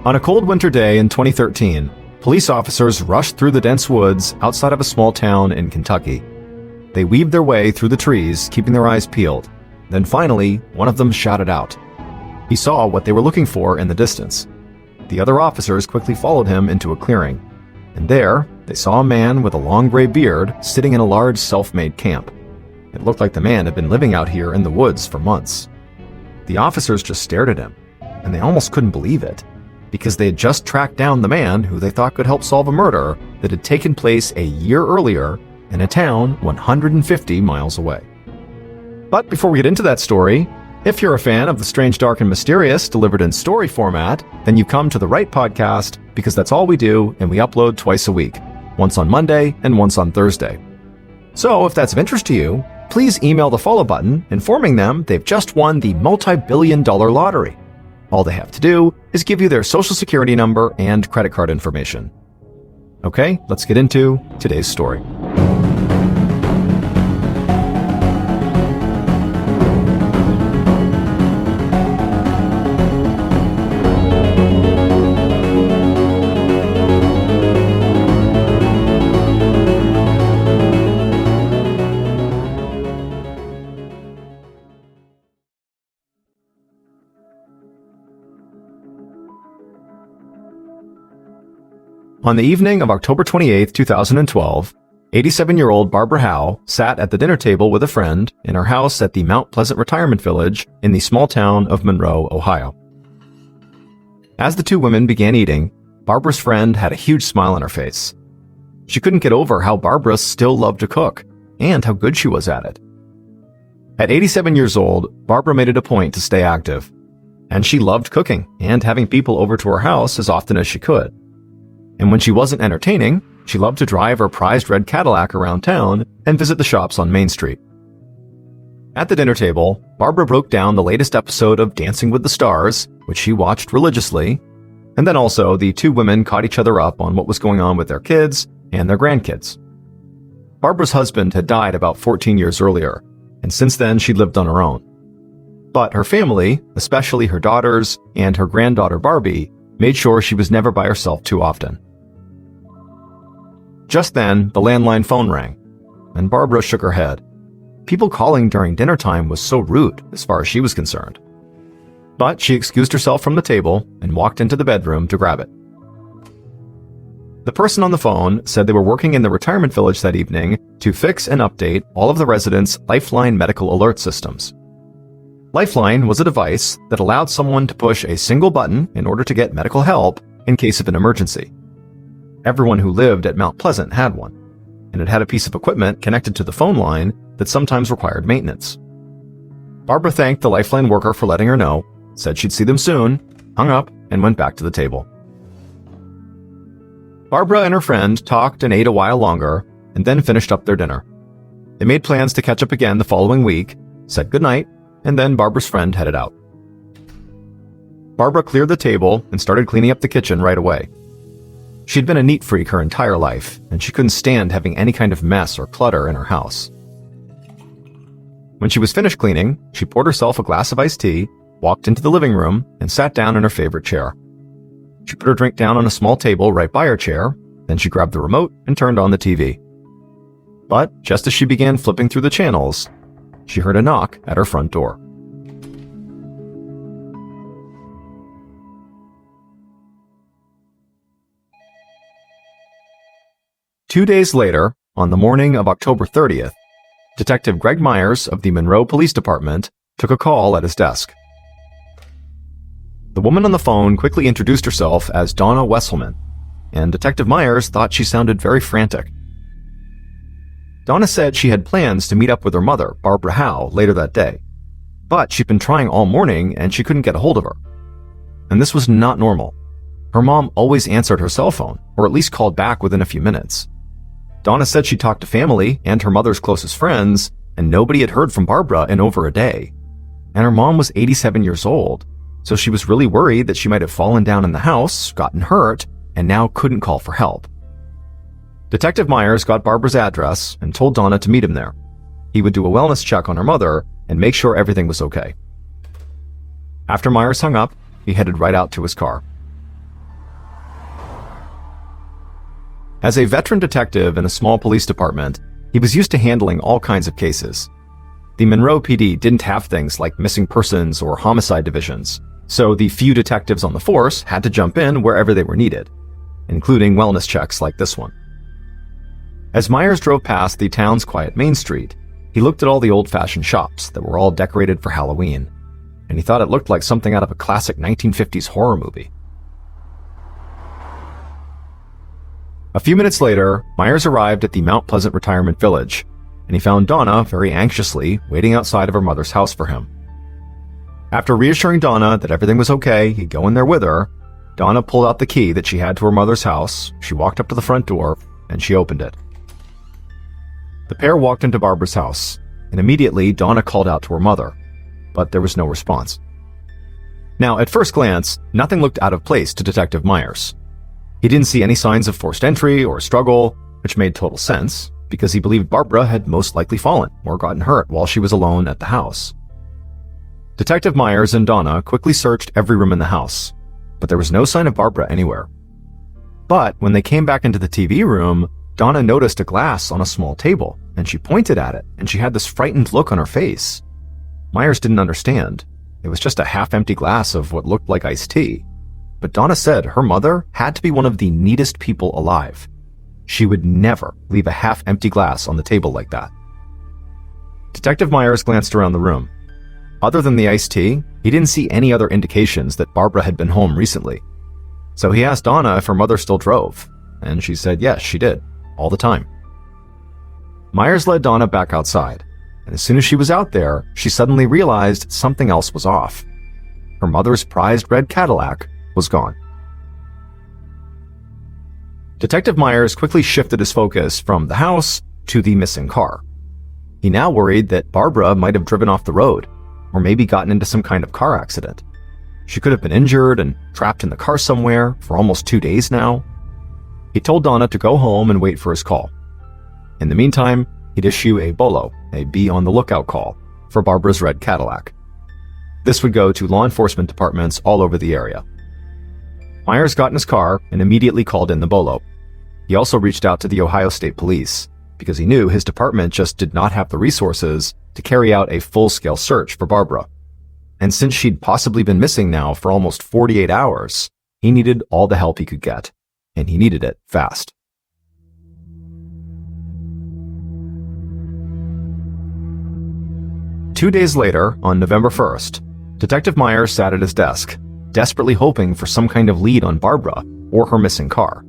On a cold winter day in 2013, police officers rushed through the dense woods outside of a small town in Kentucky. They weaved their way through the trees, keeping their eyes peeled. Then finally, one of them shouted out. He saw what they were looking for in the distance. The other officers quickly followed him into a clearing, and there they saw a man with a long gray beard sitting in a large self-made camp. It looked like the man had been living out here in the woods for months. The officers just stared at him, and they almost couldn't believe it, because they had just tracked down the man who they thought could help solve a murder that had taken place a year earlier in a town 150 miles away. But before we get into that story, if you're a fan of the strange, dark, and mysterious delivered in story format, then you come to the right podcast, because that's all we do, and we upload twice a week, once on Monday and once on Thursday. So if that's of interest to you, please email the follow button informing them they've just won the multi-billion-dollar lottery. All they have to do is give you their social security number and credit card information. Okay, let's get into today's story. On the evening of October 28, 2012, 87-year-old Barbara Howe sat at the dinner table with a friend in her house at the Mount Pleasant Retirement Village in the small town of Monroe, Ohio. As the two women began eating, Barbara's friend had a huge smile on her face. She couldn't get over how Barbara still loved to cook and how good she was at it. At 87 years old, Barbara made it a point to stay active, and she loved cooking and having people over to her house as often as she could. And when she wasn't entertaining, she loved to drive her prized red Cadillac around town and visit the shops on Main Street. At the dinner table, Barbara broke down the latest episode of Dancing with the Stars, which she watched religiously, and then also the two women caught each other up on what was going on with their kids and their grandkids. Barbara's husband had died about 14 years earlier, and since then she'd lived on her own. But her family, especially her daughters and her granddaughter Barbie, made sure she was never by herself too often. Just then, the landline phone rang, and Barbara shook her head. People calling during dinner time was so rude, as far as she was concerned. But she excused herself from the table and walked into the bedroom to grab it. The person on the phone said they were working in the retirement village that evening to fix and update all of the residents' Lifeline medical alert systems. Lifeline was a device that allowed someone to push a single button in order to get medical help in case of an emergency. Everyone who lived at Mount Pleasant had one, and it had a piece of equipment connected to the phone line that sometimes required maintenance. Barbara thanked the Lifeline worker for letting her know, said she'd see them soon, hung up, and went back to the table. Barbara and her friend talked and ate a while longer, and then finished up their dinner. They made plans to catch up again the following week, said goodnight, and then Barbara's friend headed out. Barbara cleared the table and started cleaning up the kitchen right away. She'd been a neat freak her entire life, and she couldn't stand having any kind of mess or clutter in her house. When she was finished cleaning, she poured herself a glass of iced tea, walked into the living room, and sat down in her favorite chair. She put her drink down on a small table right by her chair, then she grabbed the remote and turned on the TV. But just as she began flipping through the channels, she heard a knock at her front door. Two days later, on the morning of October 30th, Detective Greg Myers of the Monroe Police Department took a call at his desk. The woman on the phone quickly introduced herself as Donna Wesselman, and Detective Myers thought she sounded very frantic. Donna said she had plans to meet up with her mother, Barbara Howe, later that day, but she'd been trying all morning and she couldn't get a hold of her. And this was not normal. Her mom always answered her cell phone, or at least called back within a few minutes. Donna said she talked to family and her mother's closest friends, and nobody had heard from Barbara in over a day. And her mom was 87 years old, so she was really worried that she might have fallen down in the house, gotten hurt, and now couldn't call for help. Detective Myers got Barbara's address and told Donna to meet him there. He would do a wellness check on her mother and make sure everything was okay. After Myers hung up, he headed right out to his car. As a veteran detective in a small police department, he was used to handling all kinds of cases. The Monroe PD didn't have things like missing persons or homicide divisions, so the few detectives on the force had to jump in wherever they were needed, including wellness checks like this one. As Myers drove past the town's quiet main street, he looked at all the old-fashioned shops that were all decorated for Halloween, and he thought it looked like something out of a classic 1950s horror movie. A few minutes later, Myers arrived at the Mount Pleasant Retirement Village, and he found Donna very anxiously waiting outside of her mother's house for him. After reassuring Donna that everything was okay, he'd go in there with her, Donna pulled out the key that she had to her mother's house, she walked up to the front door, and she opened it. The pair walked into Barbara's house, and immediately Donna called out to her mother, but there was no response. Now, at first glance, nothing looked out of place to Detective Myers. He didn't see any signs of forced entry or struggle, which made total sense, because he believed Barbara had most likely fallen or gotten hurt while she was alone at the house. Detective Myers and Donna quickly searched every room in the house, but there was no sign of Barbara anywhere. But when they came back into the TV room, Donna noticed a glass on a small table, and she pointed at it, and she had this frightened look on her face. Myers didn't understand. It was just a half-empty glass of what looked like iced tea. But Donna said her mother had to be one of the neatest people alive. She would never leave a half-empty glass on the table like that. Detective Myers glanced around the room. Other than the iced tea, he didn't see any other indications that Barbara had been home recently. So he asked Donna if her mother still drove, and she said yes, she did, all the time. Myers led Donna back outside, and as soon as she was out there, she suddenly realized something else was off. Her mother's prized red Cadillac was gone. Detective Myers quickly shifted his focus from the house to the missing car. He now worried that Barbara might have driven off the road, or maybe gotten into some kind of car accident. She could have been injured and trapped in the car somewhere for almost 2 days now. He told Donna to go home and wait for his call. In the meantime, he'd issue a BOLO, a be on the lookout call, for Barbara's red Cadillac. This would go to law enforcement departments all over the area. Myers got in his car and immediately called in the BOLO. He also reached out to the Ohio State Police, because he knew his department just did not have the resources to carry out a full-scale search for Barbara. And since she'd possibly been missing now for almost 48 hours, he needed all the help he could get, and he needed it fast. Two days later, on November 1st, Detective Myers sat at his desk, desperately hoping for some kind of lead on Barbara or her missing car.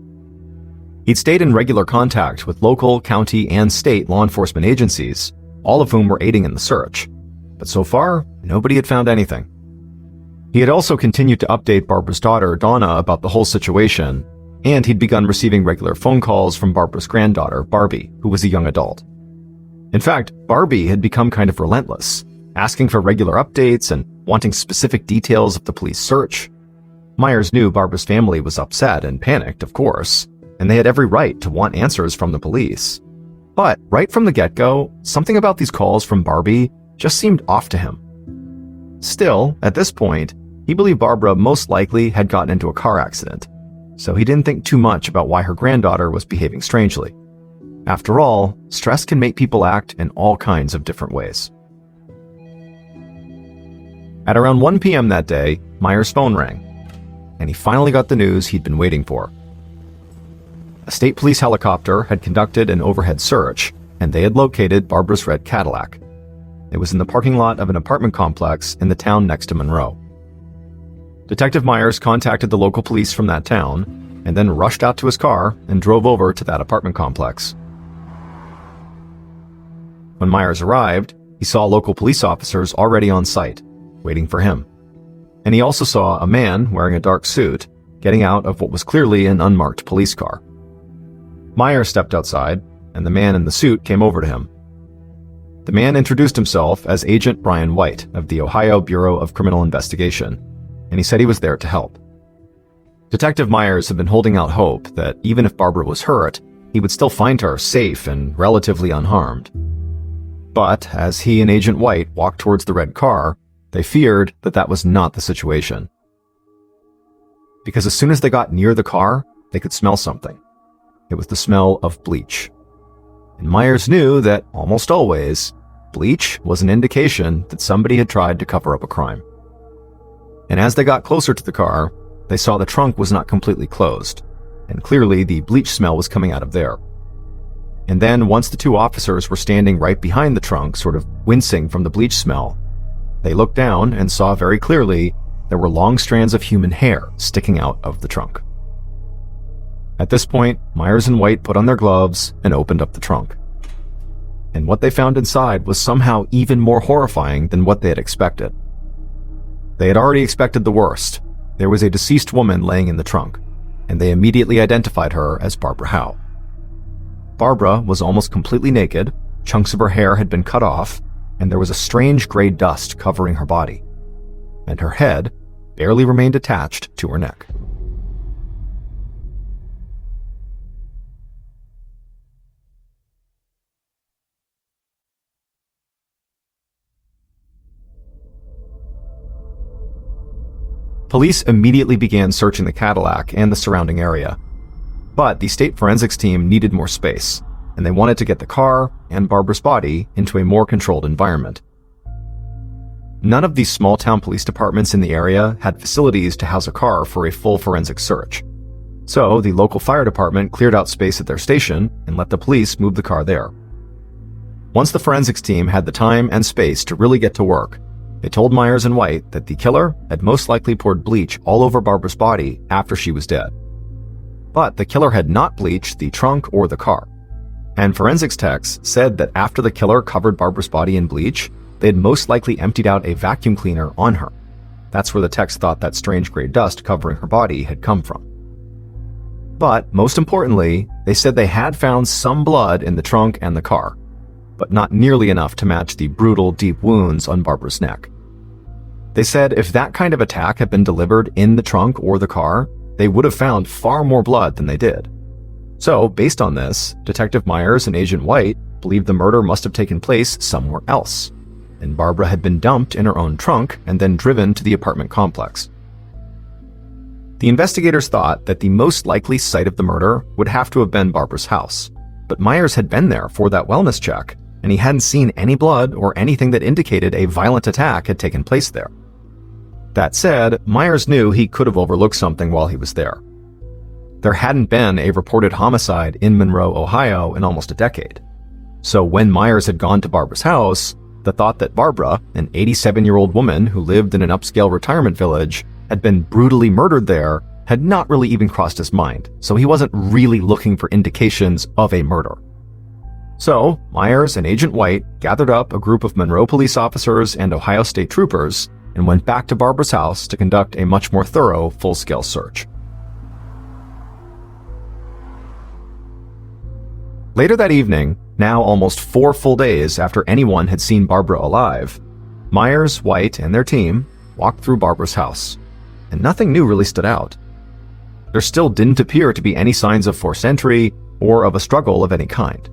He'd stayed in regular contact with local, county, and state law enforcement agencies, all of whom were aiding in the search. But so far, nobody had found anything. He had also continued to update Barbara's daughter, Donna, about the whole situation, and he'd begun receiving regular phone calls from Barbara's granddaughter, Barbie, who was a young adult. In fact, Barbie had become kind of relentless, asking for regular updates and wanting specific details of the police search. Myers knew Barbara's family was upset and panicked, of course, and they had every right to want answers from the police. But right from the get-go, something about these calls from Barbie just seemed off to him. Still, at this point, he believed Barbara most likely had gotten into a car accident, so he didn't think too much about why her granddaughter was behaving strangely. After all, stress can make people act in all kinds of different ways. At around 1 p.m. that day, Myers' phone rang, and he finally got the news he'd been waiting for. A state police helicopter had conducted an overhead search, and they had located Barbara's red Cadillac. It was in the parking lot of an apartment complex in the town next to Monroe. Detective Myers contacted the local police from that town, and then rushed out to his car and drove over to that apartment complex. When Myers arrived, he saw local police officers already on site, waiting for him. And he also saw a man wearing a dark suit getting out of what was clearly an unmarked police car. Myers stepped outside, and the man in the suit came over to him. The man introduced himself as Agent Brian White of the Ohio Bureau of Criminal Investigation, and he said he was there to help. Detective Myers had been holding out hope that even if Barbara was hurt, he would still find her safe and relatively unharmed. But as he and Agent White walked towards the red car, they feared that that was not the situation. Because as soon as they got near the car, they could smell something. It was the smell of bleach. And Myers knew that, almost always, bleach was an indication that somebody had tried to cover up a crime. And as they got closer to the car, they saw the trunk was not completely closed, and clearly the bleach smell was coming out of there. And then, once the two officers were standing right behind the trunk, sort of wincing from the bleach smell, they looked down and saw very clearly there were long strands of human hair sticking out of the trunk. At this point, Myers and White put on their gloves and opened up the trunk. And what they found inside was somehow even more horrifying than what they had expected. They had already expected the worst. There was a deceased woman laying in the trunk, and they immediately identified her as Barbara Howe. Barbara was almost completely naked, chunks of her hair had been cut off, and there was a strange gray dust covering her body. And her head barely remained attached to her neck. Police immediately began searching the Cadillac and the surrounding area. But the state forensics team needed more space, and they wanted to get the car and Barbara's body into a more controlled environment. None of these small-town police departments in the area had facilities to house a car for a full forensic search. So the local fire department cleared out space at their station and let the police move the car there. Once the forensics team had the time and space to really get to work, they told Myers and White that the killer had most likely poured bleach all over Barbara's body after she was dead. But the killer had not bleached the trunk or the car. And forensics techs said that after the killer covered Barbara's body in bleach, they had most likely emptied out a vacuum cleaner on her. That's where the techs thought that strange gray dust covering her body had come from. But most importantly, they said they had found some blood in the trunk and the car, but not nearly enough to match the brutal, deep wounds on Barbara's neck. They said if that kind of attack had been delivered in the trunk or the car, they would have found far more blood than they did. So, based on this, Detective Myers and Agent White believed the murder must have taken place somewhere else, and Barbara had been dumped in her own trunk and then driven to the apartment complex. The investigators thought that the most likely site of the murder would have to have been Barbara's house, but Myers had been there for that wellness check, and he hadn't seen any blood or anything that indicated a violent attack had taken place there. That said, Myers knew he could have overlooked something while he was there. There hadn't been a reported homicide in Monroe, Ohio in almost a decade. So when Myers had gone to Barbara's house, the thought that Barbara, an 87-year-old woman who lived in an upscale retirement village, had been brutally murdered there had not really even crossed his mind, so he wasn't really looking for indications of a murder. So, Myers and Agent White gathered up a group of Monroe police officers and Ohio State troopers and went back to Barbara's house to conduct a much more thorough, full-scale search. Later that evening, now almost 4 full days after anyone had seen Barbara alive, Myers, White, and their team walked through Barbara's house, and nothing new really stood out. There still didn't appear to be any signs of forced entry or of a struggle of any kind.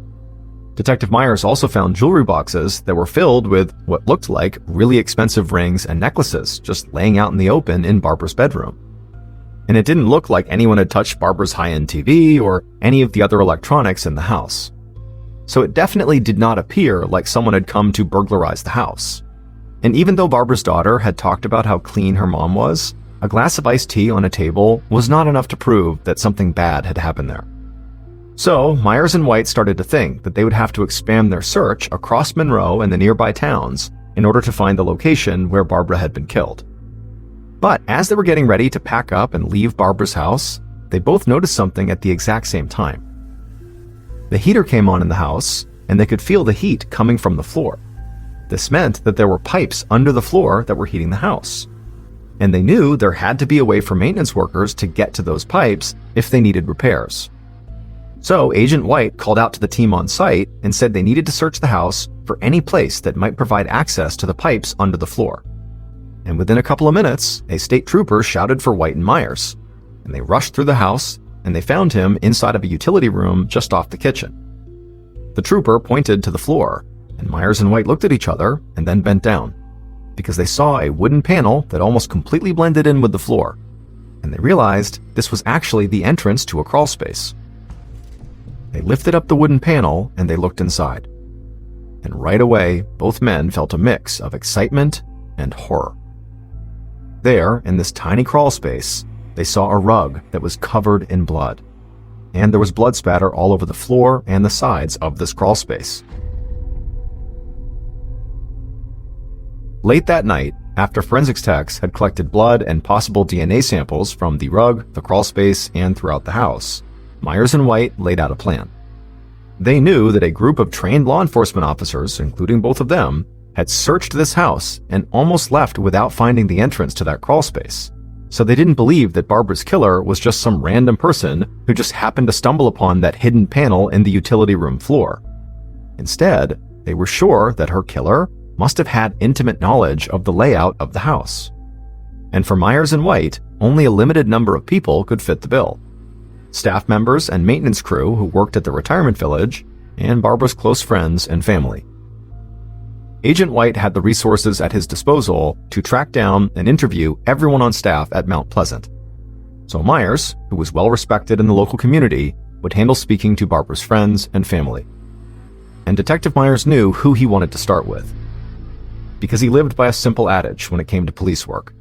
Detective Myers also found jewelry boxes that were filled with what looked like really expensive rings and necklaces just laying out in the open in Barbara's bedroom. And it didn't look like anyone had touched Barbara's high-end TV or any of the other electronics in the house. So it definitely did not appear like someone had come to burglarize the house. And even though Barbara's daughter had talked about how clean her mom was, a glass of iced tea on a table was not enough to prove that something bad had happened there. So, Myers and White started to think that they would have to expand their search across Monroe and the nearby towns in order to find the location where Barbara had been killed. But as they were getting ready to pack up and leave Barbara's house, they both noticed something at the exact same time. The heater came on in the house, and they could feel the heat coming from the floor. This meant that there were pipes under the floor that were heating the house. And they knew there had to be a way for maintenance workers to get to those pipes if they needed repairs. So Agent White called out to the team on site and said they needed to search the house for any place that might provide access to the pipes under the floor. And within a couple of minutes, a state trooper shouted for White and Myers, and they rushed through the house and they found him inside of a utility room just off the kitchen. The trooper pointed to the floor, and Myers and White looked at each other and then bent down, because they saw a wooden panel that almost completely blended in with the floor, and they realized this was actually the entrance to a crawl space. They lifted up the wooden panel and they looked inside. And right away, both men felt a mix of excitement and horror. There, in this tiny crawl space, they saw a rug that was covered in blood. And there was blood spatter all over the floor and the sides of this crawl space. Late that night, after forensics techs had collected blood and possible DNA samples from the rug, the crawl space, and throughout the house, Myers and White laid out a plan. They knew that a group of trained law enforcement officers, including both of them, had searched this house and almost left without finding the entrance to that crawl space. So they didn't believe that Barbara's killer was just some random person who just happened to stumble upon that hidden panel in the utility room floor. Instead, they were sure that her killer must have had intimate knowledge of the layout of the house. And for Myers and White, only a limited number of people could fit the bill. Staff members and maintenance crew who worked at the retirement village, and Barbara's close friends and family. Agent White had the resources at his disposal to track down and interview everyone on staff at Mount Pleasant. So Myers, who was well respected in the local community, would handle speaking to Barbara's friends and family. And Detective Myers knew who he wanted to start with, because he lived by a simple adage when it came to police work.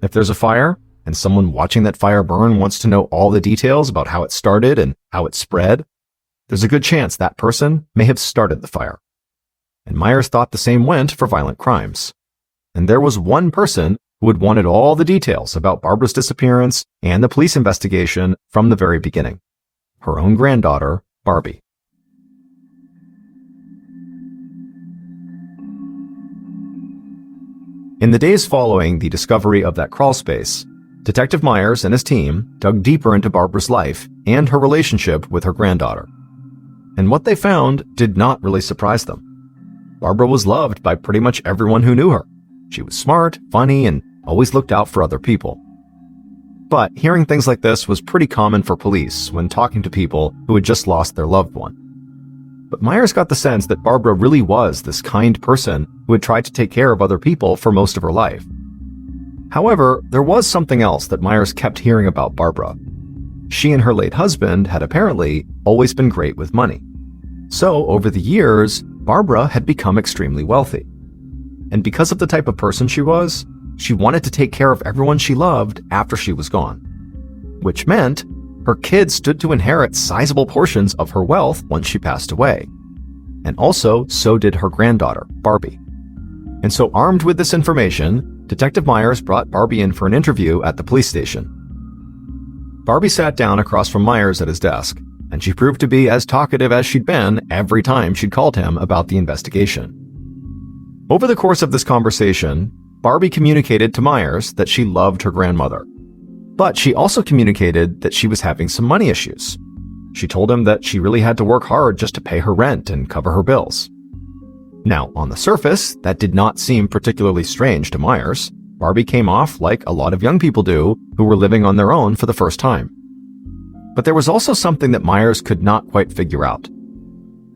If there's a fire, and someone watching that fire burn wants to know all the details about how it started and how it spread, there's a good chance that person may have started the fire. And Myers thought the same went for violent crimes. And there was one person who had wanted all the details about Barbara's disappearance and the police investigation from the very beginning. Her own granddaughter, Barbie. In the days following the discovery of that crawl space, Detective Myers and his team dug deeper into Barbara's life and her relationship with her granddaughter. And what they found did not really surprise them. Barbara was loved by pretty much everyone who knew her. She was smart, funny, and always looked out for other people. But hearing things like this was pretty common for police when talking to people who had just lost their loved one. But Myers got the sense that Barbara really was this kind person who had tried to take care of other people for most of her life. However, there was something else that Myers kept hearing about Barbara. She and her late husband had apparently always been great with money. So, over the years, Barbara had become extremely wealthy. And because of the type of person she was, she wanted to take care of everyone she loved after she was gone. Which meant her kids stood to inherit sizable portions of her wealth once she passed away. And also, so did her granddaughter, Barbie. And so, armed with this information, Detective Myers brought Barbie in for an interview at the police station. Barbie sat down across from Myers at his desk, and she proved to be as talkative as she'd been every time she'd called him about the investigation. Over the course of this conversation, Barbie communicated to Myers that she loved her grandmother. But she also communicated that she was having some money issues. She told him that she really had to work hard just to pay her rent and cover her bills. Now, on the surface, that did not seem particularly strange to Myers. Barbie came off like a lot of young people do who were living on their own for the first time. But there was also something that Myers could not quite figure out.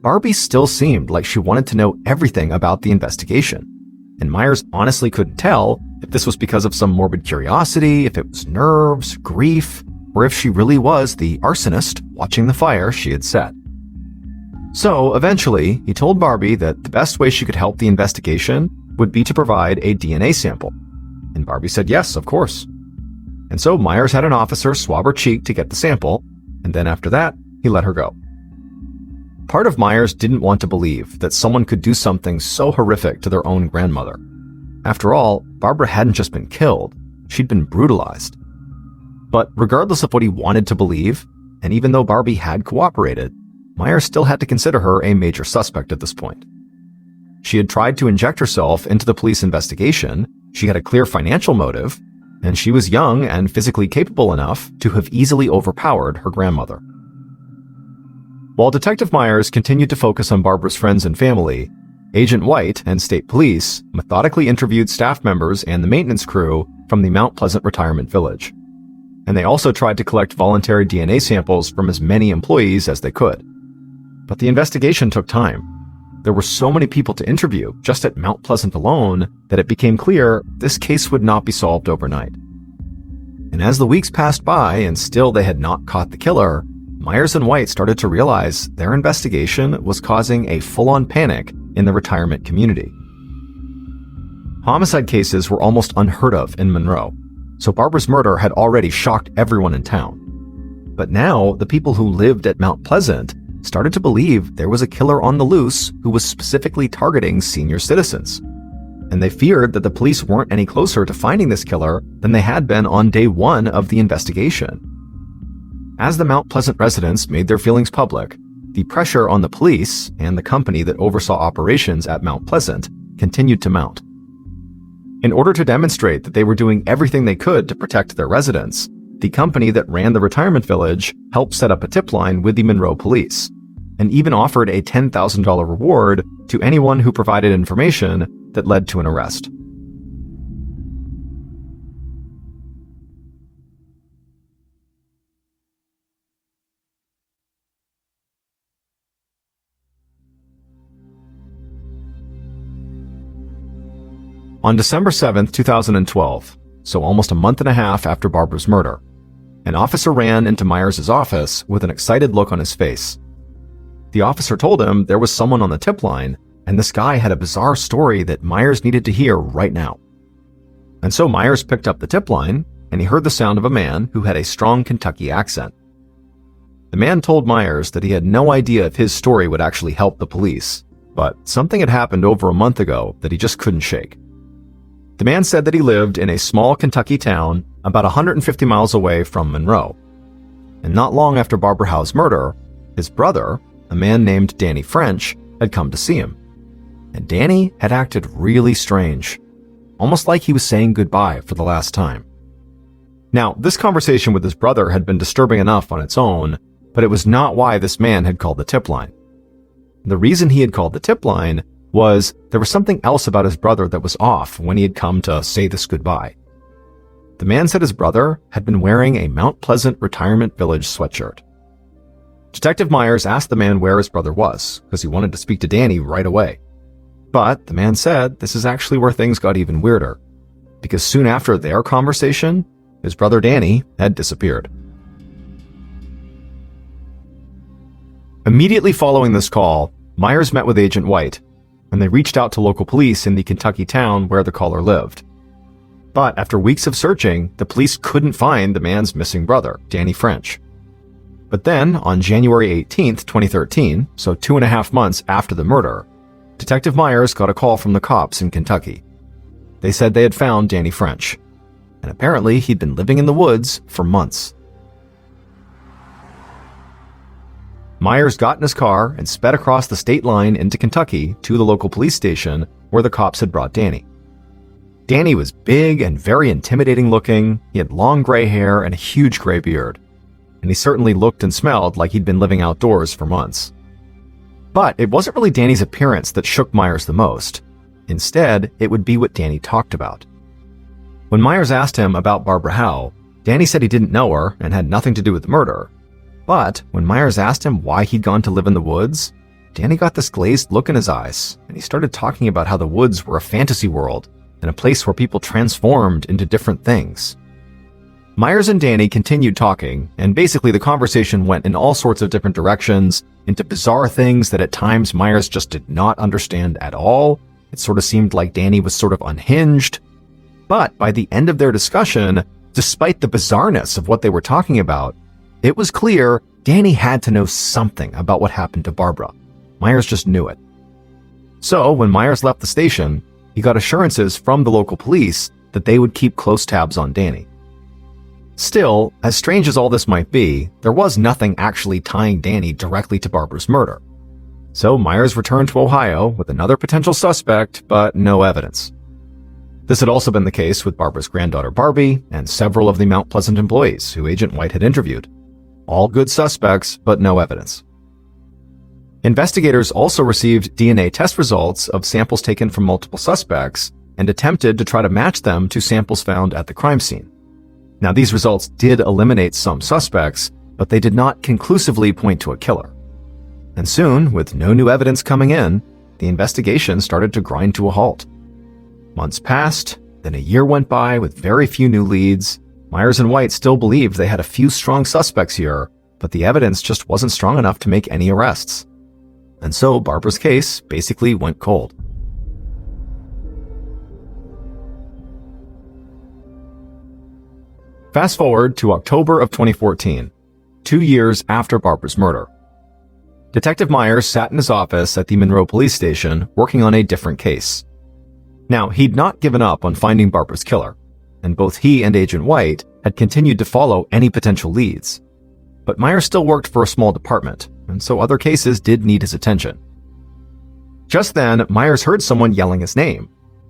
Barbie still seemed like she wanted to know everything about the investigation, and Myers honestly couldn't tell if this was because of some morbid curiosity, if it was nerves, grief, or if she really was the arsonist watching the fire she had set. So, eventually, he told Barbie that the best way she could help the investigation would be to provide a DNA sample. And Barbie said yes, of course. And so Myers had an officer swab her cheek to get the sample, and then after that, he let her go. Part of Myers didn't want to believe that someone could do something so horrific to their own grandmother. After all, Barbara hadn't just been killed, she'd been brutalized. But regardless of what he wanted to believe, and even though Barbie had cooperated, Myers still had to consider her a major suspect at this point. She had tried to inject herself into the police investigation, she had a clear financial motive, and she was young and physically capable enough to have easily overpowered her grandmother. While Detective Myers continued to focus on Barbara's friends and family, Agent White and state police methodically interviewed staff members and the maintenance crew from the Mount Pleasant retirement village. And they also tried to collect voluntary DNA samples from as many employees as they could. But the investigation took time. There were so many people to interview just at Mount Pleasant alone that it became clear this case would not be solved overnight. And as the weeks passed by and still they had not caught the killer, Myers and White started to realize their investigation was causing a full-on panic in the retirement community. Homicide cases were almost unheard of in Monroe, so Barbara's murder had already shocked everyone in town. But now, the people who lived at Mount Pleasant started to believe there was a killer on the loose who was specifically targeting senior citizens. And they feared that the police weren't any closer to finding this killer than they had been on day one of the investigation. As the Mount Pleasant residents made their feelings public, the pressure on the police and the company that oversaw operations at Mount Pleasant continued to mount. In order to demonstrate that they were doing everything they could to protect their residents, the company that ran the retirement village helped set up a tip line with the Monroe police, and even offered a $10,000 reward to anyone who provided information that led to an arrest. On December 7, 2012, so almost a month and a half after Barbara's murder, an officer ran into Myers' office with an excited look on his face. The officer told him there was someone on the tip line, and this guy had a bizarre story that Myers needed to hear right now. And so Myers picked up the tip line, and he heard the sound of a man who had a strong Kentucky accent. The man told Myers that he had no idea if his story would actually help the police, but something had happened over a month ago that he just couldn't shake. The man said that he lived in a small Kentucky town about 150 miles away from Monroe. And not long after Barbara Howe's murder, his brother, a man named Danny French, had come to see him. And Danny had acted really strange, almost like he was saying goodbye for the last time. Now, this conversation with his brother had been disturbing enough on its own, but it was not why this man had called the tip line. The reason he had called the tip line was there was something else about his brother that was off when he had come to say this goodbye. The man said his brother had been wearing a Mount Pleasant Retirement Village sweatshirt. Detective Myers asked the man where his brother was, because he wanted to speak to Danny right away. But the man said this is actually where things got even weirder, because soon after their conversation, his brother Danny had disappeared. Immediately following this call, Myers met with Agent White, and they reached out to local police in the Kentucky town where the caller lived. But after weeks of searching, the police couldn't find the man's missing brother, Danny French. But then, on January 18, 2013, so 2.5 months after the murder, Detective Myers got a call from the cops in Kentucky. They said they had found Danny French, and apparently he'd been living in the woods for months. Myers got in his car and sped across the state line into Kentucky to the local police station where the cops had brought Danny. Danny was big and very intimidating looking. He had long gray hair and a huge gray beard, and he certainly looked and smelled like he'd been living outdoors for months. But it wasn't really Danny's appearance that shook Myers the most. Instead, it would be what Danny talked about. When Myers asked him about Barbara Howe, Danny said he didn't know her and had nothing to do with the murder. But when Myers asked him why he'd gone to live in the woods, Danny got this glazed look in his eyes, and he started talking about how the woods were a fantasy world and a place where people transformed into different things. Myers and Danny continued talking, and basically the conversation went in all sorts of different directions, into bizarre things that at times Myers just did not understand at all. It sort of seemed like Danny was sort of unhinged. But by the end of their discussion, despite the bizarreness of what they were talking about, it was clear Danny had to know something about what happened to Barbara. Myers just knew it. So when Myers left the station, he got assurances from the local police that they would keep close tabs on Danny. Still, as strange as all this might be, there was nothing actually tying Danny directly to Barbara's murder. So Myers returned to Ohio with another potential suspect, but no evidence. This had also been the case with Barbara's granddaughter Barbie and several of the Mount Pleasant employees who Agent White had interviewed. All good suspects, but no evidence. Investigators also received DNA test results of samples taken from multiple suspects and attempted to try to match them to samples found at the crime scene. Now, these results did eliminate some suspects, but they did not conclusively point to a killer. And soon, with no new evidence coming in, the investigation started to grind to a halt. Months passed, then a year went by with very few new leads. Myers and White still believed they had a few strong suspects here, but the evidence just wasn't strong enough to make any arrests. And so Barbara's case basically went cold. Fast forward to October of 2014, 2 years after Barbara's murder. Detective Myers sat in his office at the Monroe Police Station working on a different case. Now, he'd not given up on finding Barbara's killer, and both he and Agent White had continued to follow any potential leads. But Myers still worked for a small department, and so other cases did need his attention. Just then, Myers heard someone yelling his name,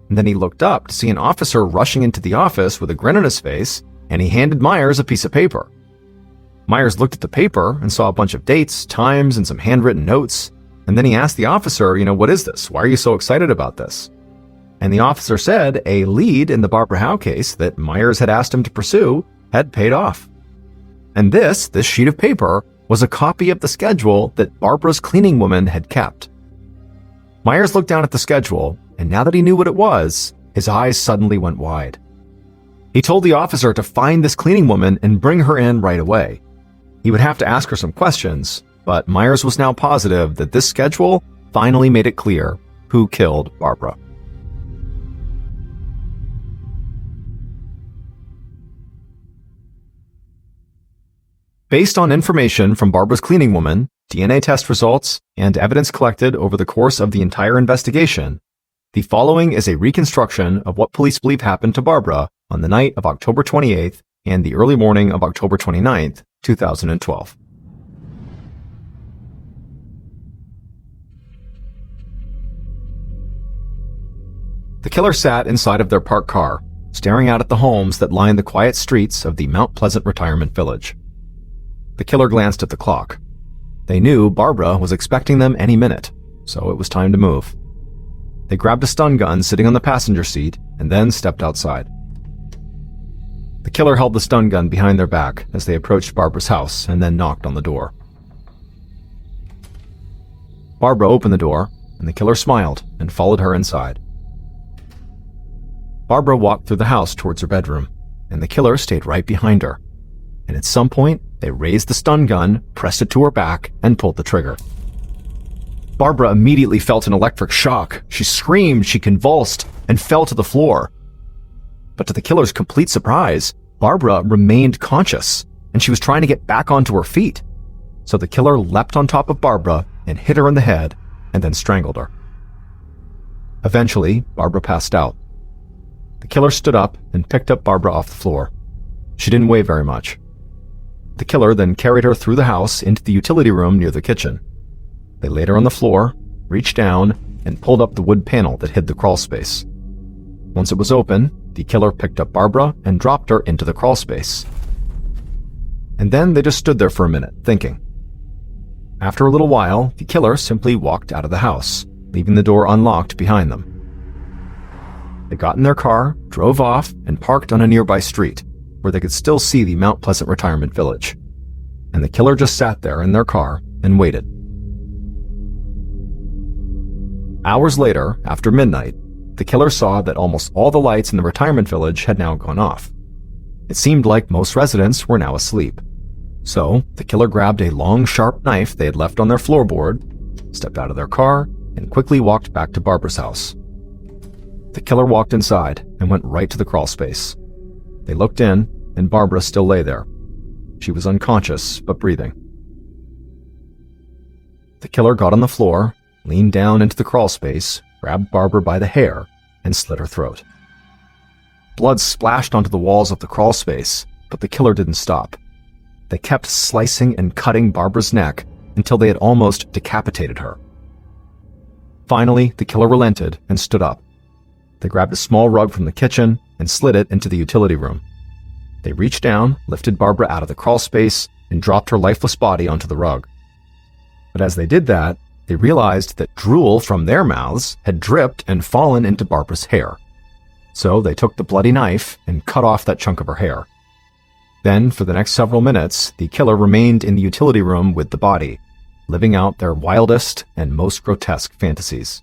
and then he looked up to see an officer rushing into the office with a grin on his face, and he handed Myers a piece of paper. Myers looked at the paper and saw a bunch of dates, times, and some handwritten notes, and then he asked the officer, what is this? Why are you so excited about this? And the officer said a lead in the Barbara Howe case that Myers had asked him to pursue had paid off. And this sheet of paper was a copy of the schedule that Barbara's cleaning woman had kept. Myers looked down at the schedule, and now that he knew what it was, his eyes suddenly went wide. He told the officer to find this cleaning woman and bring her in right away. He would have to ask her some questions, but Myers was now positive that this schedule finally made it clear who killed Barbara. Based on information from Barbara's cleaning woman, DNA test results, and evidence collected over the course of the entire investigation, the following is a reconstruction of what police believe happened to Barbara on the night of October 28th and the early morning of October 29th, 2012. The killer sat inside of their parked car, staring out at the homes that line the quiet streets of the Mount Pleasant retirement village. The killer glanced at the clock. They knew Barbara was expecting them any minute, so it was time to move. They grabbed a stun gun sitting on the passenger seat and then stepped outside. The killer held the stun gun behind their back as they approached Barbara's house and then knocked on the door. Barbara opened the door, and the killer smiled and followed her inside. Barbara walked through the house towards her bedroom, and the killer stayed right behind her. And at some point, they raised the stun gun, pressed it to her back, and pulled the trigger. Barbara immediately felt an electric shock. She screamed, she convulsed, and fell to the floor. But to the killer's complete surprise, Barbara remained conscious, and she was trying to get back onto her feet. So the killer leapt on top of Barbara and hit her in the head, and then strangled her. Eventually, Barbara passed out. The killer stood up and picked up Barbara off the floor. She didn't weigh very much. The killer then carried her through the house into the utility room near the kitchen. They laid her on the floor, reached down, and pulled up the wood panel that hid the crawl space. Once it was open, the killer picked up Barbara and dropped her into the crawl space. And then they just stood there for a minute, thinking. After a little while, the killer simply walked out of the house, leaving the door unlocked behind them. They got in their car, drove off, and parked on a nearby street, where they could still see the Mount Pleasant retirement village. And the killer just sat there in their car and waited. Hours later, after midnight, the killer saw that almost all the lights in the retirement village had now gone off. It seemed like most residents were now asleep. So, the killer grabbed a long, sharp knife they had left on their floorboard, stepped out of their car, and quickly walked back to Barbara's house. The killer walked inside and went right to the crawl space. They looked in, and Barbara still lay there. She was unconscious, but breathing. The killer got on the floor, leaned down into the crawl space, grabbed Barbara by the hair, and slit her throat. Blood splashed onto the walls of the crawl space, but the killer didn't stop. They kept slicing and cutting Barbara's neck until they had almost decapitated her. Finally, the killer relented and stood up. They grabbed a small rug from the kitchen and slid it into the utility room. They reached down, lifted Barbara out of the crawl space, and dropped her lifeless body onto the rug. But as they did that, they realized that drool from their mouths had dripped and fallen into Barbara's hair. So they took the bloody knife and cut off that chunk of her hair. Then, for the next several minutes, the killer remained in the utility room with the body, living out their wildest and most grotesque fantasies.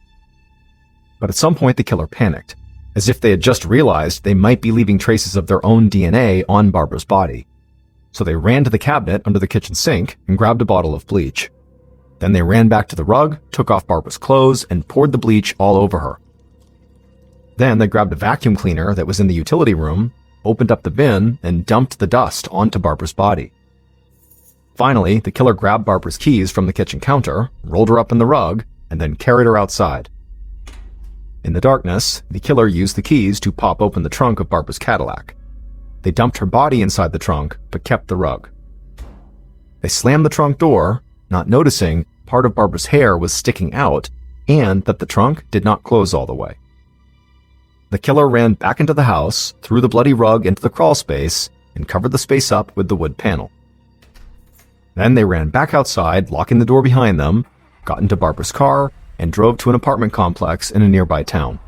But at some point the killer panicked, as if they had just realized they might be leaving traces of their own DNA on Barbara's body. so they ran to the cabinet under the kitchen sink and grabbed a bottle of bleach. Then they ran back to the rug, took off Barbara's clothes, and poured the bleach all over her. Then they grabbed a vacuum cleaner that was in the utility room, opened up the bin, and dumped the dust onto Barbara's body. Finally, the killer grabbed Barbara's keys from the kitchen counter, rolled her up in the rug, and then carried her outside. In the darkness, the killer used the keys to pop open the trunk of Barbara's Cadillac. They dumped her body inside the trunk, but kept the rug. They slammed the trunk door, not noticing part of Barbara's hair was sticking out and that the trunk did not close all the way. The killer ran back into the house, threw the bloody rug into the crawl space, and covered the space up with the wood panel. Then they ran back outside, locking the door behind them, got into Barbara's car, and drove to an apartment complex in a nearby town.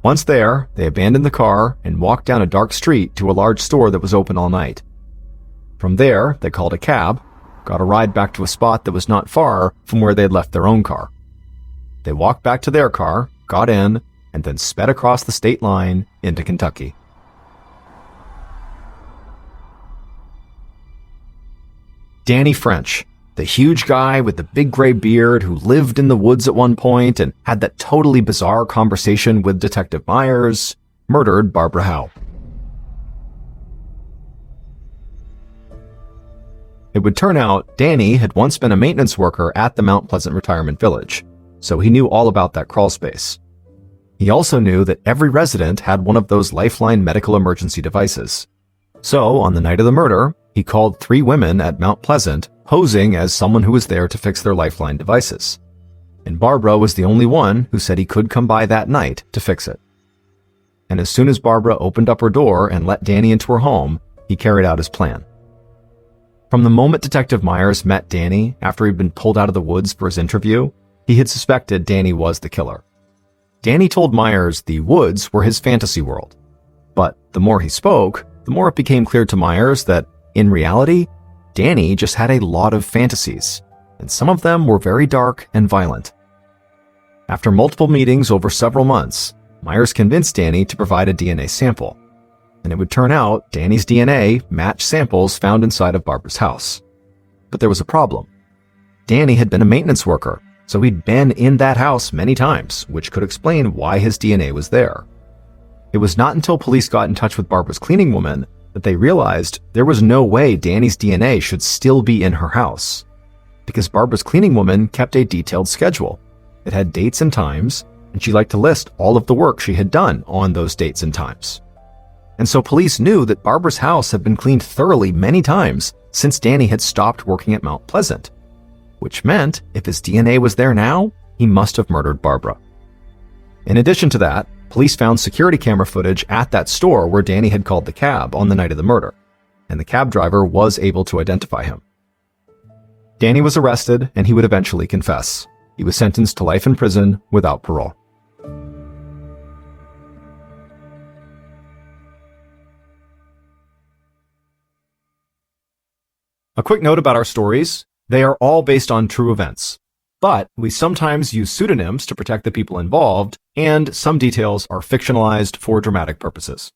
Once there, they abandoned the car and walked down a dark street to a large store that was open all night. From there, they called a cab, got a ride back to a spot that was not far from where they had left their own car. They walked back to their car, got in, and then sped across the state line into Kentucky. Danny French, the huge guy with the big gray beard who lived in the woods at one point and had that totally bizarre conversation with Detective Myers, murdered Barbara Howe. It would turn out Danny had once been a maintenance worker at the Mount Pleasant Retirement Village, so he knew all about that crawl space. He also knew that every resident had one of those Lifeline medical emergency devices. So, on the night of the murder, he called 3 women at Mount Pleasant, posing as someone who was there to fix their Lifeline devices. And Barbara was the only one who said he could come by that night to fix it. And as soon as Barbara opened up her door and let Danny into her home, he carried out his plan. From the moment Detective Myers met Danny after he'd been pulled out of the woods for his interview, he had suspected Danny was the killer. Danny told Myers the woods were his fantasy world. But the more he spoke, the more it became clear to Myers that, in reality, Danny just had a lot of fantasies, and some of them were very dark and violent. After multiple meetings over several months, Myers convinced Danny to provide a DNA sample, and it would turn out Danny's DNA matched samples found inside of Barbara's house. But there was a problem. Danny had been a maintenance worker, so he'd been in that house many times, which could explain why his DNA was there. It was not until police got in touch with Barbara's cleaning woman that they realized there was no way Danny's DNA should still be in her house, because Barbara's cleaning woman kept a detailed schedule. It had dates and times, and she liked to list all of the work she had done on those dates and times. And so police knew that Barbara's house had been cleaned thoroughly many times since Danny had stopped working at Mount Pleasant, which meant if his DNA was there now, he must have murdered Barbara. In addition to that, police found security camera footage at that store where Danny had called the cab on the night of the murder, and the cab driver was able to identify him. Danny was arrested, and he would eventually confess. He was sentenced to life in prison without parole. A quick note about our stories. They are all based on true events, but we sometimes use pseudonyms to protect the people involved, and some details are fictionalized for dramatic purposes.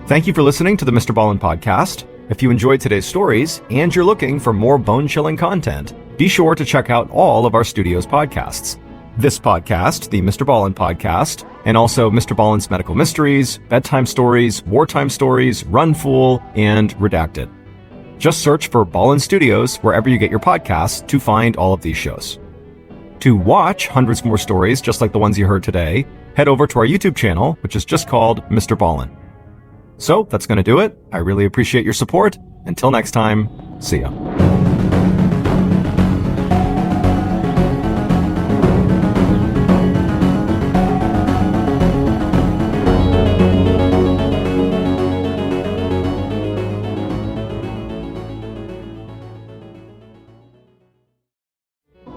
Thank you for listening to the MrBallen Podcast. If you enjoyed today's stories and you're looking for more bone-chilling content, be sure to check out all of our studio's podcasts. This podcast, the MrBallen Podcast, and also MrBallen's Medical Mysteries, Bedtime Stories, Wartime Stories, Run Fool, and Redacted. Just search for Ballen Studios wherever you get your podcasts to find all of these shows. To watch hundreds more stories just like the ones you heard today, head over to our YouTube channel, which is just called MrBallen. So that's going to do it. I really appreciate your support. Until next time, see ya.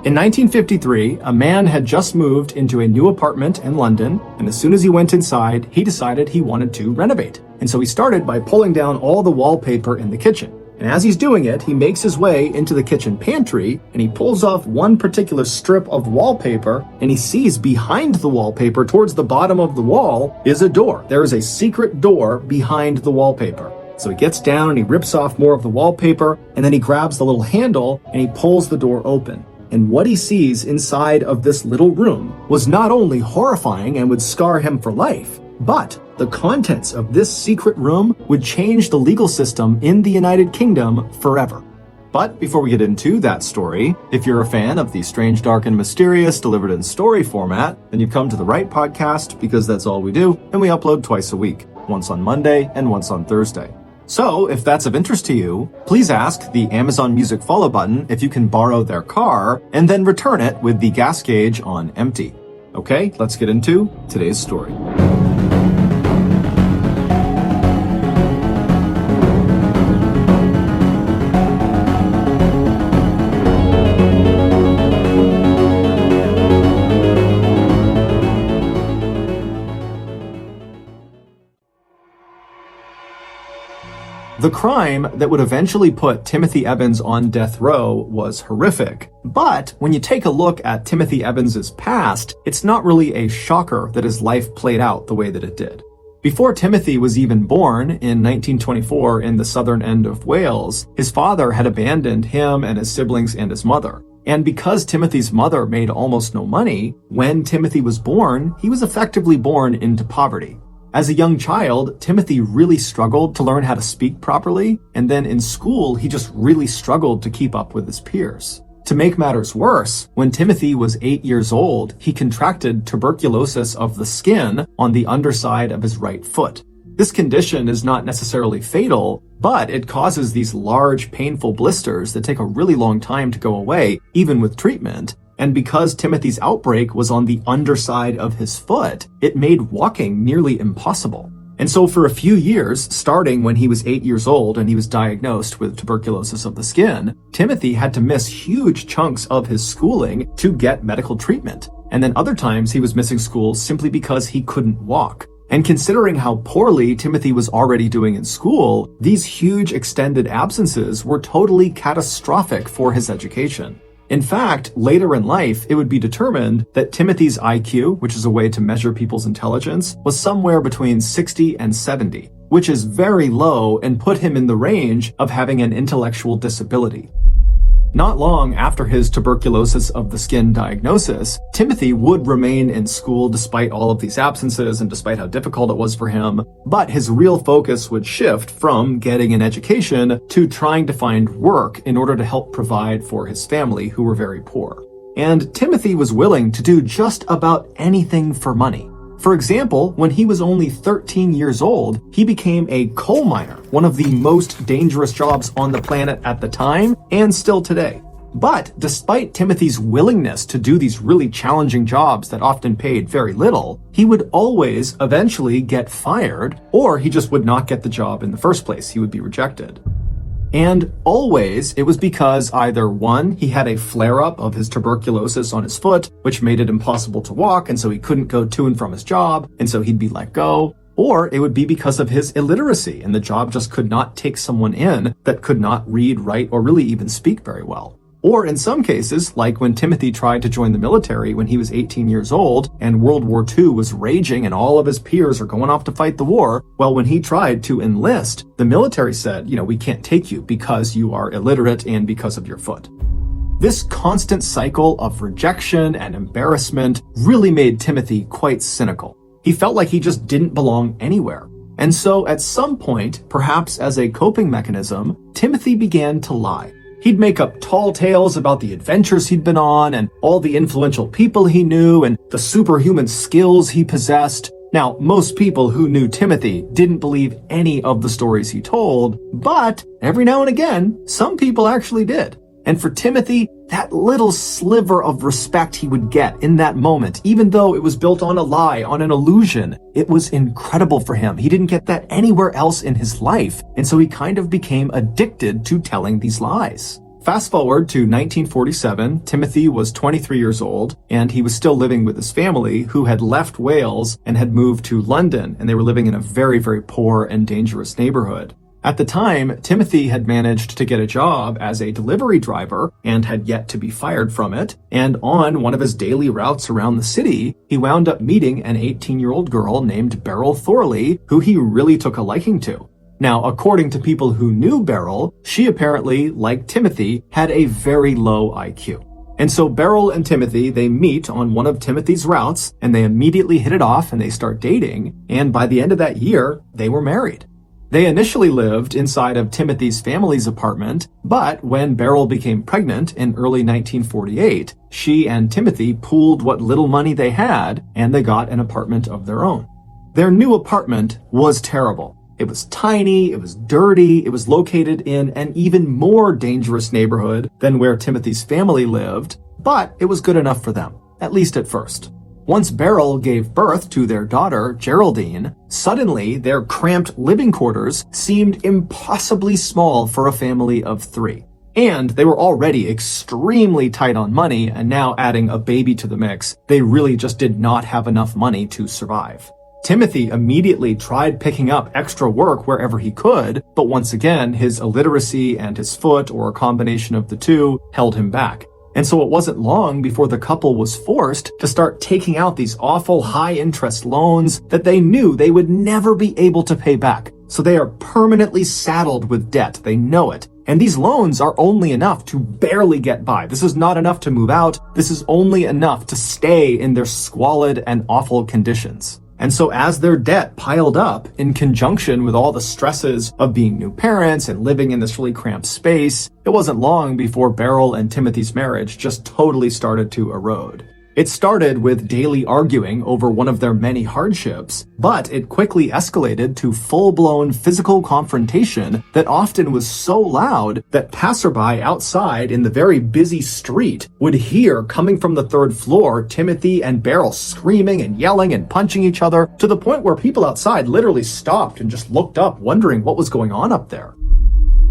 In 1953, a man had just moved into a new apartment in London, and as soon as he went inside, he decided he wanted to renovate. And so he started by pulling down all the wallpaper in the kitchen. And as he's doing it, he makes his way into the kitchen pantry and he pulls off one particular strip of wallpaper and he sees behind the wallpaper towards the bottom of the wall is a door. There is a secret door behind the wallpaper. So he gets down and he rips off more of the wallpaper and then he grabs the little handle and he pulls the door open. And what he sees inside of this little room was not only horrifying and would scar him for life, but the contents of this secret room would change the legal system in the United Kingdom forever. But before we get into that story, if you're a fan of the strange, dark, and mysterious delivered in story format, then you've come to the right podcast because that's all we do, and we upload twice a week, once on Monday and once on Thursday. So, if that's of interest to you, please ask the Amazon Music follow button if you can borrow their car, and then return it with the gas gauge on empty. Okay, let's get into today's story. The crime that would eventually put Timothy Evans on death row was horrific, but when you take a look at Timothy Evans's past, it's not really a shocker that his life played out the way that it did. Before Timothy was even born in 1924 in the southern end of Wales, his father had abandoned him and his siblings and his mother. And because Timothy's mother made almost no money, when Timothy was born, he was effectively born into poverty. As a young child, Timothy really struggled to learn how to speak properly, and then in school, he just really struggled to keep up with his peers. To make matters worse, when Timothy was 8 years old, he contracted tuberculosis of the skin on the underside of his right foot. This condition is not necessarily fatal, but it causes these large, painful blisters that take a really long time to go away, even with treatment. And because Timothy's outbreak was on the underside of his foot, it made walking nearly impossible. And so for a few years, starting when he was 8 years old and he was diagnosed with tuberculosis of the skin, Timothy had to miss huge chunks of his schooling to get medical treatment. And then other times he was missing school simply because he couldn't walk. And considering how poorly Timothy was already doing in school, these huge extended absences were totally catastrophic for his education. In fact, later in life, it would be determined that Timothy's IQ, which is a way to measure people's intelligence, was somewhere between 60 and 70, which is very low and put him in the range of having an intellectual disability. Not long after his tuberculosis of the skin diagnosis, Timothy would remain in school despite all of these absences and despite how difficult it was for him, but his real focus would shift from getting an education to trying to find work in order to help provide for his family, who were very poor. And Timothy was willing to do just about anything for money. For example, when he was only 13 years old, he became a coal miner, one of the most dangerous jobs on the planet at the time and still today. But despite Timothy's willingness to do these really challenging jobs that often paid very little, he would always eventually get fired, or he just would not get the job in the first place. He would be rejected. And always, it was because either one, he had a flare-up of his tuberculosis on his foot, which made it impossible to walk, and so he couldn't go to and from his job, and so he'd be let go. Or it would be because of his illiteracy, and the job just could not take someone in that could not read, write, or really even speak very well. Or in some cases, like when Timothy tried to join the military when he was 18 years old and World War II was raging and all of his peers are going off to fight the war, well, when he tried to enlist, the military said, we can't take you because you are illiterate and because of your foot. This constant cycle of rejection and embarrassment really made Timothy quite cynical. He felt like he just didn't belong anywhere. And so at some point, perhaps as a coping mechanism, Timothy began to lie. He'd make up tall tales about the adventures he'd been on and all the influential people he knew and the superhuman skills he possessed. Now, most people who knew Timothy didn't believe any of the stories he told, but every now and again, some people actually did. And for Timothy, that little sliver of respect he would get in that moment, even though it was built on a lie, on an illusion, it was incredible for him. He didn't get that anywhere else in his life, and so he kind of became addicted to telling these lies. Fast forward to 1947, Timothy was 23 years old, and he was still living with his family, who had left Wales and had moved to London, and they were living in a very, very poor and dangerous neighborhood. At the time, Timothy had managed to get a job as a delivery driver and had yet to be fired from it, and on one of his daily routes around the city, he wound up meeting an 18-year-old girl named Beryl Thorley, who he really took a liking to. Now, according to people who knew Beryl, she apparently, like Timothy, had a very low IQ. And so Beryl and Timothy, they meet on one of Timothy's routes, and they immediately hit it off and they start dating, and by the end of that year, they were married. They initially lived inside of Timothy's family's apartment, but when Beryl became pregnant in early 1948, she and Timothy pooled what little money they had, and they got an apartment of their own. Their new apartment was terrible. It was tiny, it was dirty, it was located in an even more dangerous neighborhood than where Timothy's family lived, but it was good enough for them, at least at first. Once Beryl gave birth to their daughter, Geraldine, suddenly their cramped living quarters seemed impossibly small for a family of 3. And they were already extremely tight on money, and now adding a baby to the mix, they really just did not have enough money to survive. Timothy immediately tried picking up extra work wherever he could, but once again, his illiteracy and his foot, or a combination of the two, held him back. And so it wasn't long before the couple was forced to start taking out these awful high-interest loans that they knew they would never be able to pay back. So they are permanently saddled with debt. They know it. And these loans are only enough to barely get by. This is not enough to move out. This is only enough to stay in their squalid and awful conditions. And so as their debt piled up, in conjunction with all the stresses of being new parents and living in this really cramped space, it wasn't long before Beryl and Timothy's marriage just totally started to erode. It started with daily arguing over one of their many hardships, but it quickly escalated to full-blown physical confrontation that often was so loud that passerby outside in the very busy street would hear, coming from the 3rd floor, Timothy and Beryl screaming and yelling and punching each other, to the point where people outside literally stopped and just looked up, wondering what was going on up there.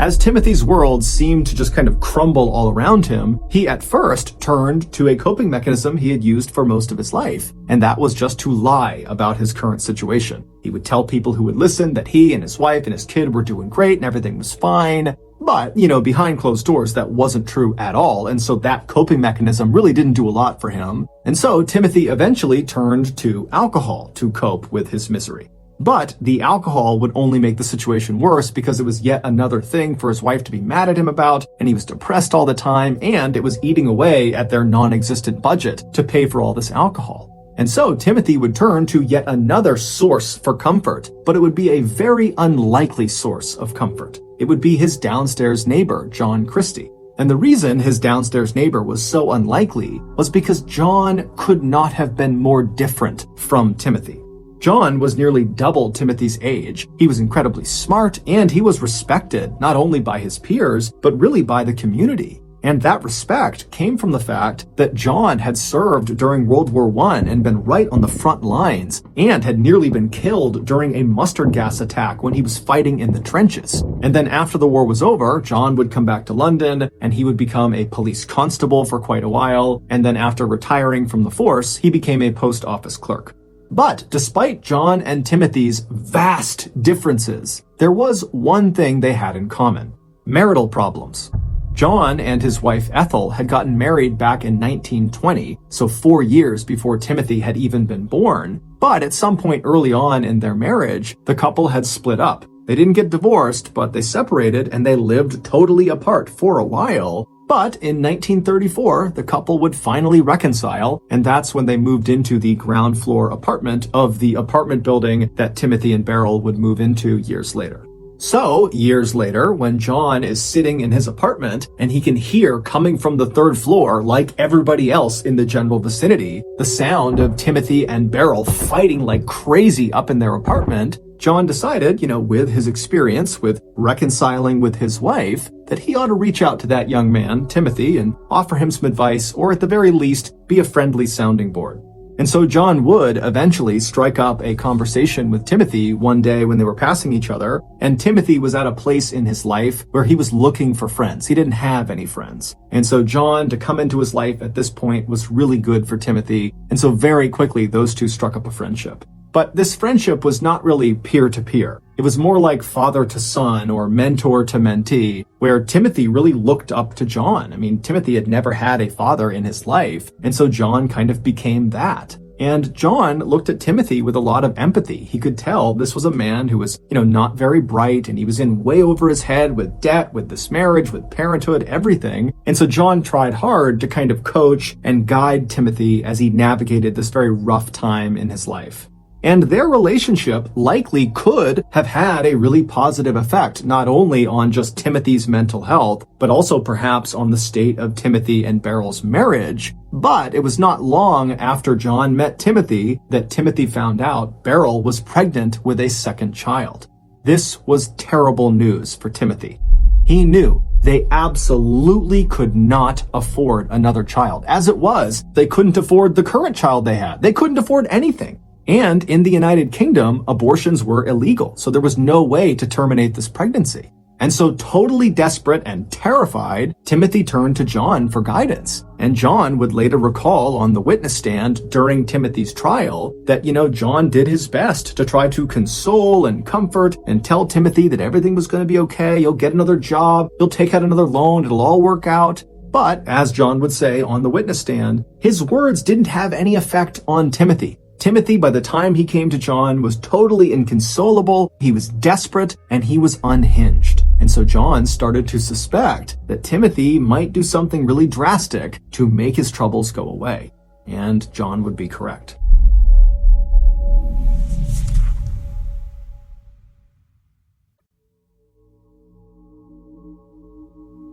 As Timothy's world seemed to just kind of crumble all around him, he at first turned to a coping mechanism he had used for most of his life, and that was just to lie about his current situation. He would tell people who would listen that he and his wife and his kid were doing great and everything was fine. But, behind closed doors, that wasn't true at all, and so that coping mechanism really didn't do a lot for him. And so Timothy eventually turned to alcohol to cope with his misery. But the alcohol would only make the situation worse because it was yet another thing for his wife to be mad at him about, and he was depressed all the time, and it was eating away at their non-existent budget to pay for all this alcohol. And so Timothy would turn to yet another source for comfort, but it would be a very unlikely source of comfort. It would be his downstairs neighbor, John Christie. And the reason his downstairs neighbor was so unlikely was because John could not have been more different from Timothy. John was nearly double Timothy's age. He was incredibly smart, and he was respected not only by his peers, but really by the community. And that respect came from the fact that John had served during World War I and been right on the front lines, and had nearly been killed during a mustard gas attack when he was fighting in the trenches. And then after the war was over, John would come back to London, and he would become a police constable for quite a while, and then after retiring from the force, he became a post office clerk. But despite John and Timothy's vast differences, there was one thing they had in common: marital problems. John and his wife Ethel had gotten married back in 1920, so 4 years before Timothy had even been born. But at some point early on in their marriage, the couple had split up. They didn't get divorced, but they separated and they lived totally apart for a while. But in 1934, the couple would finally reconcile, and that's when they moved into the ground floor apartment of the apartment building that Timothy and Beryl would move into years later. So, years later, when John is sitting in his apartment and he can hear coming from the 3rd floor, like everybody else in the general vicinity, the sound of Timothy and Beryl fighting like crazy up in their apartment, John decided, with his experience with reconciling with his wife, that he ought to reach out to that young man, Timothy, and offer him some advice, or at the very least, be a friendly sounding board. And so John would eventually strike up a conversation with Timothy one day when they were passing each other, and Timothy was at a place in his life where he was looking for friends. He didn't have any friends. And so John, to come into his life at this point, was really good for Timothy, and so very quickly those two struck up a friendship. But this friendship was not really peer-to-peer. It was more like father to son or mentor to mentee, where Timothy really looked up to John. I mean, Timothy had never had a father in his life, and so John kind of became that. And John looked at Timothy with a lot of empathy. He could tell this was a man who was, not very bright, and he was in way over his head with debt, with this marriage, with parenthood, everything. And so John tried hard to kind of coach and guide Timothy as he navigated this very rough time in his life. And their relationship likely could have had a really positive effect, not only on just Timothy's mental health, but also perhaps on the state of Timothy and Beryl's marriage. But it was not long after John met Timothy that Timothy found out Beryl was pregnant with a second child. This was terrible news for Timothy. He knew they absolutely could not afford another child. As it was, they couldn't afford the current child they had. They couldn't afford anything. And in the United Kingdom, abortions were illegal, so there was no way to terminate this pregnancy. And so totally desperate and terrified, Timothy turned to John for guidance. And John would later recall on the witness stand during Timothy's trial that, John did his best to try to console and comfort and tell Timothy that everything was going to be okay, you'll get another job, you'll take out another loan, it'll all work out. But, as John would say on the witness stand, his words didn't have any effect on Timothy. Timothy, by the time he came to John, was totally inconsolable, he was desperate, and he was unhinged. And so John started to suspect that Timothy might do something really drastic to make his troubles go away. And John would be correct.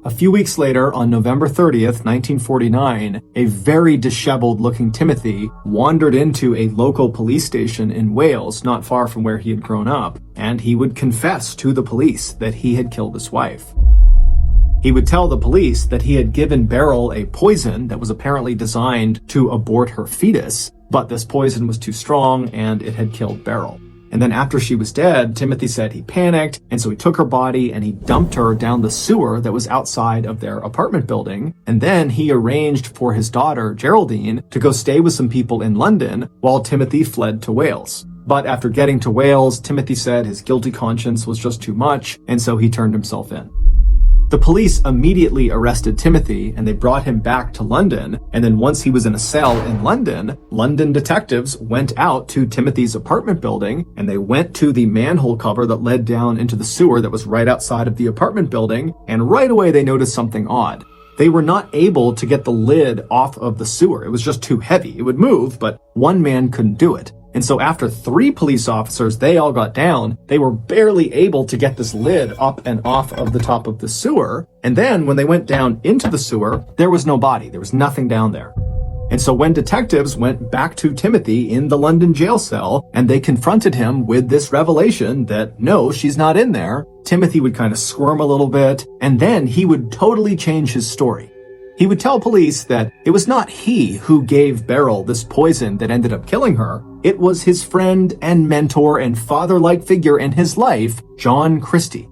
A few weeks later, on November 30th, 1949, a very disheveled-looking Timothy wandered into a local police station in Wales, not far from where he had grown up, and he would confess to the police that he had killed his wife. He would tell the police that he had given Beryl a poison that was apparently designed to abort her fetus, but this poison was too strong and it had killed Beryl. And then after she was dead, Timothy said he panicked, and so he took her body and he dumped her down the sewer that was outside of their apartment building. And then he arranged for his daughter, Geraldine, to go stay with some people in London while Timothy fled to Wales. But after getting to Wales, Timothy said his guilty conscience was just too much, and so he turned himself in. The police immediately arrested Timothy and they brought him back to London. And then once he was in a cell in London, London detectives went out to Timothy's apartment building and they went to the manhole cover that led down into the sewer that was right outside of the apartment building. And right away they noticed something odd. They were not able to get the lid off of the sewer. It was just too heavy. It would move, but one man couldn't do it. And so after 3 police officers, they all got down, they were barely able to get this lid up and off of the top of the sewer. And then when they went down into the sewer, there was no body. There was nothing down there. And so when detectives went back to Timothy in the London jail cell and they confronted him with this revelation that, no, she's not in there, Timothy would kind of squirm a little bit, and then he would totally change his story. He would tell police that it was not he who gave Beryl this poison that ended up killing her. It was his friend and mentor and father-like figure in his life, John Christie.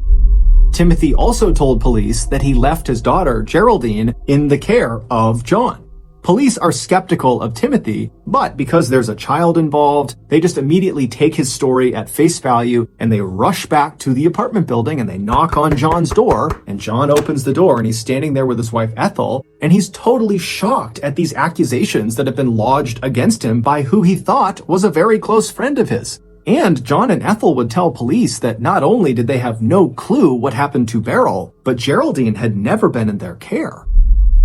Timothy also told police that he left his daughter, Geraldine, in the care of John. Police are skeptical of Timothy, but because there's a child involved, they just immediately take his story at face value and they rush back to the apartment building and they knock on John's door, and John opens the door and he's standing there with his wife Ethel, and he's totally shocked at these accusations that have been lodged against him by who he thought was a very close friend of his. And John and Ethel would tell police that not only did they have no clue what happened to Beryl, but Geraldine had never been in their care.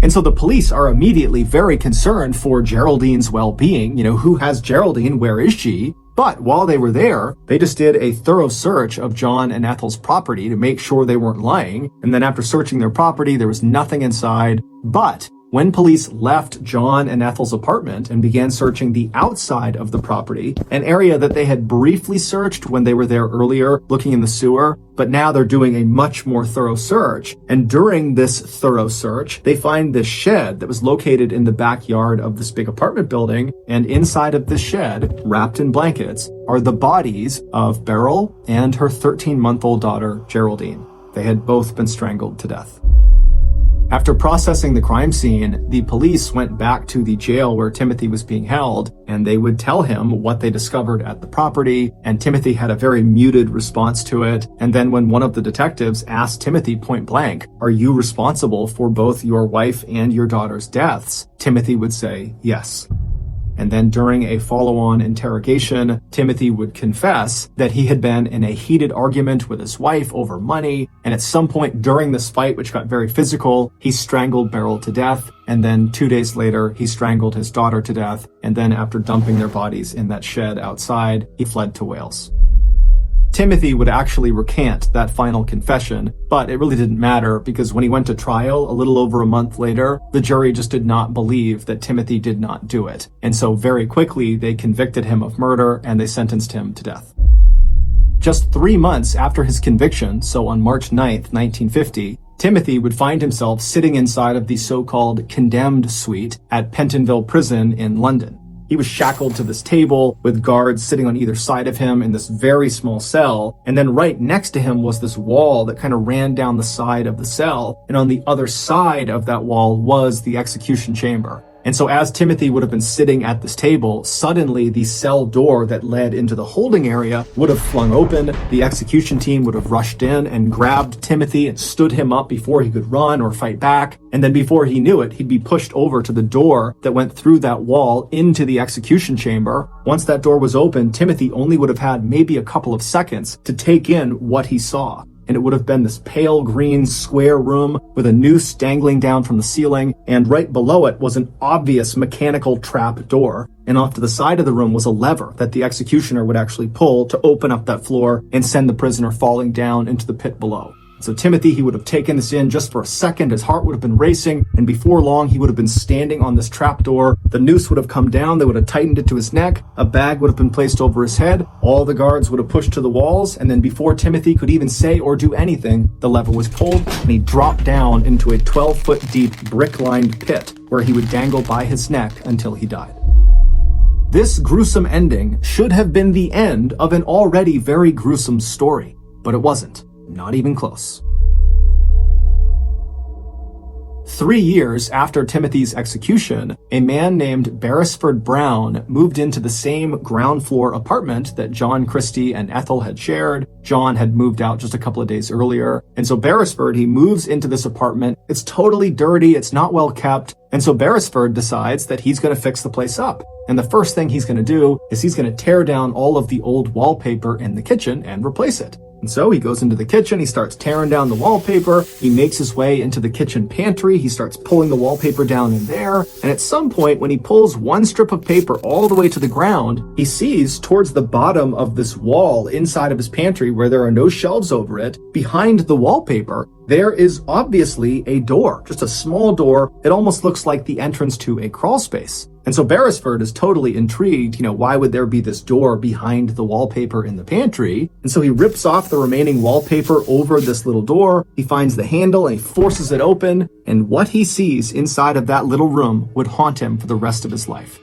And so the police are immediately very concerned for Geraldine's well-being. Who has Geraldine? Where is she? But while they were there, they just did a thorough search of John and Ethel's property to make sure they weren't lying. And then after searching their property, there was nothing inside. But when police left John and Ethel's apartment and began searching the outside of the property, an area that they had briefly searched when they were there earlier, looking in the sewer, but now they're doing a much more thorough search. And during this thorough search, they find this shed that was located in the backyard of this big apartment building. And inside of this shed, wrapped in blankets, are the bodies of Beryl and her 13-month-old daughter, Geraldine. They had both been strangled to death. After processing the crime scene, the police went back to the jail where Timothy was being held, and they would tell him what they discovered at the property, and Timothy had a very muted response to it. And then when one of the detectives asked Timothy point blank, "Are you responsible for both your wife and your daughter's deaths?" Timothy would say yes. And then during a follow-on interrogation, Timothy would confess that he had been in a heated argument with his wife over money, and at some point during this fight, which got very physical, he strangled Beryl to death, and then 2 days later, he strangled his daughter to death, and then after dumping their bodies in that shed outside, he fled to Wales. Timothy would actually recant that final confession, but it really didn't matter because when he went to trial a little over a month later, the jury just did not believe that Timothy did not do it. And so very quickly, they convicted him of murder and they sentenced him to death. Just 3 months after his conviction, so on March 9th, 1950, Timothy would find himself sitting inside of the so-called condemned suite at Pentonville Prison in London. He was shackled to this table with guards sitting on either side of him in this very small cell. And then right next to him was this wall that kind of ran down the side of the cell. And on the other side of that wall was the execution chamber. And so as Timothy would have been sitting at this table, suddenly the cell door that led into the holding area would have flung open. The execution team would have rushed in and grabbed Timothy and stood him up before he could run or fight back. And then before he knew it, he'd be pushed over to the door that went through that wall into the execution chamber. Once that door was open, Timothy only would have had maybe a couple of seconds to take in what he saw. And it would have been this pale green square room with a noose dangling down from the ceiling, and right below it was an obvious mechanical trap door. And off to the side of the room was a lever that the executioner would actually pull to open up that floor and send the prisoner falling down into the pit below. So Timothy, he would have taken this in just for a second. His heart would have been racing, and before long, he would have been standing on this trapdoor. The noose would have come down. They would have tightened it to his neck. A bag would have been placed over his head. All the guards would have pushed to the walls, and then before Timothy could even say or do anything, the lever was pulled, and he dropped down into a 12-foot deep brick-lined pit where he would dangle by his neck until he died. This gruesome ending should have been the end of an already very gruesome story, but it wasn't. Not even close. 3 years after Timothy's execution, a man named Beresford Brown moved into the same ground floor apartment that John Christie and Ethel had shared. John had moved out just a couple of days earlier. And so Beresford, he moves into this apartment. It's totally dirty. It's not well kept. And so Beresford decides that he's going to fix the place up. And the first thing he's going to do is he's going to tear down all of the old wallpaper in the kitchen and replace it. And so he goes into the kitchen, he starts tearing down the wallpaper, he makes his way into the kitchen pantry, he starts pulling the wallpaper down in there, and at some point when he pulls one strip of paper all the way to the ground, he sees towards the bottom of this wall inside of his pantry where there are no shelves over it, behind the wallpaper, there is obviously a door, just a small door. It almost looks like the entrance to a crawl space. And so Beresford is totally intrigued, why would there be this door behind the wallpaper in the pantry? And so he rips off the remaining wallpaper over this little door. He finds the handle and he forces it open. And what he sees inside of that little room would haunt him for the rest of his life.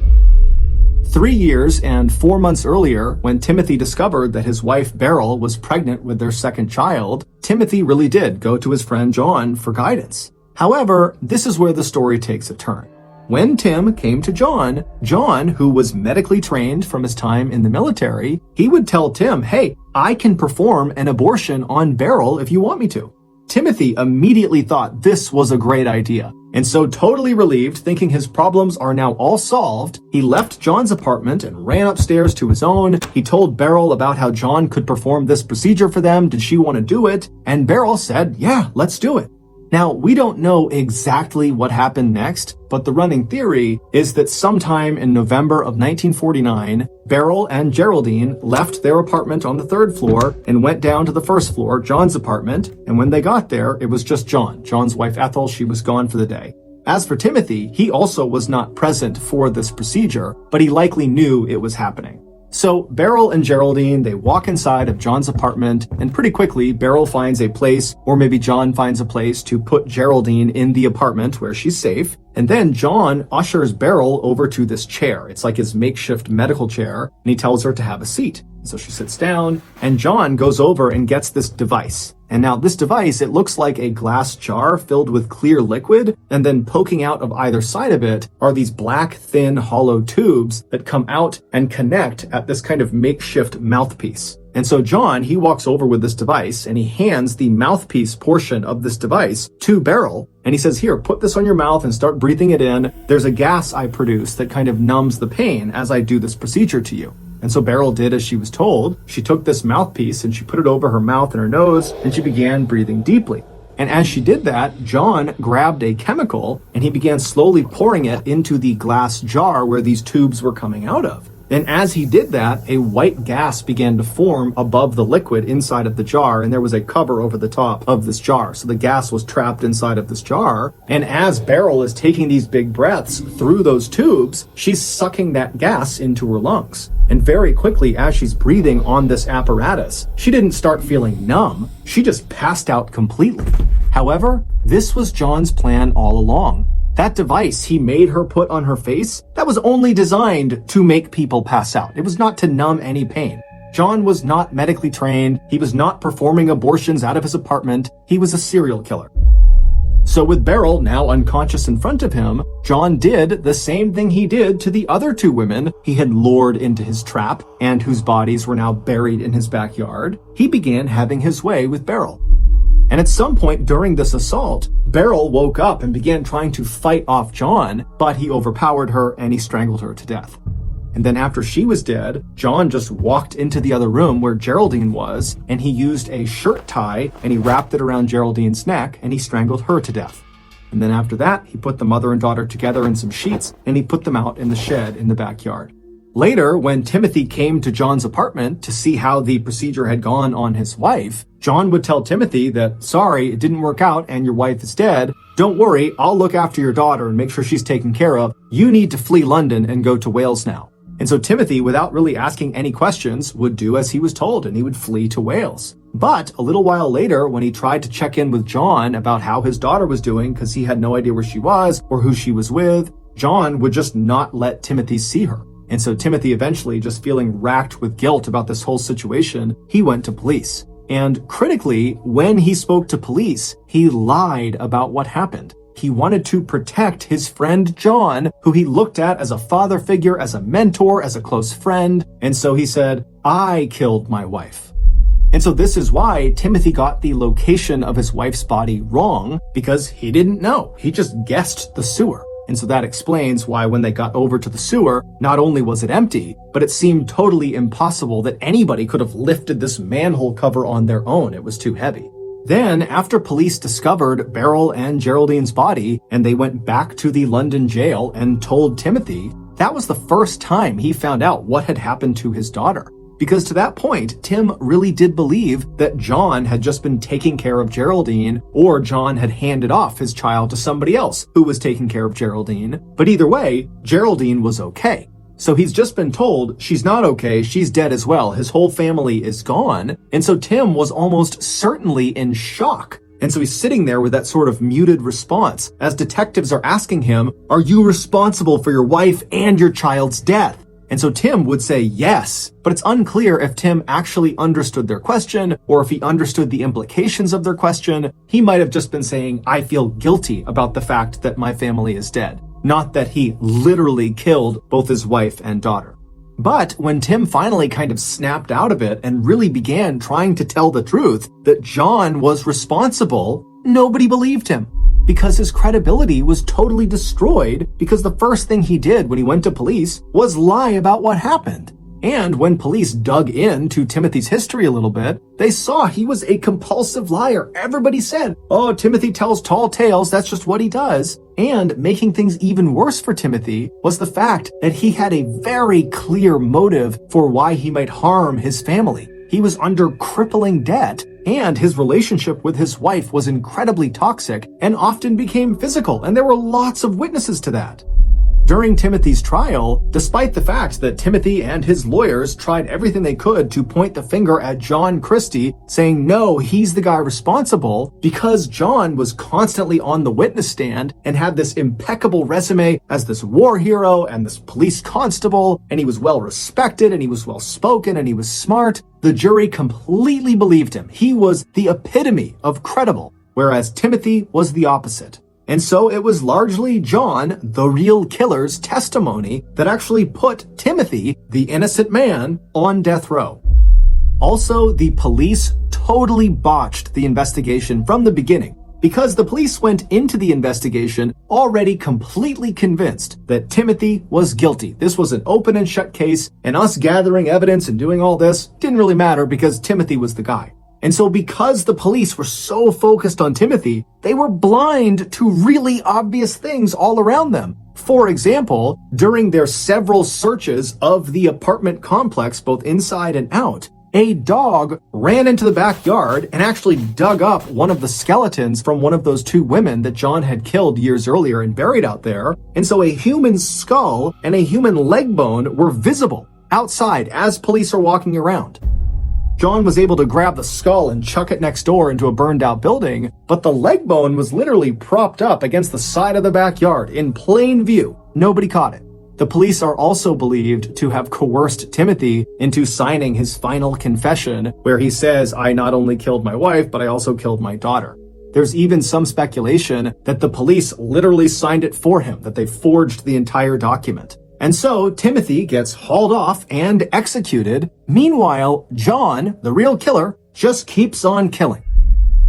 3 years and 4 months earlier, when Timothy discovered that his wife Beryl was pregnant with their second child, Timothy really did go to his friend John for guidance. However, this is where the story takes a turn. When Tim came to John, who was medically trained from his time in the military, he would tell Tim, hey, I can perform an abortion on Beryl if you want me to. Timothy immediately thought this was a great idea. And so totally relieved, thinking his problems are now all solved, he left John's apartment and ran upstairs to his own. He told Beryl about how John could perform this procedure for them. Did she want to do it? And Beryl said, yeah, let's do it. Now, we don't know exactly what happened next, but the running theory is that sometime in November of 1949, Beryl and Geraldine left their apartment on the 3rd floor and went down to the 1st floor, John's apartment, and when they got there, it was just John. John's wife Ethel, she was gone for the day. As for Timothy, he also was not present for this procedure, but he likely knew it was happening. So Beryl and Geraldine, they walk inside of John's apartment, and pretty quickly Beryl finds a place, or maybe John finds a place to put Geraldine in the apartment where she's safe. And then John ushers Beryl over to this chair. It's like his makeshift medical chair, and he tells her to have a seat. So she sits down, and John goes over and gets this device. And now this device, it looks like a glass jar filled with clear liquid, and then poking out of either side of it are these black, thin, hollow tubes that come out and connect at this kind of makeshift mouthpiece. And so John, he walks over with this device and he hands the mouthpiece portion of this device to Beryl. And he says, here, put this on your mouth and start breathing it in. There's a gas I produce that kind of numbs the pain as I do this procedure to you. And so Beryl did as she was told. She took this mouthpiece and she put it over her mouth and her nose, and she began breathing deeply. And as she did that, John grabbed a chemical and he began slowly pouring it into the glass jar where these tubes were coming out of. And as he did that, a white gas began to form above the liquid inside of the jar, and there was a cover over the top of this jar. So the gas was trapped inside of this jar. And as Beryl is taking these big breaths through those tubes, she's sucking that gas into her lungs. And very quickly, as she's breathing on this apparatus, she didn't start feeling numb. She just passed out completely. However, this was John's plan all along. That device he made her put on her face, that was only designed to make people pass out. It was not to numb any pain. John was not medically trained. He was not performing abortions out of his apartment. He was a serial killer. So with Beryl now unconscious in front of him, John did the same thing he did to the other two women he had lured into his trap and whose bodies were now buried in his backyard. He began having his way with Beryl. And at some point during this assault, Beryl woke up and began trying to fight off John, but he overpowered her and he strangled her to death. And then after she was dead, John just walked into the other room where Geraldine was, and he used a shirt tie and he wrapped it around Geraldine's neck and he strangled her to death. And then after that, he put the mother and daughter together in some sheets and he put them out in the shed in the backyard. Later, when Timothy came to John's apartment to see how the procedure had gone on his wife, John would tell Timothy that, sorry, it didn't work out and your wife is dead. Don't worry, I'll look after your daughter and make sure she's taken care of. You need to flee London and go to Wales now. And so Timothy, without really asking any questions, would do as he was told and he would flee to Wales. But a little while later, when he tried to check in with John about how his daughter was doing because he had no idea where she was or who she was with, John would just not let Timothy see her. And so Timothy eventually, just feeling racked with guilt about this whole situation, he went to police. And critically, when he spoke to police, he lied about what happened. He wanted to protect his friend John, who he looked at as a father figure, as a mentor, as a close friend. And so he said, I killed my wife. And so this is why Timothy got the location of his wife's body wrong, because he didn't know. He just guessed the sewer. And so that explains why when they got over to the sewer, not only was it empty, but it seemed totally impossible that anybody could have lifted this manhole cover on their own. It was too heavy. Then, after police discovered Beryl and Geraldine's body, and they went back to the London jail and told Timothy, that was the first time he found out what had happened to his daughter. Because to that point, Tim really did believe that John had just been taking care of Geraldine, or John had handed off his child to somebody else who was taking care of Geraldine. But either way, Geraldine was okay. So he's just been told she's not okay, she's dead as well, his whole family is gone. And so Tim was almost certainly in shock. And so he's sitting there with that sort of muted response as detectives are asking him, are you responsible for your wife and your child's death? And so Tim would say yes, but it's unclear if Tim actually understood their question or if he understood the implications of their question. He might have just been saying, I feel guilty about the fact that my family is dead, not that he literally killed both his wife and daughter. But when Tim finally kind of snapped out of it and really began trying to tell the truth that John was responsible, nobody believed him. Because his credibility was totally destroyed because the first thing he did when he went to police was lie about what happened. And when police dug into Timothy's history a little bit, they saw he was a compulsive liar. Everybody said, oh, Timothy tells tall tales, that's just what he does. And making things even worse for Timothy was the fact that he had a very clear motive for why he might harm his family. He was under crippling debt, and his relationship with his wife was incredibly toxic and often became physical, and there were lots of witnesses to that. During Timothy's trial, despite the fact that Timothy and his lawyers tried everything they could to point the finger at John Christie, saying no, he's the guy responsible, because John was constantly on the witness stand and had this impeccable resume as this war hero and this police constable, and he was well respected and he was well spoken and he was smart, the jury completely believed him. He was the epitome of credible, whereas Timothy was the opposite. And so it was largely John, the real killer's testimony that actually put Timothy, the innocent man, on death row. Also, the police totally botched the investigation from the beginning, because the police went into the investigation already completely convinced that Timothy was guilty. This was an open and shut case, and us gathering evidence and doing all this didn't really matter because Timothy was the guy. And so because the police were so focused on Timothy, they were blind to really obvious things all around them. For example, during their several searches of the apartment complex, both inside and out, a dog ran into the backyard and actually dug up one of the skeletons from one of those two women that John had killed years earlier and buried out there. And so a human skull and a human leg bone were visible outside as police are walking around. John was able to grab the skull and chuck it next door into a burned out building, but the leg bone was literally propped up against the side of the backyard in plain view. Nobody caught it. The police are also believed to have coerced Timothy into signing his final confession, where he says, "I not only killed my wife, but I also killed my daughter." There's even some speculation that the police literally signed it for him, that they forged the entire document. And so Timothy gets hauled off and executed. Meanwhile, John, the real killer, just keeps on killing.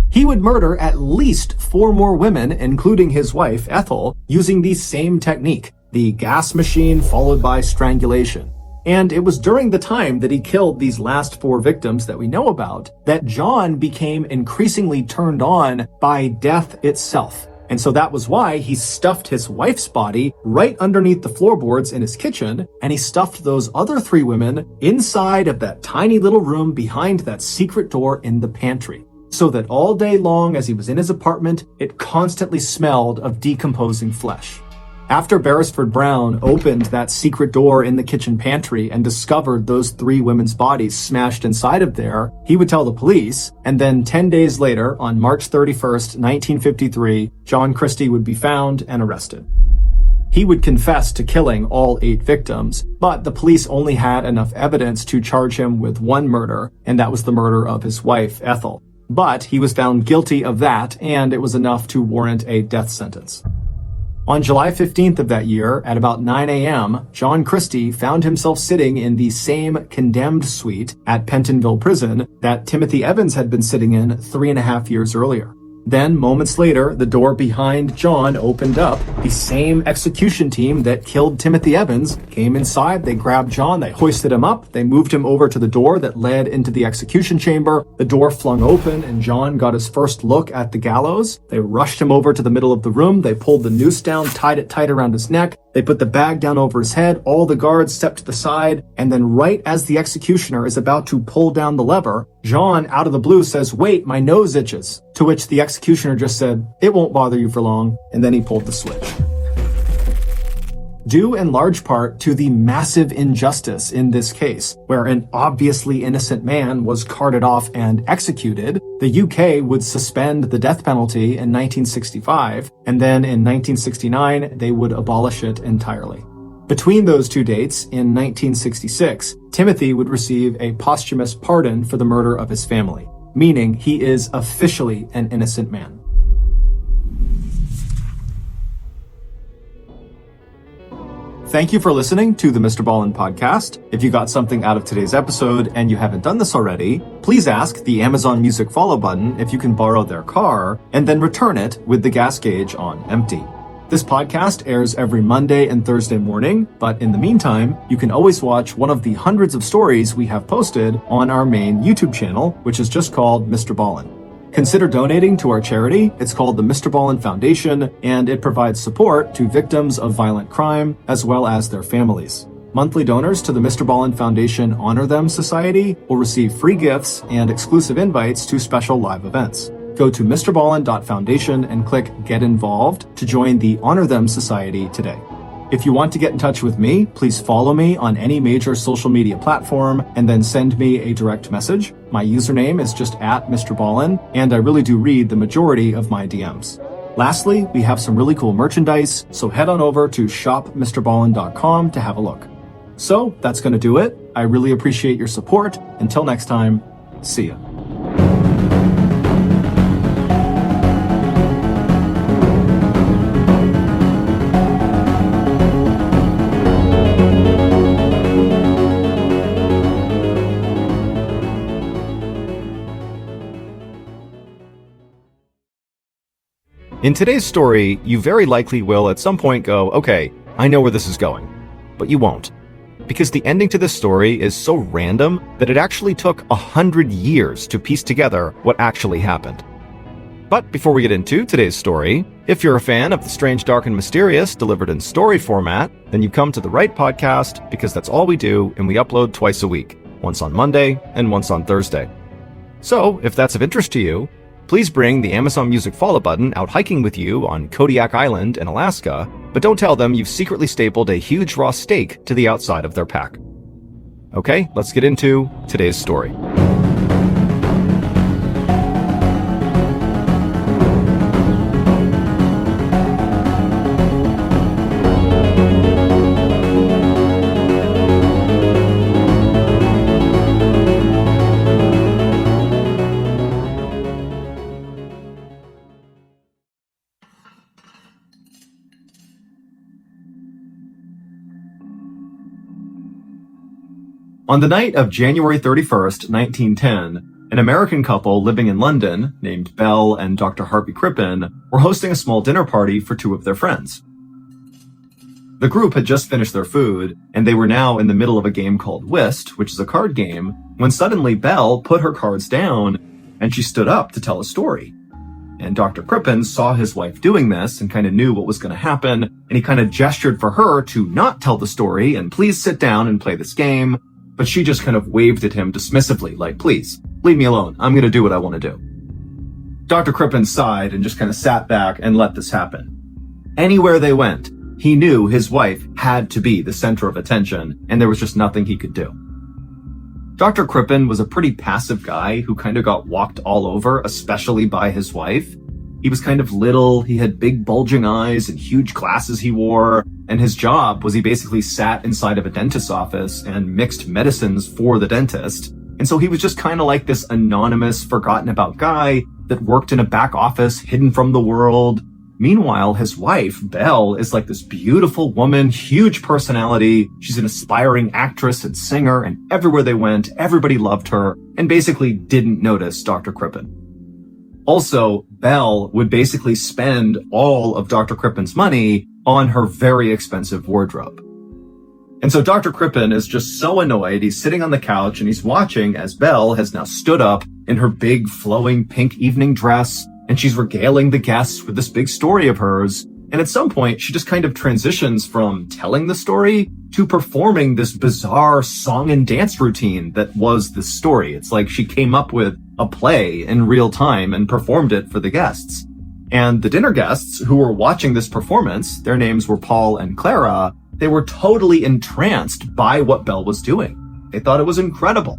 He would murder at least 4 more women, including his wife, Ethel, using the same technique, the gas machine followed by strangulation. And it was during the time that he killed these last 4 victims that we know about that John became increasingly turned on by death itself. And so that was why he stuffed his wife's body right underneath the floorboards in his kitchen, and he stuffed those other 3 women inside of that tiny little room behind that secret door in the pantry, so that all day long as he was in his apartment, it constantly smelled of decomposing flesh. After Beresford Brown opened that secret door in the kitchen pantry and discovered those 3 women's bodies smashed inside of there, he would tell the police, and then 10 days later, on March 31st, 1953, John Christie would be found and arrested. He would confess to killing all 8 victims, but the police only had enough evidence to charge him with 1 murder, and that was the murder of his wife, Ethel. But he was found guilty of that, and it was enough to warrant a death sentence. On July 15th of that year, at about 9 a.m., John Christie found himself sitting in the same condemned suite at Pentonville Prison that Timothy Evans had been sitting in 3.5 years earlier. Then, moments later, the door behind John opened up. The same execution team that killed Timothy Evans came inside, they grabbed John, they hoisted him up, they moved him over to the door that led into the execution chamber. The door flung open and John got his first look at the gallows. They rushed him over to the middle of the room, they pulled the noose down, tied it tight around his neck, they put the bag down over his head, all the guards stepped to the side, and then right as the executioner is about to pull down the lever, John, out of the blue, says, "Wait, my nose itches." To which the executioner just said, "It won't bother you for long," and then he pulled the switch. Due in large part to the massive injustice in this case, where an obviously innocent man was carted off and executed, the UK would suspend the death penalty in 1965, and then in 1969, they would abolish it entirely. Between those 2 dates, in 1966, Timothy would receive a posthumous pardon for the murder of his family, meaning he is officially an innocent man. Thank you for listening to the MrBallen Podcast. If you got something out of today's episode and you haven't done this already, please ask the Amazon Music follow button if you can borrow their car, and then return it with the gas gauge on empty. This podcast airs every Monday and Thursday morning, but in the meantime, you can always watch one of the hundreds of stories we have posted on our main YouTube channel, which is just called MrBallen. Consider donating to our charity. It's called the MrBallen Foundation, and it provides support to victims of violent crime as well as their families. Monthly donors to the MrBallen Foundation Honor Them Society will receive free gifts and exclusive invites to special live events. Go to mrballen.foundation and click Get Involved to join the Honor Them Society today. If you want to get in touch with me, please follow me on any major social media platform and then send me a direct message. My username is just @MrBallen, and I really do read the majority of my DMs. Lastly, we have some really cool merchandise, so head on over to shopmrballen.com to have a look. So that's going to do it. I really appreciate your support. Until next time, see ya. In today's story, you very likely will at some point go, okay, I know where this is going. But you won't. Because the ending to this story is so random that it actually took 100 years to piece together what actually happened. But before we get into today's story, if you're a fan of the strange, dark, and mysterious delivered in story format, then you've come to the right podcast, because that's all we do, and we upload twice a week, once on Monday and once on Thursday. So, if that's of interest to you, please bring the Amazon Music follow button out hiking with you on Kodiak Island in Alaska, but don't tell them you've secretly stapled a huge raw steak to the outside of their pack. Okay, let's get into today's story. On the night of January 31st, 1910, an American couple living in London, named Belle and Dr. Harvey Crippen, were hosting a small dinner party for two of their friends. The group had just finished their food, and they were now in the middle of a game called Whist, which is a card game, when suddenly Belle put her cards down, and she stood up to tell a story. And Dr. Crippen saw his wife doing this and kind of knew what was going to happen, and he kind of gestured for her to not tell the story and please sit down and play this game. But she just kind of waved at him dismissively, like, please, leave me alone. I'm going to do what I want to do. Dr. Crippen sighed and just kind of sat back and let this happen. Anywhere they went, he knew his wife had to be the center of attention, and there was just nothing he could do. Dr. Crippen was a pretty passive guy who kind of got walked all over, especially by his wife. He was kind of little, he had big bulging eyes and huge glasses he wore, and his job was he basically sat inside of a dentist's office and mixed medicines for the dentist. And so he was just kind of like this anonymous, forgotten about guy that worked in a back office hidden from the world. Meanwhile, his wife, Belle, is like this beautiful woman, huge personality. She's an aspiring actress and singer, and everywhere they went, everybody loved her and basically didn't notice Dr. Crippen. Also, Belle would basically spend all of Dr. Crippen's money on her very expensive wardrobe. And so Dr. Crippen is just so annoyed. He's sitting on the couch and he's watching as Belle has now stood up in her big flowing pink evening dress, and she's regaling the guests with this big story of hers. And at some point, she just kind of transitions from telling the story to performing this bizarre song and dance routine that was the story. It's like she came up with a play in real time and performed it for the guests. And the dinner guests who were watching this performance, their names were Paul and Clara, they were totally entranced by what Belle was doing. They thought it was incredible.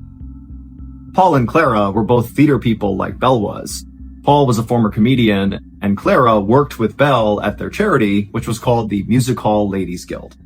Paul and Clara were both theater people like Belle was. Paul was a former comedian, and Clara worked with Belle at their charity, which was called the Music Hall Ladies Guild.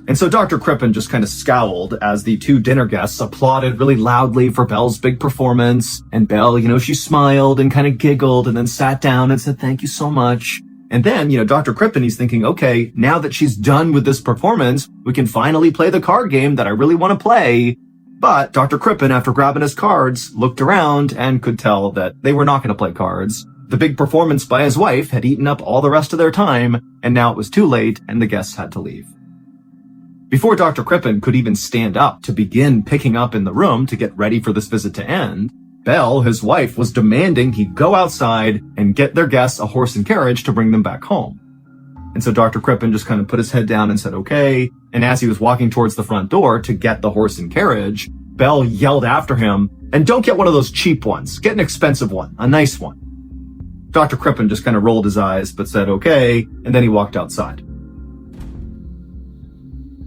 And so Dr. Crippen just kind of scowled as the two dinner guests applauded really loudly for Belle's big performance. And Belle, she smiled and kind of giggled and then sat down and said, thank you so much. And then, Dr. Crippen, he's thinking, okay, now that she's done with this performance, we can finally play the card game that I really want to play. But Dr. Crippen, after grabbing his cards, looked around and could tell that they were not going to play cards. The big performance by his wife had eaten up all the rest of their time, and now it was too late and the guests had to leave. Before Dr. Crippen could even stand up to begin picking up in the room to get ready for this visit to end, Belle, his wife, was demanding he go outside and get their guests a horse and carriage to bring them back home. And so Dr. Crippen just kind of put his head down and said, okay. And as he was walking towards the front door to get the horse and carriage, Belle yelled after him, and don't get one of those cheap ones. Get an expensive one, a nice one. Dr. Crippen just kind of rolled his eyes, but said, okay. And then he walked outside.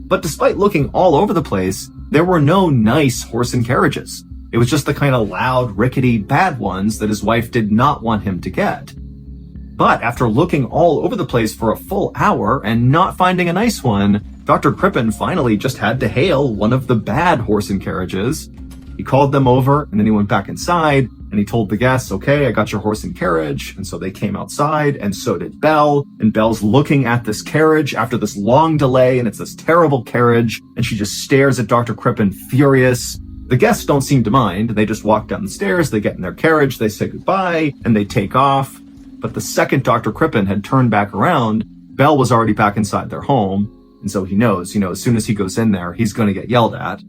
But despite looking all over the place, there were no nice horse and carriages. It was just the kind of loud, rickety, bad ones that his wife did not want him to get. But after looking all over the place for a full hour and not finding a nice one, Dr. Crippen finally just had to hail one of the bad horse and carriages. He called them over, and then he went back inside, and he told the guests, okay, I got your horse and carriage. And so they came outside, and so did Belle. And Belle's looking at this carriage after this long delay, and it's this terrible carriage, and she just stares at Dr. Crippen furious. The guests don't seem to mind. They just walk down the stairs, they get in their carriage, they say goodbye, and they take off. But the second Dr. Crippen had turned back around, Belle was already back inside their home. And so he knows, as soon as he goes in there, he's going to get yelled at.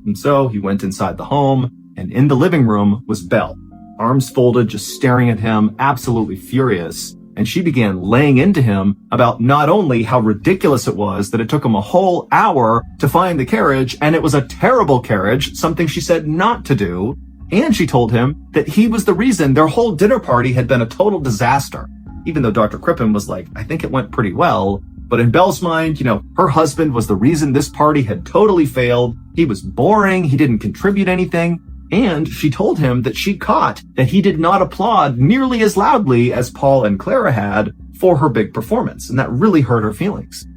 And so he went inside the home, and in the living room was Belle, arms folded, just staring at him, absolutely furious. And she began laying into him about not only how ridiculous it was that it took him a whole hour to find the carriage, and it was a terrible carriage, something she said not to do, and she told him that he was the reason their whole dinner party had been a total disaster. Even though Dr. Crippen was like, I think it went pretty well. But in Belle's mind, her husband was the reason this party had totally failed. He was boring. He didn't contribute anything. And she told him that she caught that he did not applaud nearly as loudly as Paul and Clara had for her big performance. And that really hurt her feelings.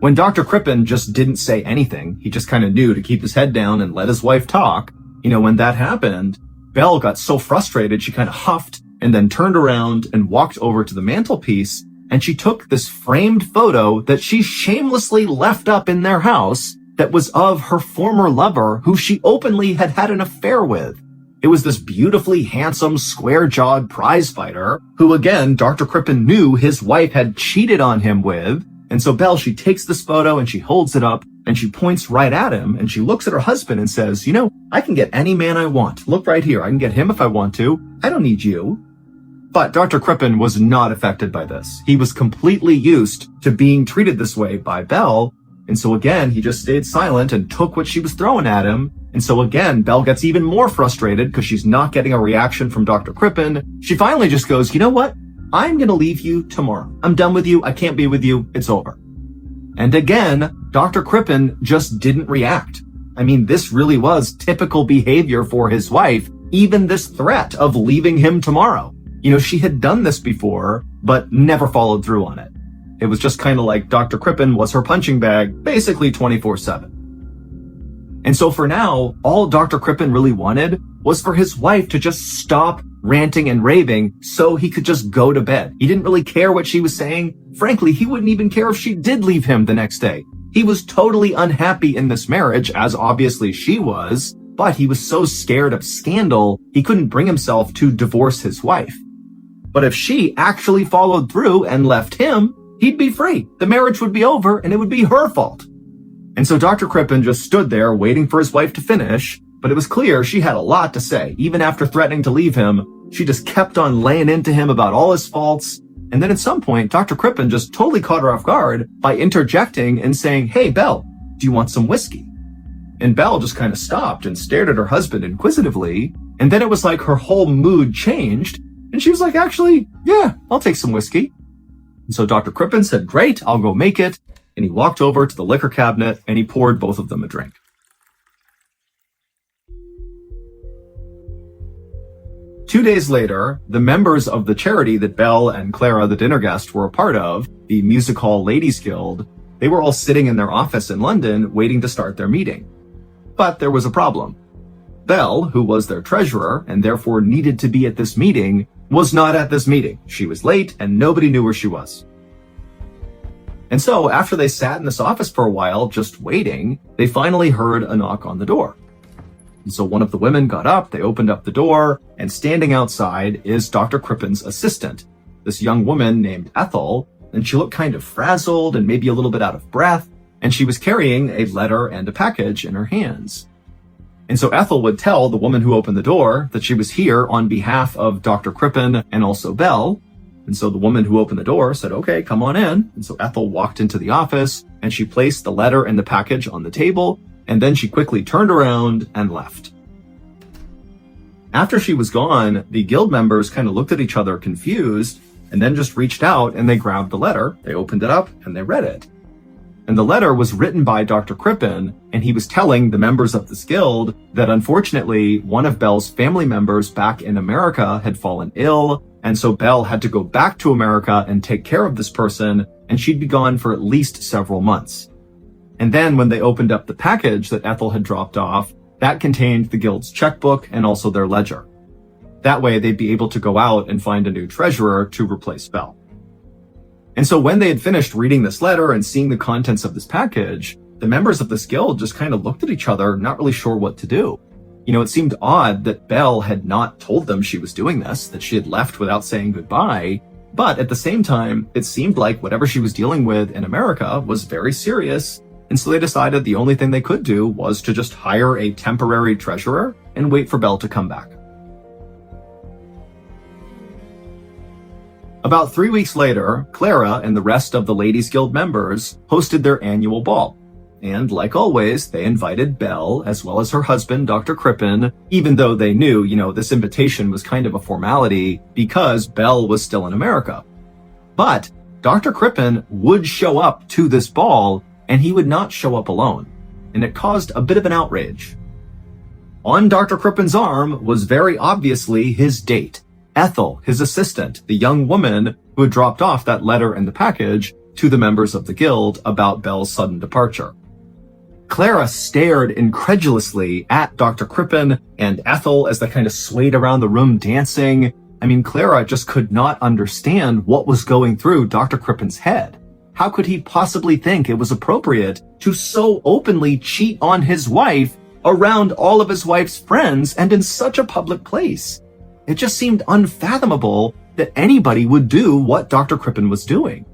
When Dr. Crippen just didn't say anything, he just kind of knew to keep his head down and let his wife talk. When that happened, Belle got so frustrated, she kind of huffed and then turned around and walked over to the mantelpiece, and she took this framed photo that she shamelessly left up in their house that was of her former lover who she openly had had an affair with. It was this beautifully handsome, square-jawed prizefighter who, again, Dr. Crippen knew his wife had cheated on him with. And so Belle, she takes this photo and she holds it up and she points right at him and she looks at her husband and says, I can get any man I want. Look right here. I can get him if I want to. I don't need you. But Dr. Crippen was not affected by this. He was completely used to being treated this way by Belle. And so again, he just stayed silent and took what she was throwing at him. And so again, Belle gets even more frustrated because she's not getting a reaction from Dr. Crippen. She finally just goes, you know what? I'm going to leave you tomorrow. I'm done with you. I can't be with you. It's over. And again, Dr. Crippen just didn't react. I mean, this really was typical behavior for his wife, even this threat of leaving him tomorrow. She had done this before, but never followed through on it. It was just kind of like Dr. Crippen was her punching bag, basically 24/7. And so for now, all Dr. Crippen really wanted was for his wife to just stop ranting and raving so he could just go to bed. He didn't really care what she was saying. Frankly, he wouldn't even care if she did leave him the next day. He was totally unhappy in this marriage, as obviously she was, but he was so scared of scandal, he couldn't bring himself to divorce his wife. But if she actually followed through and left him, he'd be free. The marriage would be over and it would be her fault. And so Dr. Crippen just stood there waiting for his wife to finish, but it was clear she had a lot to say. Even after threatening to leave him, she just kept on laying into him about all his faults. And then at some point, Dr. Crippen just totally caught her off guard by interjecting and saying, hey, Belle, do you want some whiskey? And Belle just kind of stopped and stared at her husband inquisitively. And then it was like her whole mood changed. And she was like, actually, yeah, I'll take some whiskey. And so Dr. Crippen said, great, I'll go make it. And he walked over to the liquor cabinet and he poured both of them a drink. Two days later, the members of the charity that Belle and Clara, the dinner guest, were a part of, the Music Hall Ladies Guild, they were all sitting in their office in London waiting to start their meeting. But there was a problem. Belle, who was their treasurer and therefore needed to be at this meeting, was not at this meeting. She was late and nobody knew where she was. And so after they sat in this office for a while, just waiting, they finally heard a knock on the door. And so one of the women got up, they opened up the door, and standing outside is Dr. Crippen's assistant, this young woman named Ethel, and she looked kind of frazzled and maybe a little bit out of breath, and she was carrying a letter and a package in her hands. And so Ethel would tell the woman who opened the door that she was here on behalf of Dr. Crippen and also Belle. And so the woman who opened the door said, okay, come on in. And so Ethel walked into the office and she placed the letter and the package on the table. And then she quickly turned around and left. After she was gone, the guild members kind of looked at each other confused and then just reached out and they grabbed the letter. They opened it up and they read it. And the letter was written by Dr. Crippen, and he was telling the members of this guild that unfortunately one of Belle's family members back in America had fallen ill, and so Belle had to go back to America and take care of this person, and she'd be gone for at least several months. And then when they opened up the package that Ethel had dropped off, that contained the guild's checkbook and also their ledger. That way they'd be able to go out and find a new treasurer to replace Belle. And so when they had finished reading this letter and seeing the contents of this package, the members of this guild just kind of looked at each other, not really sure what to do. It seemed odd that Belle had not told them she was doing this, that she had left without saying goodbye. But at the same time, it seemed like whatever she was dealing with in America was very serious. And so they decided the only thing they could do was to just hire a temporary treasurer and wait for Belle to come back. About 3 weeks later, Clara and the rest of the Ladies Guild members hosted their annual ball. And like always, they invited Belle as well as her husband, Dr. Crippen, even though they knew, this invitation was kind of a formality because Belle was still in America. But Dr. Crippen would show up to this ball, and he would not show up alone. And it caused a bit of an outrage. On Dr. Crippen's arm was very obviously his date, Ethel, his assistant, the young woman who had dropped off that letter and the package to the members of the guild about Belle's sudden departure. Clara stared incredulously at Dr. Crippen and Ethel as they kind of swayed around the room dancing. Clara just could not understand what was going through Dr. Crippen's head. How could he possibly think it was appropriate to so openly cheat on his wife around all of his wife's friends and in such a public place? It just seemed unfathomable that anybody would do what Dr. Crippen was doing.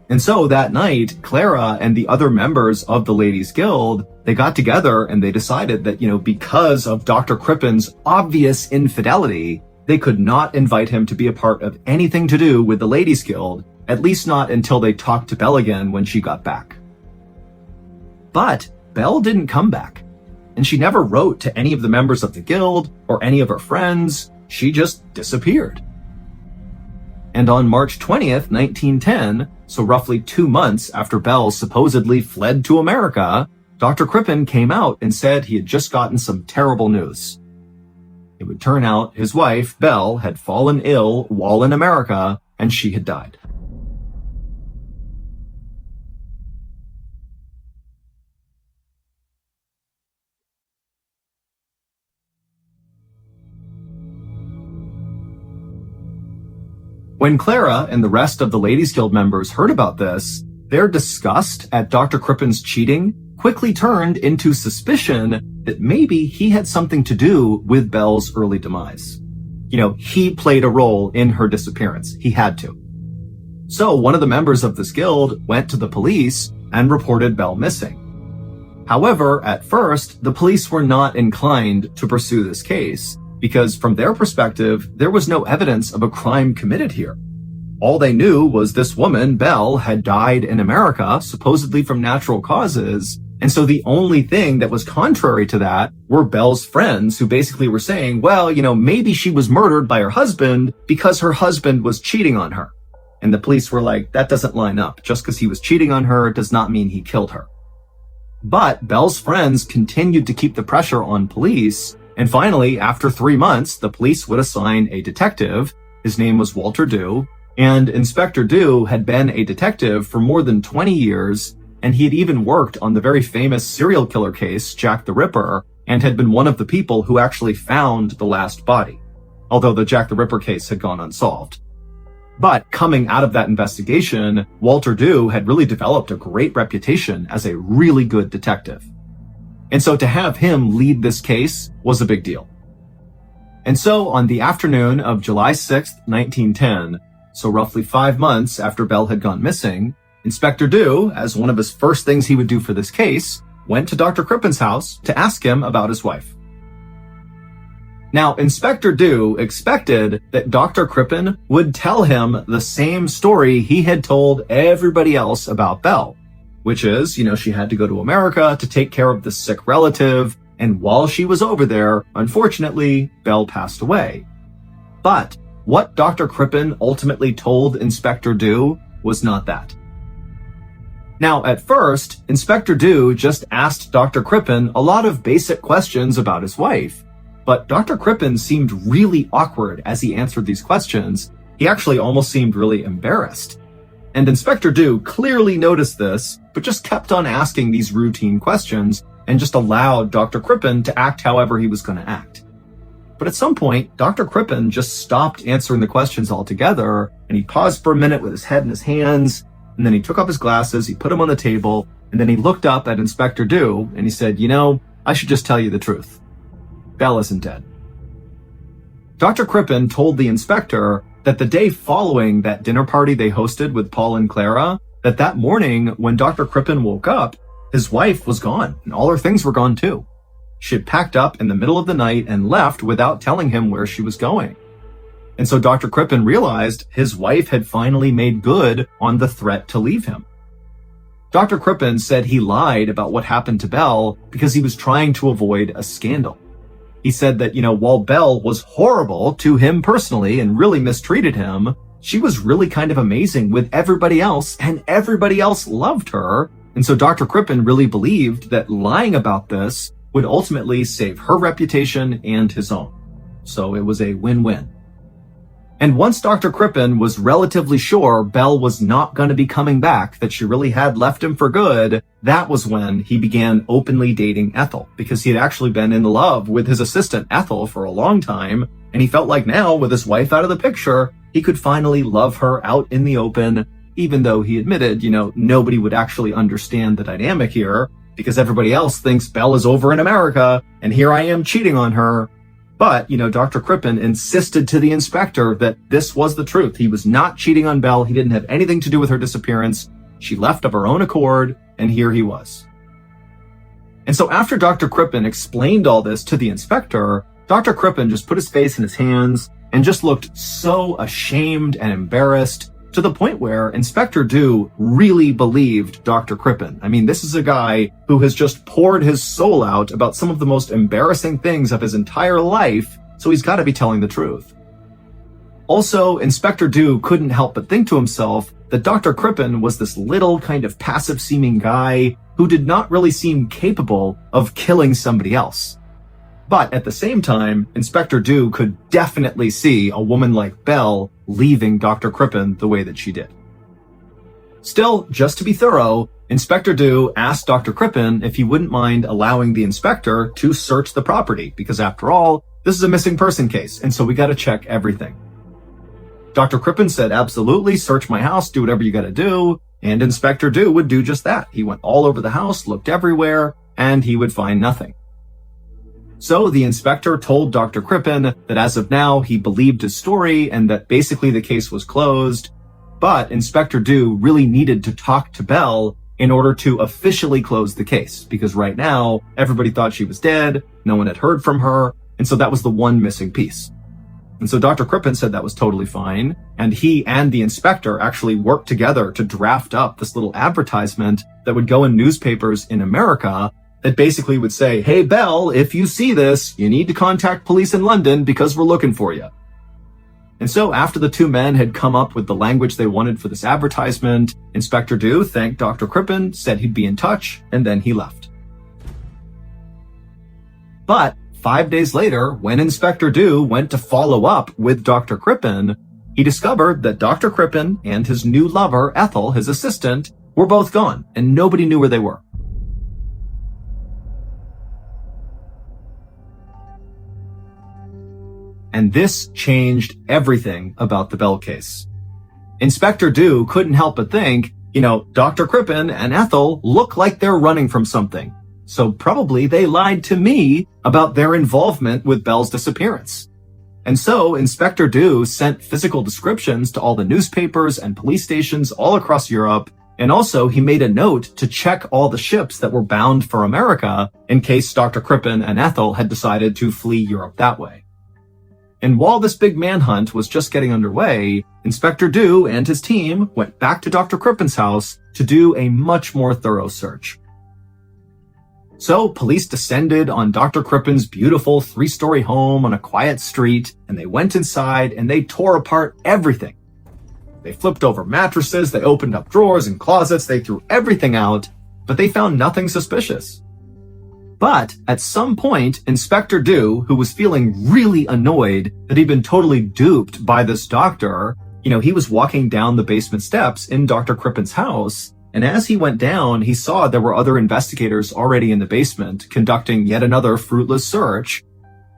And so that night, Clara and the other members of the Ladies Guild, they got together and they decided that, because of Dr. Crippen's obvious infidelity, they could not invite him to be a part of anything to do with the Ladies Guild, at least not until they talked to Belle again when she got back. But Belle didn't come back, and she never wrote to any of the members of the guild or any of her friends. She just disappeared. And on March 20th, 1910, so roughly 2 months after Belle supposedly fled to America, Dr. Crippen came out and said he had just gotten some terrible news. It would turn out his wife, Belle, had fallen ill while in America, and she had died. When Clara and the rest of the Ladies Guild members heard about this, their disgust at Dr. Crippen's cheating quickly turned into suspicion that maybe he had something to do with Belle's early demise. He played a role in her disappearance. He had to. So one of the members of this guild went to the police and reported Belle missing. However, at first, the police were not inclined to pursue this case, because from their perspective, there was no evidence of a crime committed here. All they knew was this woman, Belle, had died in America, supposedly from natural causes, and so the only thing that was contrary to that were Belle's friends who basically were saying, well, maybe she was murdered by her husband because her husband was cheating on her. And the police were like, that doesn't line up. Just because he was cheating on her does not mean he killed her. But Belle's friends continued to keep the pressure on police. And finally, after 3 months, the police would assign a detective. His name was Walter Dew. And Inspector Dew had been a detective for more than 20 years. And he had even worked on the very famous serial killer case, Jack the Ripper, and had been one of the people who actually found the last body, although the Jack the Ripper case had gone unsolved. But coming out of that investigation, Walter Dew had really developed a great reputation as a really good detective. And so to have him lead this case was a big deal. And so on the afternoon of July 6th, 1910, so roughly 5 months after Belle had gone missing, Inspector Dew, as one of his first things he would do for this case, went to Dr. Crippen's house to ask him about his wife. Now, Inspector Dew expected that Dr. Crippen would tell him the same story he had told everybody else about Belle, which is, she had to go to America to take care of this sick relative, and while she was over there, unfortunately, Belle passed away. But what Dr. Crippen ultimately told Inspector Dew was not that. Now, at first, Inspector Dew just asked Dr. Crippen a lot of basic questions about his wife, but Dr. Crippen seemed really awkward as he answered these questions. He actually almost seemed really embarrassed. And Inspector Dew clearly noticed this, but just kept on asking these routine questions and just allowed Dr. Crippen to act however he was going to act. But at some point, Dr. Crippen just stopped answering the questions altogether, and he paused for a minute with his head in his hands, and then he took off his glasses, he put them on the table, and then he looked up at Inspector Dew, and he said, I should just tell you the truth. Belle isn't dead. Dr. Crippen told the inspector that the day following that dinner party they hosted with Paul and Clara, that morning when Dr. Crippen woke up, his wife was gone, and all her things were gone too. She had packed up in the middle of the night and left without telling him where she was going. And so Dr. Crippen realized his wife had finally made good on the threat to leave him. Dr. Crippen said he lied about what happened to Belle because he was trying to avoid a scandal. He said that, while Belle was horrible to him personally and really mistreated him, she was really kind of amazing with everybody else, and everybody else loved her. And so Dr. Crippen really believed that lying about this would ultimately save her reputation and his own. So it was a win-win. And once Dr. Crippen was relatively sure Belle was not going to be coming back, that she really had left him for good, that was when he began openly dating Ethel, because he had actually been in love with his assistant Ethel for a long time, and he felt like now, with his wife out of the picture, he could finally love her out in the open, even though he admitted, nobody would actually understand the dynamic here, because everybody else thinks Belle is over in America, and here I am cheating on her. But, Dr. Crippen insisted to the inspector that this was the truth. He was not cheating on Belle. He didn't have anything to do with her disappearance. She left of her own accord, and here he was. And so after Dr. Crippen explained all this to the inspector, Dr. Crippen just put his face in his hands and just looked so ashamed and embarrassed, to the point where Inspector Dew really believed Dr. Crippen. I mean, this is a guy who has just poured his soul out about some of the most embarrassing things of his entire life, so he's got to be telling the truth. Also, Inspector Dew couldn't help but think to himself that Dr. Crippen was this little kind of passive-seeming guy who did not really seem capable of killing somebody else. But at the same time, Inspector Dew could definitely see a woman like Belle leaving Dr. Crippen the way that she did. Still, just to be thorough, Inspector Dew asked Dr. Crippen if he wouldn't mind allowing the inspector to search the property, because after all, this is a missing person case, and so we gotta check everything. Dr. Crippen said, absolutely, search my house, do whatever you gotta do, and Inspector Dew would do just that. He went all over the house, looked everywhere, and he would find nothing. So the inspector told Dr. Crippen that as of now, he believed his story and that basically the case was closed. But Inspector Dew really needed to talk to Belle in order to officially close the case, because right now, everybody thought she was dead, no one had heard from her, and so that was the one missing piece. And so Dr. Crippen said that was totally fine, and he and the inspector actually worked together to draft up this little advertisement that would go in newspapers in America that basically would say, hey, Belle, if you see this, you need to contact police in London because we're looking for you. And so after the two men had come up with the language they wanted for this advertisement, Inspector Dew thanked Dr. Crippen, said he'd be in touch, and then he left. But 5 days later, when Inspector Dew went to follow up with Dr. Crippen, he discovered that Dr. Crippen and his new lover, Ethel, his assistant, were both gone, and nobody knew where they were. And this changed everything about the Belle case. Inspector Dew couldn't help but think, Dr. Crippen and Ethel look like they're running from something. So probably they lied to me about their involvement with Belle's disappearance. And so Inspector Dew sent physical descriptions to all the newspapers and police stations all across Europe. And also he made a note to check all the ships that were bound for America in case Dr. Crippen and Ethel had decided to flee Europe that way. And while this big manhunt was just getting underway, Inspector Dew and his team went back to Dr. Crippen's house to do a much more thorough search. So police descended on Dr. Crippen's beautiful 3-story home on a quiet street, and they went inside and they tore apart everything. They flipped over mattresses, they opened up drawers and closets, they threw everything out, but they found nothing suspicious. But at some point, Inspector Dew, who was feeling really annoyed that he'd been totally duped by this doctor, he was walking down the basement steps in Dr. Crippen's house, and as he went down, he saw there were other investigators already in the basement conducting yet another fruitless search.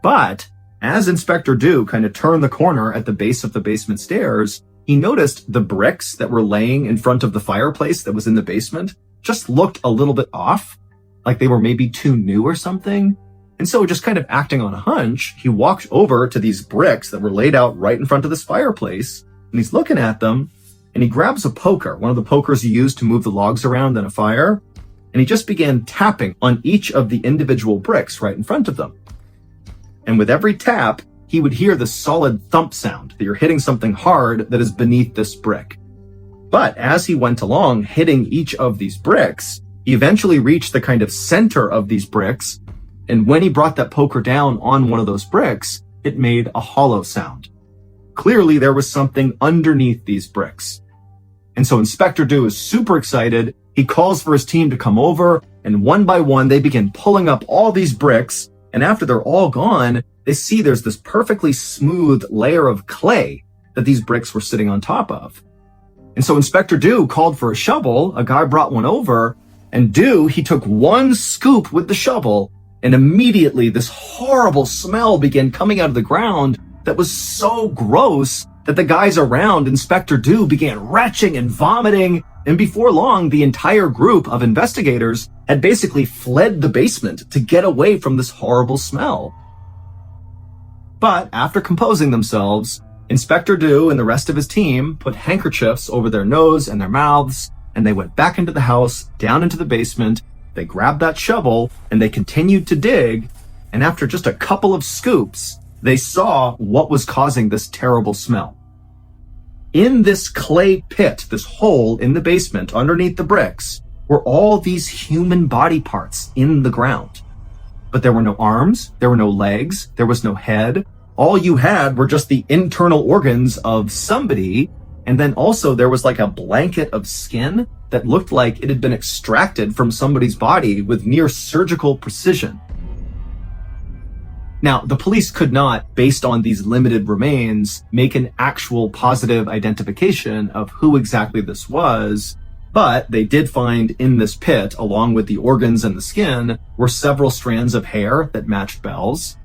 But as Inspector Dew kind of turned the corner at the base of the basement stairs, he noticed the bricks that were laying in front of the fireplace that was in the basement just looked a little bit off, like they were maybe too new or something. And so just kind of acting on a hunch, he walked over to these bricks that were laid out right in front of this fireplace, and he's looking at them, and he grabs a poker, one of the pokers you use to move the logs around in a fire, and he just began tapping on each of the individual bricks right in front of them. And with every tap, he would hear the solid thump sound that you're hitting something hard that is beneath this brick. But as he went along hitting each of these bricks, he eventually reached the kind of center of these bricks, and when he brought that poker down on one of those bricks, it made a hollow sound. Clearly, there was something underneath these bricks. And so Inspector Dew is super excited. He calls for his team to come over, and one by one, they begin pulling up all these bricks, and after they're all gone, they see there's this perfectly smooth layer of clay that these bricks were sitting on top of. And so Inspector Dew called for a shovel, a guy brought one over, and Dew, he took one scoop with the shovel, and immediately this horrible smell began coming out of the ground that was so gross that the guys around Inspector Dew began retching and vomiting, and before long, the entire group of investigators had basically fled the basement to get away from this horrible smell. But after composing themselves, Inspector Dew and the rest of his team put handkerchiefs over their nose and their mouths, and they went back into the house, down into the basement. They grabbed that shovel, and they continued to dig, and after just a couple of scoops, they saw what was causing this terrible smell. In this clay pit, this hole in the basement underneath the bricks, were all these human body parts in the ground. But there were no arms, there were no legs, there was no head. All you had were just the internal organs of somebody, and then also there was like a blanket of skin that looked like it had been extracted from somebody's body with near surgical precision. Now, the police could not, based on these limited remains, make an actual positive identification of who exactly this was, but they did find in this pit, along with the organs and the skin, were several strands of hair that matched Belle's.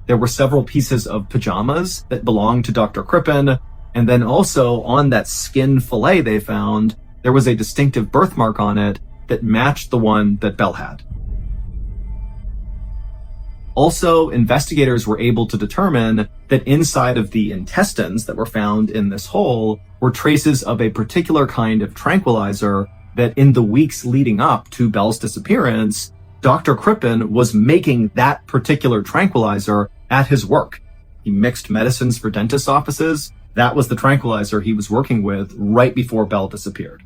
There were several pieces of pajamas that belonged to Dr. Crippen, and then also on that skin fillet they found, there was a distinctive birthmark on it that matched the one that Belle had. Also, investigators were able to determine that inside of the intestines that were found in this hole were traces of a particular kind of tranquilizer that in the weeks leading up to Belle's disappearance, Dr. Crippen was making that particular tranquilizer at his work. He mixed medicines for dentist offices. That was the tranquilizer he was working with right before Belle disappeared.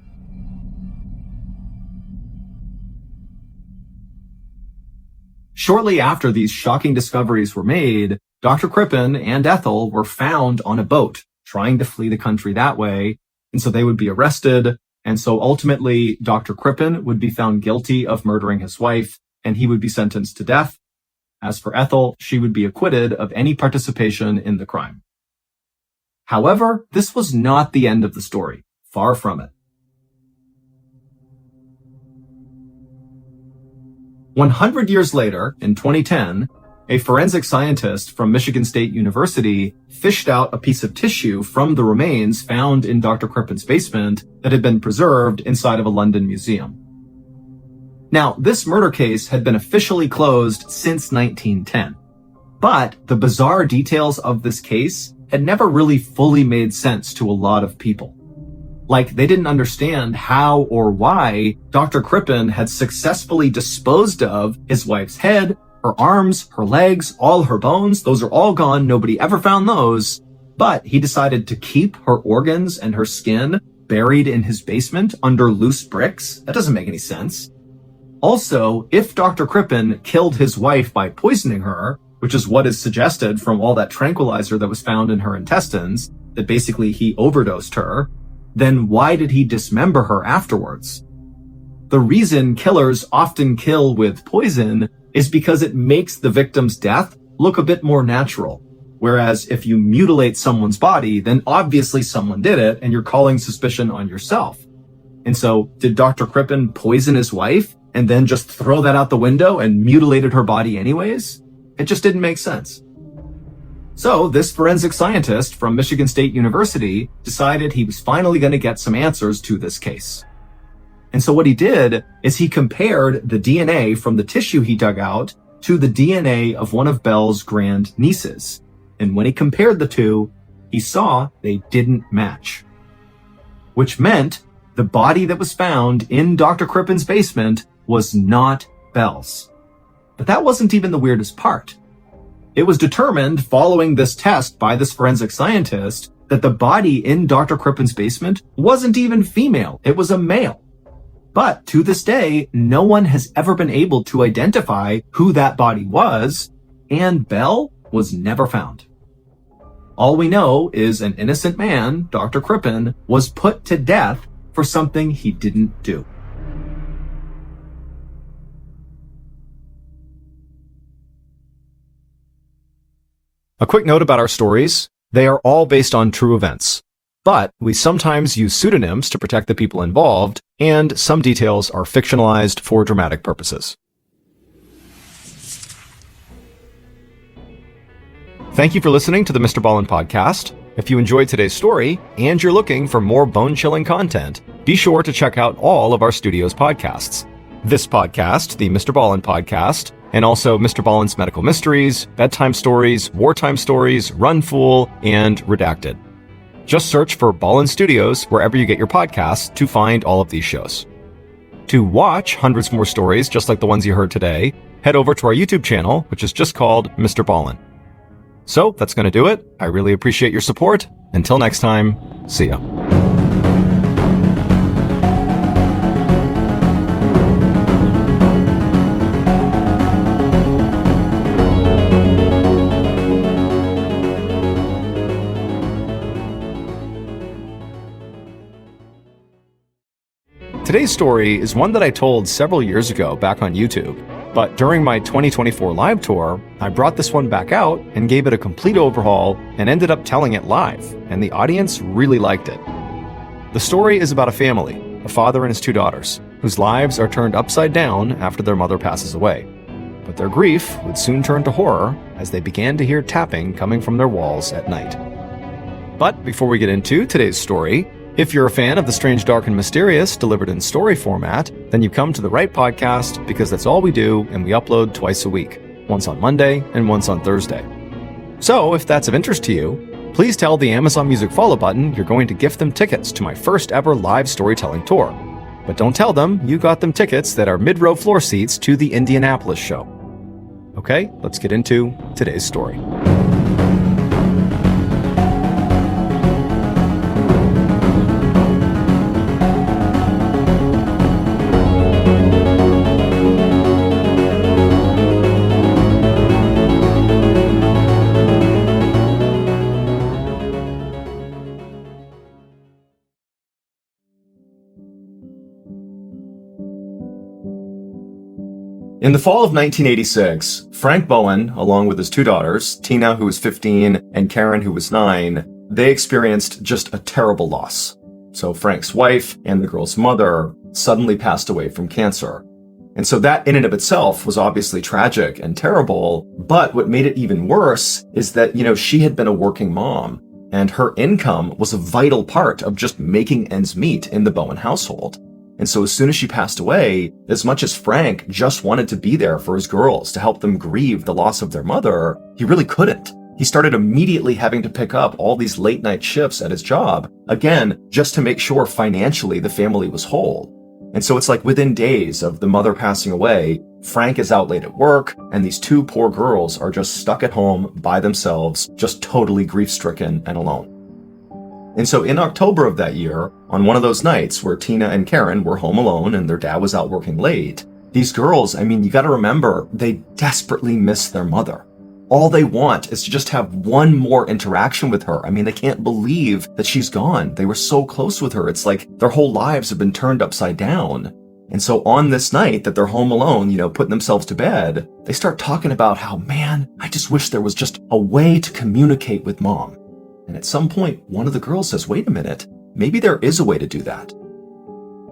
Shortly after these shocking discoveries were made, Dr. Crippen and Ethel were found on a boat, trying to flee the country that way, and so they would be arrested, and so ultimately Dr. Crippen would be found guilty of murdering his wife, and he would be sentenced to death. As for Ethel, she would be acquitted of any participation in the crime. However, this was not the end of the story. Far from it. 100 years later, in 2010, a forensic scientist from Michigan State University fished out a piece of tissue from the remains found in Dr. Crippen's basement that had been preserved inside of a London museum. Now, this murder case had been officially closed since 1910, but the bizarre details of this case had never really fully made sense to a lot of people. Like, they didn't understand how or why Dr. Crippen had successfully disposed of his wife's head, her arms, her legs, all her bones. Those are all gone. Nobody ever found those. But he decided to keep her organs and her skin buried in his basement under loose bricks. That doesn't make any sense. Also, if Dr. Crippen killed his wife by poisoning her, which is what is suggested from all that tranquilizer that was found in her intestines, that basically he overdosed her, then why did he dismember her afterwards? The reason killers often kill with poison is because it makes the victim's death look a bit more natural. Whereas if you mutilate someone's body, then obviously someone did it and you're calling suspicion on yourself. And so did Dr. Crippen poison his wife and then just throw that out the window and mutilated her body anyways? It just didn't make sense. So this forensic scientist from Michigan State University decided he was finally going to get some answers to this case. And so what he did is he compared the DNA from the tissue he dug out to the DNA of one of Belle's grandnieces. And when he compared the two, he saw they didn't match. Which meant the body that was found in Dr. Crippen's basement was not Belle's. But that wasn't even the weirdest part. It was determined following this test by this forensic scientist that the body in Dr. Crippen's basement wasn't even female. It was a male. But to this day, no one has ever been able to identify who that body was, and Belle was never found. All we know is an innocent man, Dr. Crippen, was put to death for something he didn't do. A quick note about our stories. They are all based on true events, but we sometimes use pseudonyms to protect the people involved, and some details are fictionalized for dramatic purposes. Thank you for listening to the MrBallen Podcast. If you enjoyed today's story and you're looking for more bone-chilling content, be sure to check out all of our studio's podcasts. This podcast, the MrBallen Podcast, and also MrBallen's Medical Mysteries, Bedtime Stories, Wartime Stories, Run Fool, and Redacted. Just search for Ballen Studios wherever you get your podcasts to find all of these shows. To watch hundreds more stories just like the ones you heard today, head over to our YouTube channel, which is just called MrBallen. So that's going to do it. I really appreciate your support. Until next time, see ya. Today's story is one that I told several years ago back on YouTube, but during my 2024 live tour, I brought this one back out and gave it a complete overhaul and ended up telling it live, and the audience really liked it. The story is about a family, a father and his two daughters, whose lives are turned upside down after their mother passes away. But their grief would soon turn to horror as they began to hear tapping coming from their walls at night. But before we get into today's story, if you're a fan of the strange, dark, and mysterious delivered in story format, then you come to the right podcast because that's all we do, and we upload twice a week, once on Monday and once on Thursday. So if that's of interest to you, please tell the Amazon Music follow button you're going to gift them tickets to my first ever live storytelling tour. But don't tell them you got them tickets that are mid-row floor seats to the Indianapolis show. Okay, let's get into today's story. In the fall of 1986, Frank Bowen, along with his two daughters, Tina, who was 15, and Karen, who was 9, they experienced just a terrible loss. So Frank's wife and the girl's mother suddenly passed away from cancer. And so that in and of itself was obviously tragic and terrible, but what made it even worse is that, she had been a working mom, and her income was a vital part of just making ends meet in the Bowen household. And so as soon as she passed away, as much as Frank just wanted to be there for his girls to help them grieve the loss of their mother, he really couldn't. He started immediately having to pick up all these late night shifts at his job, again, just to make sure financially the family was whole. And so it's like within days of the mother passing away, Frank is out late at work, and these two poor girls are just stuck at home by themselves, just totally grief-stricken and alone. And so in October of that year, on one of those nights where Tina and Karen were home alone and their dad was out working late, these girls, you gotta remember, they desperately miss their mother. all they want is to just have one more interaction with her. I mean, they can't believe that she's gone. They were so close with her. It's like their whole lives have been turned upside down. And so on this night that they're home alone, putting themselves to bed, they start talking about how, man, I just wish there was just a way to communicate with mom. And at some point, one of the girls says, wait a minute, maybe there is a way to do that.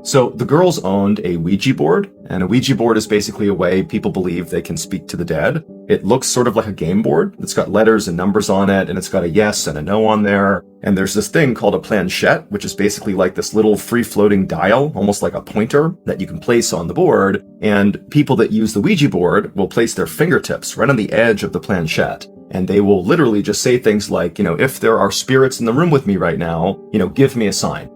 So the girls owned a Ouija board, and a Ouija board is basically a way people believe they can speak to the dead. It looks sort of like a game board. It's got letters and numbers on it, and it's got a yes and a no on there. And there's this thing called a planchette, which is basically like this little free-floating dial, almost like a pointer, that you can place on the board. And people that use the Ouija board will place their fingertips right on the edge of the planchette. And they will literally just say things like, if there are spirits in the room with me right now, give me a sign.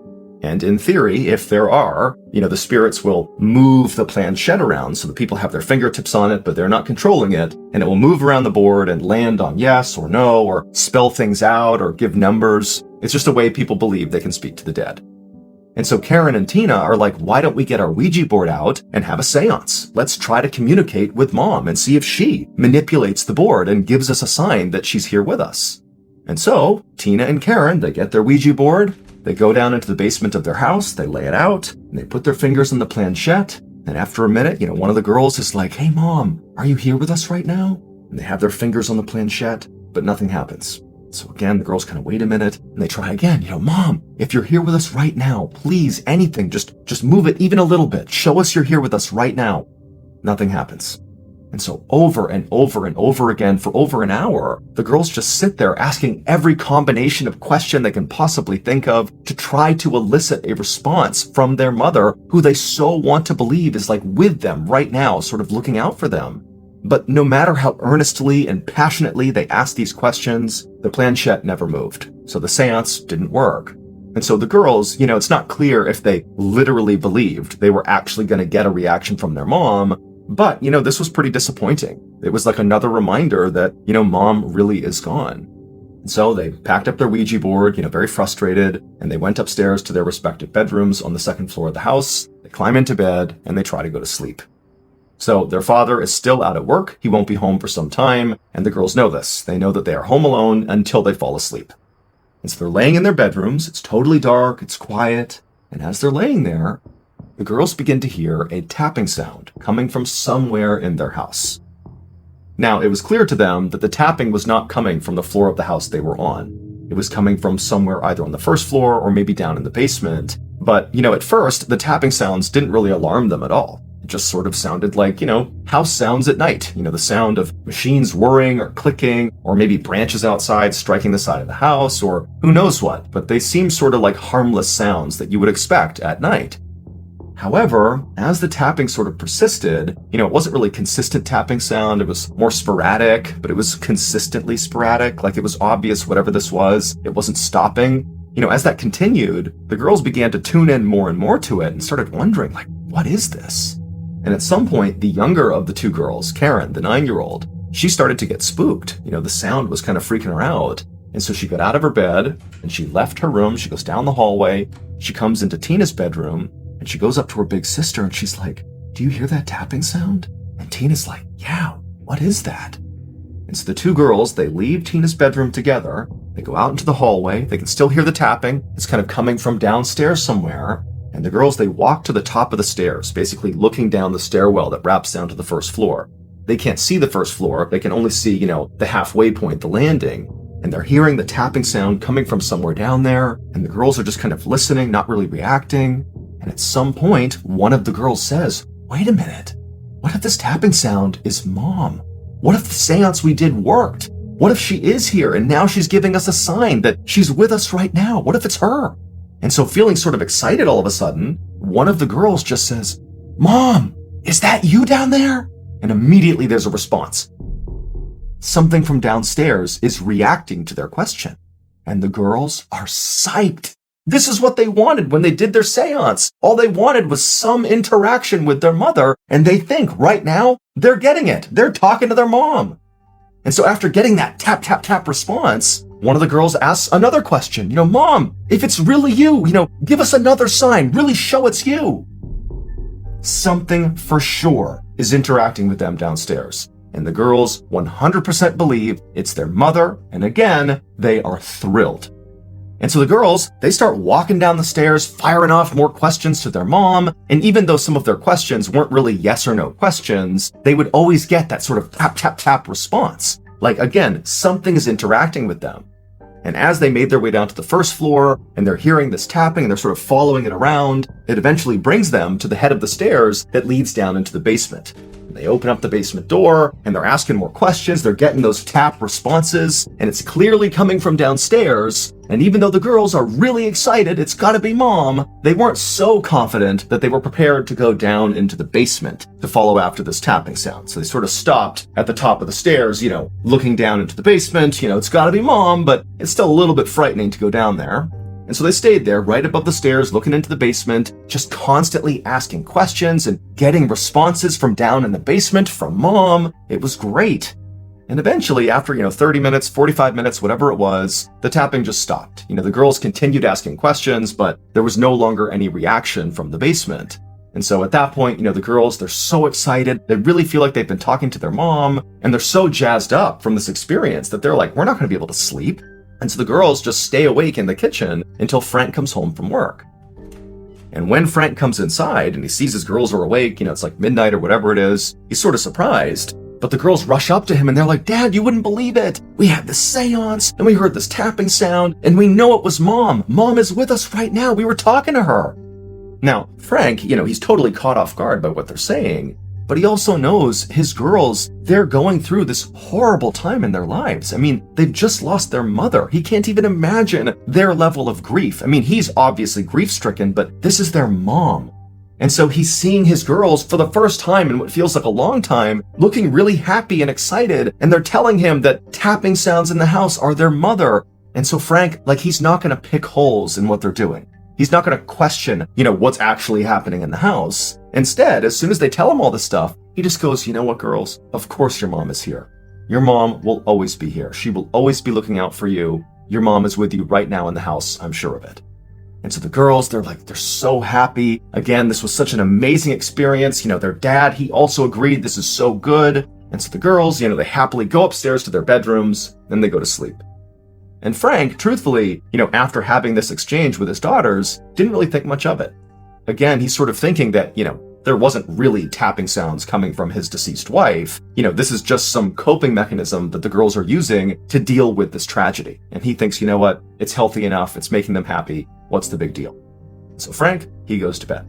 And in theory, if there are, the spirits will move the planchette around so the people have their fingertips on it, but they're not controlling it. And it will move around the board and land on yes or no, or spell things out or give numbers. It's just a way people believe they can speak to the dead. And so Karen and Tina are like, why don't we get our Ouija board out and have a seance? Let's try to communicate with mom and see if she manipulates the board and gives us a sign that she's here with us. And so Tina and Karen, they get their Ouija board. They go down into the basement of their house, they lay it out, and they put their fingers on the planchette. And after a minute, one of the girls is like, hey mom, are you here with us right now? And they have their fingers on the planchette, but nothing happens. So again, the girls kind of wait a minute, and they try again, mom, if you're here with us right now, please, anything, just move it even a little bit. Show us you're here with us right now. Nothing happens. And so over and over and over again for over an hour, the girls just sit there asking every combination of question they can possibly think of to try to elicit a response from their mother, who they so want to believe is like with them right now, sort of looking out for them. But no matter how earnestly and passionately they asked these questions, the planchette never moved. So the seance didn't work. And so the girls, it's not clear if they literally believed they were actually going to get a reaction from their mom. But, this was pretty disappointing. It was like another reminder that, mom really is gone. And so they packed up their Ouija board, very frustrated, and they went upstairs to their respective bedrooms on the second floor of the house. They climb into bed and they try to go to sleep. So their father is still out at work. He won't be home for some time. And the girls know this. They know that they are home alone until they fall asleep. And so they're laying in their bedrooms. It's totally dark. It's quiet. And as they're laying there, the girls begin to hear a tapping sound coming from somewhere in their house. Now, it was clear to them that the tapping was not coming from the floor of the house they were on. It was coming from somewhere either on the first floor or maybe down in the basement. But, at first, the tapping sounds didn't really alarm them at all. It just sort of sounded like, house sounds at night. The sound of machines whirring or clicking, or maybe branches outside striking the side of the house, or who knows what. But they seemed sort of like harmless sounds that you would expect at night. However, as the tapping sort of persisted, it wasn't really consistent tapping sound. It was more sporadic, but it was consistently sporadic. Like it was obvious whatever this was, it wasn't stopping. As that continued, the girls began to tune in more and more to it and started wondering, like, what is this? And at some point, the younger of the two girls, Karen, the 9-year-old, she started to get spooked. The sound was kind of freaking her out. And so she got out of her bed and she left her room. She goes down the hallway. She comes into Tina's bedroom. And she goes up to her big sister and she's like, do you hear that tapping sound? And Tina's like, yeah, what is that? And so the two girls, they leave Tina's bedroom together. They go out into the hallway. They can still hear the tapping. It's kind of coming from downstairs somewhere. And the girls, they walk to the top of the stairs, basically looking down the stairwell that wraps down to the first floor. They can't see the first floor. They can only see, the halfway point, the landing. And they're hearing the tapping sound coming from somewhere down there. And the girls are just kind of listening, not really reacting. And at some point, one of the girls says, wait a minute, what if this tapping sound is mom? What if the seance we did worked? What if she is here and now she's giving us a sign that she's with us right now? What if it's her? And so feeling sort of excited all of a sudden, one of the girls just says, Mom, is that you down there? And immediately there's a response. Something from downstairs is reacting to their question. And the girls are psyched. This is what they wanted when they did their seance. All they wanted was some interaction with their mother, and they think right now they're getting it. They're talking to their mom. And so after getting that tap, tap, tap response, one of the girls asks another question. Mom, if it's really you, give us another sign. Really show it's you. Something for sure is interacting with them downstairs. And the girls 100% believe it's their mother, and again, they are thrilled. And so the girls, they start walking down the stairs, firing off more questions to their mom, and even though some of their questions weren't really yes or no questions, they would always get that sort of tap, tap, tap response. Like, again, something is interacting with them. And as they made their way down to the first floor, and they're hearing this tapping, and they're sort of following it around, it eventually brings them to the head of the stairs that leads down into the basement. They open up the basement door, and they're asking more questions, they're getting those tap responses, and it's clearly coming from downstairs. And even though the girls are really excited, it's gotta be Mom, they weren't so confident that they were prepared to go down into the basement to follow after this tapping sound. So they sort of stopped at the top of the stairs, looking down into the basement, it's gotta be Mom, but it's still a little bit frightening to go down there. And so they stayed there right above the stairs looking into the basement, just constantly asking questions and getting responses from down in the basement from Mom. It was great. And eventually, after 30 minutes, 45 minutes, whatever it was, the tapping just stopped. The girls continued asking questions, but there was no longer any reaction from the basement. And so at that point, the girls, they're so excited. They really feel like they've been talking to their mom, and they're so jazzed up from this experience that they're like, we're not going to be able to sleep. And so the girls just stay awake in the kitchen until Frank comes home from work. And when Frank comes inside and he sees his girls are awake, it's like midnight or whatever it is, he's sort of surprised. But the girls rush up to him and they're like, Dad, you wouldn't believe it. We had this seance and we heard this tapping sound and we know it was Mom. Mom is with us right now. We were talking to her. Now, Frank, he's totally caught off guard by what they're saying. But he also knows his girls, they're going through this horrible time in their lives. I mean, they've just lost their mother. He can't even imagine their level of grief. I mean, he's obviously grief-stricken, but this is their mom. And so he's seeing his girls for the first time in what feels like a long time, looking really happy and excited, and they're telling him that tapping sounds in the house are their mother. And so Frank, he's not going to pick holes in what they're doing. He's not going to question, what's actually happening in the house. Instead, as soon as they tell him all this stuff, he just goes, you know what, girls? Of course your mom is here. Your mom will always be here. She will always be looking out for you. Your mom is with you right now in the house, I'm sure of it. And so the girls, they're so happy. Again, this was such an amazing experience. Their dad, he also agreed this is so good. And so the girls, they happily go upstairs to their bedrooms, then they go to sleep. And Frank, truthfully, after having this exchange with his daughters, didn't really think much of it. Again, he's sort of thinking that, there wasn't really tapping sounds coming from his deceased wife. This is just some coping mechanism that the girls are using to deal with this tragedy. And he thinks, what? It's healthy enough. It's making them happy. What's the big deal? So Frank, he goes to bed.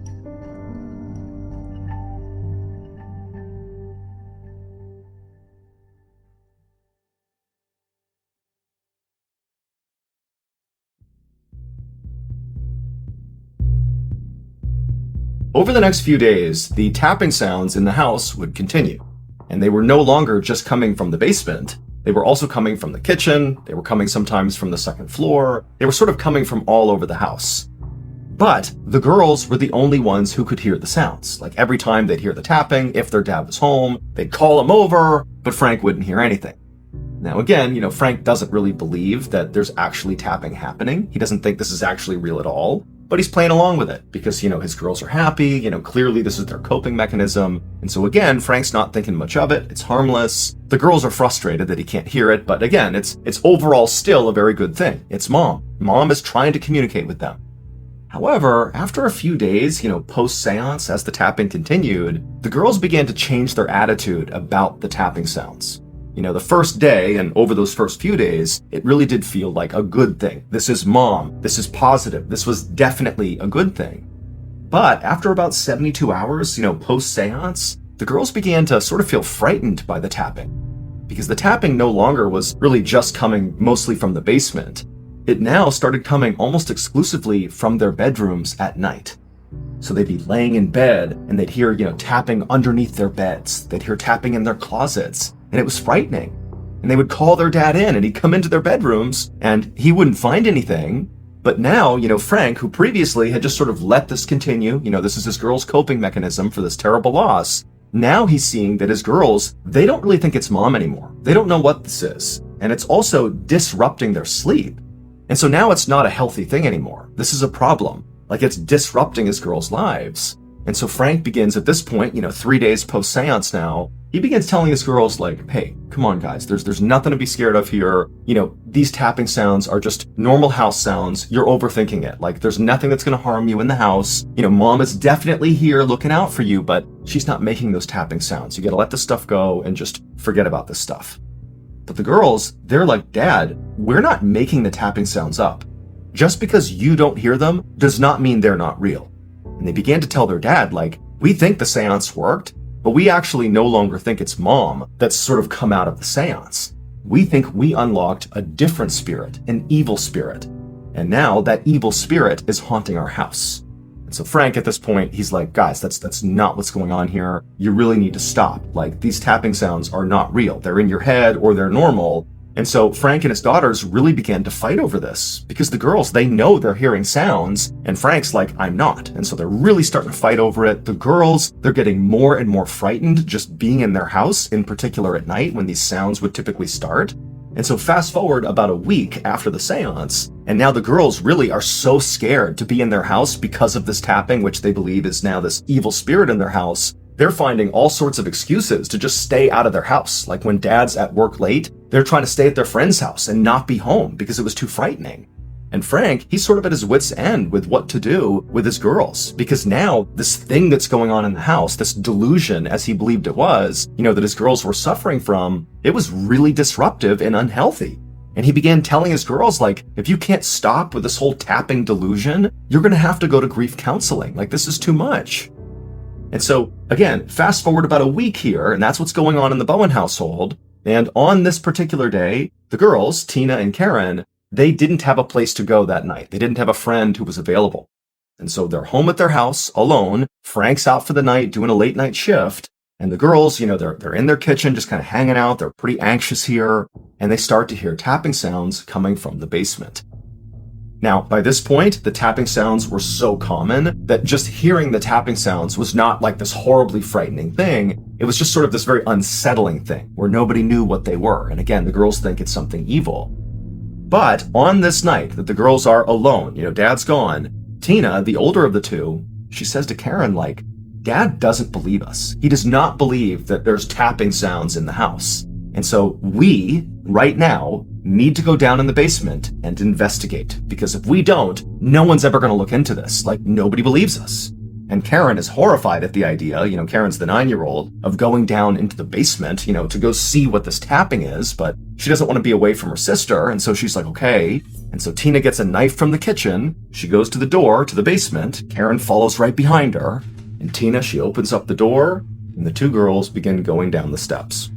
Over the next few days, the tapping sounds in the house would continue, and they were no longer just coming from the basement. They were also coming from the kitchen, they were coming sometimes from the second floor, they were sort of coming from all over the house. But the girls were the only ones who could hear the sounds. Every time they'd hear the tapping, if their dad was home, they'd call him over, but Frank wouldn't hear anything. Now again, Frank doesn't really believe that there's actually tapping happening. He doesn't think this is actually real at all. But he's playing along with it because, his girls are happy, clearly this is their coping mechanism. And so again, Frank's not thinking much of it. It's harmless. The girls are frustrated that he can't hear it. But again, it's overall still a very good thing. It's Mom. Mom is trying to communicate with them. However, after a few days, post-seance, as the tapping continued, the girls began to change their attitude about the tapping sounds. The first day and over those first few days, it really did feel like a good thing. This is Mom. This is positive. This was definitely a good thing. But after about 72 hours, post-seance, the girls began to sort of feel frightened by the tapping. Because the tapping no longer was really just coming mostly from the basement. It now started coming almost exclusively from their bedrooms at night. So they'd be laying in bed and they'd hear, tapping underneath their beds. They'd hear tapping in their closets. And it was frightening. And they would call their dad in and he'd come into their bedrooms and he wouldn't find anything. But now, Frank, who previously had just sort of let this continue, this is his girl's coping mechanism for this terrible loss. Now he's seeing that his girls, they don't really think it's Mom anymore. They don't know what this is. And it's also disrupting their sleep. And so now it's not a healthy thing anymore. This is a problem. It's disrupting his girls' lives. And so Frank begins at this point, 3 days post-seance now, he begins telling his girls, like, hey, come on, guys, there's nothing to be scared of here. These tapping sounds are just normal house sounds. You're overthinking it. Like, there's nothing that's going to harm you in the house. Mom is definitely here looking out for you, but she's not making those tapping sounds. You got to let this stuff go and just forget about this stuff. But the girls, they're like, Dad, we're not making the tapping sounds up. Just because you don't hear them does not mean they're not real. And they began to tell their dad, like, we think the seance worked, but we actually no longer think it's Mom that's sort of come out of the seance. We think we unlocked a different spirit, an evil spirit. And now that evil spirit is haunting our house. And so Frank, at this point, he's like, guys, that's not what's going on here. You really need to stop. Like, these tapping sounds are not real. They're in your head or they're normal. And so Frank and his daughters really began to fight over this because the girls, they know they're hearing sounds and Frank's like, I'm not. And so they're really starting to fight over it. The girls, they're getting more and more frightened just being in their house, in particular at night when these sounds would typically start. And so fast forward about a week after the seance, and now the girls really are so scared to be in their house because of this tapping, which they believe is now this evil spirit in their house. They're finding all sorts of excuses to just stay out of their house. Like when Dad's at work late, they're trying to stay at their friend's house and not be home because it was too frightening. And Frank, he's sort of at his wit's end with what to do with his girls, because now this thing that's going on in the house, this delusion, as he believed it was, that his girls were suffering from, it was really disruptive and unhealthy. And he began telling his girls, like, if you can't stop with this whole tapping delusion, you're going to have to go to grief counseling. Like, this is too much. And so, again, fast forward about a week here, and that's what's going on in the Bowen household. And on this particular day, the girls, Tina and Karen, they didn't have a place to go that night. They didn't have a friend who was available. And so they're home at their house alone. Frank's out for the night doing a late night shift. And the girls, they're in their kitchen just kind of hanging out. They're pretty anxious here. And they start to hear tapping sounds coming from the basement. Now, by this point, the tapping sounds were so common that just hearing the tapping sounds was not like this horribly frightening thing. It was just sort of this very unsettling thing where nobody knew what they were. And again, the girls think it's something evil. But on this night that the girls are alone, Dad's gone, Tina, the older of the two, she says to Karen, like, Dad doesn't believe us. He does not believe that there's tapping sounds in the house. And so we, right now, need to go down in the basement and investigate. Because if we don't, no one's ever going to look into this. Like, nobody believes us. And Karen is horrified at the idea, Karen's the 9-year-old, of going down into the basement, to go see what this tapping is. But she doesn't want to be away from her sister. And so she's like, okay. And so Tina gets a knife from the kitchen. She goes to the door to the basement. Karen follows right behind her. And Tina, she opens up the door, and the two girls begin going down the steps.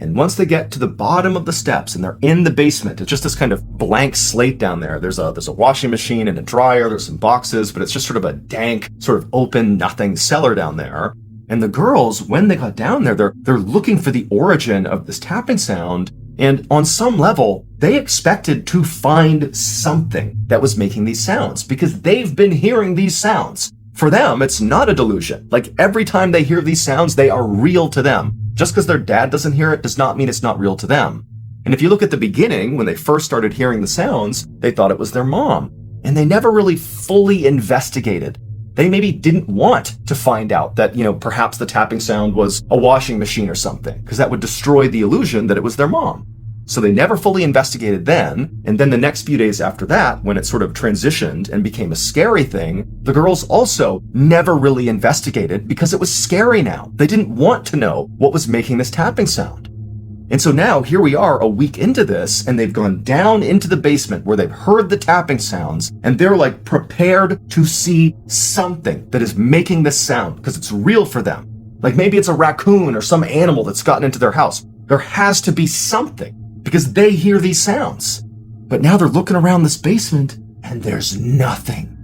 And once they get to the bottom of the steps and they're in the basement, it's just this kind of blank slate down there. There's a washing machine and a dryer. There's some boxes, but it's just sort of a dank, sort of open, nothing cellar down there. And the girls, when they got down there, they're looking for the origin of this tapping sound. And on some level, they expected to find something that was making these sounds because they've been hearing these sounds. For them, it's not a delusion. Like, every time they hear these sounds, they are real to them. Just because their dad doesn't hear it does not mean it's not real to them. And if you look at the beginning, when they first started hearing the sounds, they thought it was their mom. And they never really fully investigated. They maybe didn't want to find out that, perhaps the tapping sound was a washing machine or something, because that would destroy the illusion that it was their mom. So they never fully investigated then, and then the next few days after that, when it sort of transitioned and became a scary thing, the girls also never really investigated because it was scary now. They didn't want to know what was making this tapping sound. And so now here we are a week into this, and they've gone down into the basement where they've heard the tapping sounds, and they're like prepared to see something that is making this sound because it's real for them. Like maybe it's a raccoon or some animal that's gotten into their house. There has to be something, because they hear these sounds. But now they're looking around this basement, and there's nothing.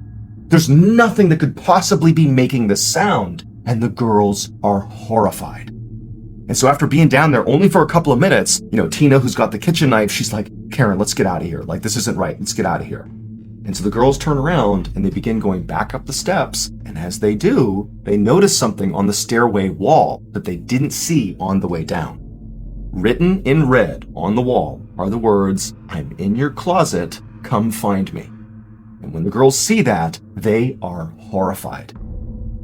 There's nothing that could possibly be making this sound, and the girls are horrified. And so after being down there only for a couple of minutes, Tina, who's got the kitchen knife, she's like, Karen, let's get out of here. Like, this isn't right. Let's get out of here. And so the girls turn around, and they begin going back up the steps, and as they do, they notice something on the stairway wall that they didn't see on the way down. Written in red on the wall are the words, I'm in your closet, come find me. And when the girls see that, they are horrified.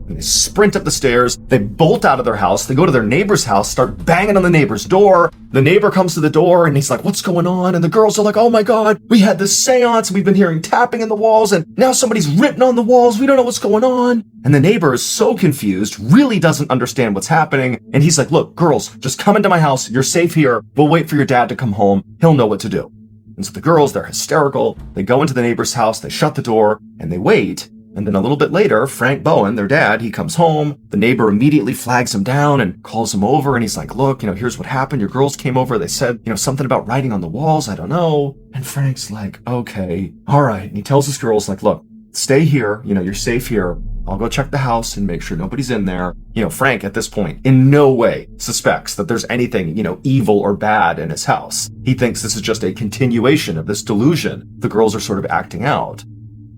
And they sprint up the stairs, they bolt out of their house, they go to their neighbor's house, start banging on the neighbor's door. The neighbor comes to the door and he's like, what's going on? And the girls are like, oh my God, we had this seance, we've been hearing tapping in the walls, and now somebody's written on the walls, we don't know what's going on. And the neighbor is so confused, really doesn't understand what's happening. And he's like, look, girls, just come into my house, you're safe here, we'll wait for your dad to come home, he'll know what to do. And so the girls, they're hysterical, they go into the neighbor's house, they shut the door, and they wait. And then a little bit later, Frank Bowen, their dad, he comes home. The neighbor immediately flags him down and calls him over. And he's like, look, here's what happened. Your girls came over. They said, something about writing on the walls. I don't know. And Frank's like, okay, all right. And he tells his girls, like, look, stay here. You're safe here. I'll go check the house and make sure nobody's in there. Frank at this point in no way suspects that there's anything, evil or bad in his house. He thinks this is just a continuation of this delusion the girls are sort of acting out.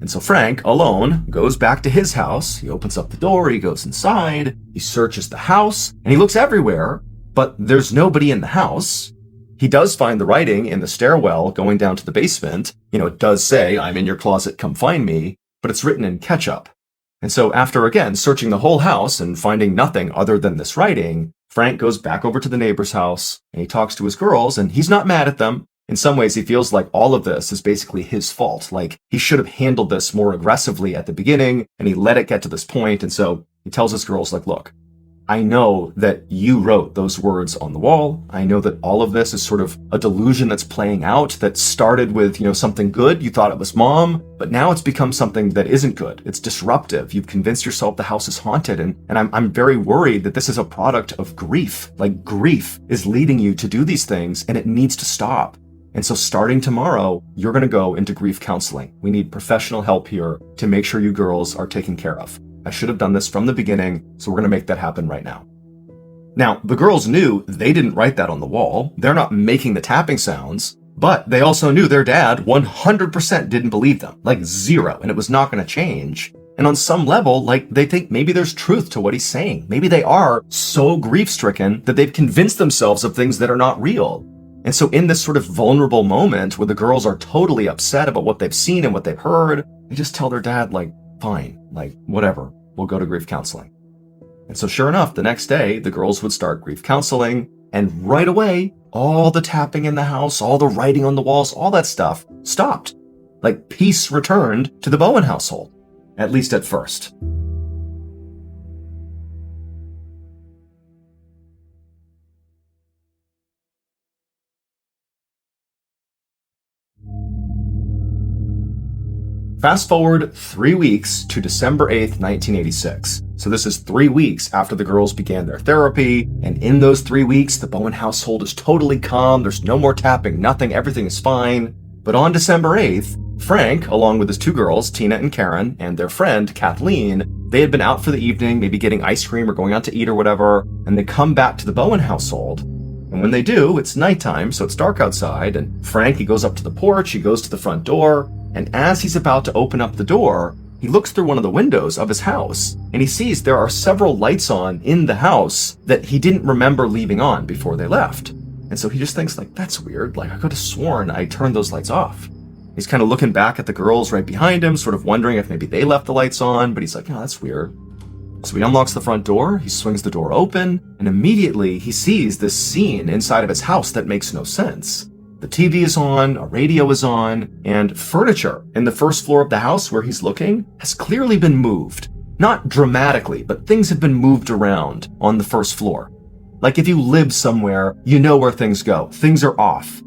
And so Frank, alone, goes back to his house. He opens up the door, he goes inside, he searches the house, and he looks everywhere, but there's nobody in the house. He does find the writing in the stairwell going down to the basement. It does say, I'm in your closet, come find me, but it's written in ketchup. And so after, again, searching the whole house and finding nothing other than this writing, Frank goes back over to the neighbor's house, and he talks to his girls, and he's not mad at them. In some ways, he feels like all of this is basically his fault. Like he should have handled this more aggressively at the beginning, and he let it get to this point. And so he tells his girls, like, look, I know that you wrote those words on the wall. I know that all of this is sort of a delusion that's playing out that started with, something good. You thought it was mom, but now it's become something that isn't good. It's disruptive. You've convinced yourself the house is haunted. And I'm very worried that this is a product of grief. Like grief is leading you to do these things and it needs to stop. And so starting tomorrow, you're going to go into grief counseling. We need professional help here to make sure you girls are taken care of. I should have done this from the beginning, so we're going to make that happen right now. Now, the girls knew they didn't write that on the wall. They're not making the tapping sounds, but they also knew their dad 100% didn't believe them, like zero, and it was not going to change. And on some level, like they think maybe there's truth to what he's saying. Maybe they are so grief-stricken that they've convinced themselves of things that are not real. And so in this sort of vulnerable moment where the girls are totally upset about what they've seen and what they've heard, they just tell their dad, like, fine, like, whatever, we'll go to grief counseling. And so sure enough, the next day, the girls would start grief counseling, and right away, all the tapping in the house, all the writing on the walls, all that stuff stopped. Like peace returned to the Bowen household, at least at first. Fast forward 3 weeks to December 8th, 1986. So this is 3 weeks after the girls began their therapy, and in those 3 weeks, the Bowen household is totally calm, there's no more tapping, nothing, everything is fine. But on December 8th, Frank, along with his two girls, Tina and Karen, and their friend, Kathleen, they had been out for the evening, maybe getting ice cream or going out to eat or whatever, and they come back to the Bowen household. And when they do, it's nighttime, so it's dark outside, and Frank, he goes up to the porch, he goes to the front door, and as he's about to open up the door, he looks through one of the windows of his house, and he sees there are several lights on in the house that he didn't remember leaving on before they left. And so he just thinks, like, that's weird, like, I could have sworn I turned those lights off. He's kind of looking back at the girls right behind him, sort of wondering if maybe they left the lights on, but he's like, oh, that's weird. So he unlocks the front door, he swings the door open, and immediately he sees this scene inside of his house that makes no sense. The TV is on, a radio is on, and furniture in the first floor of the house where he's looking has clearly been moved. Not dramatically, but things have been moved around on the first floor. Like if you live somewhere, you know where things go. Things are off.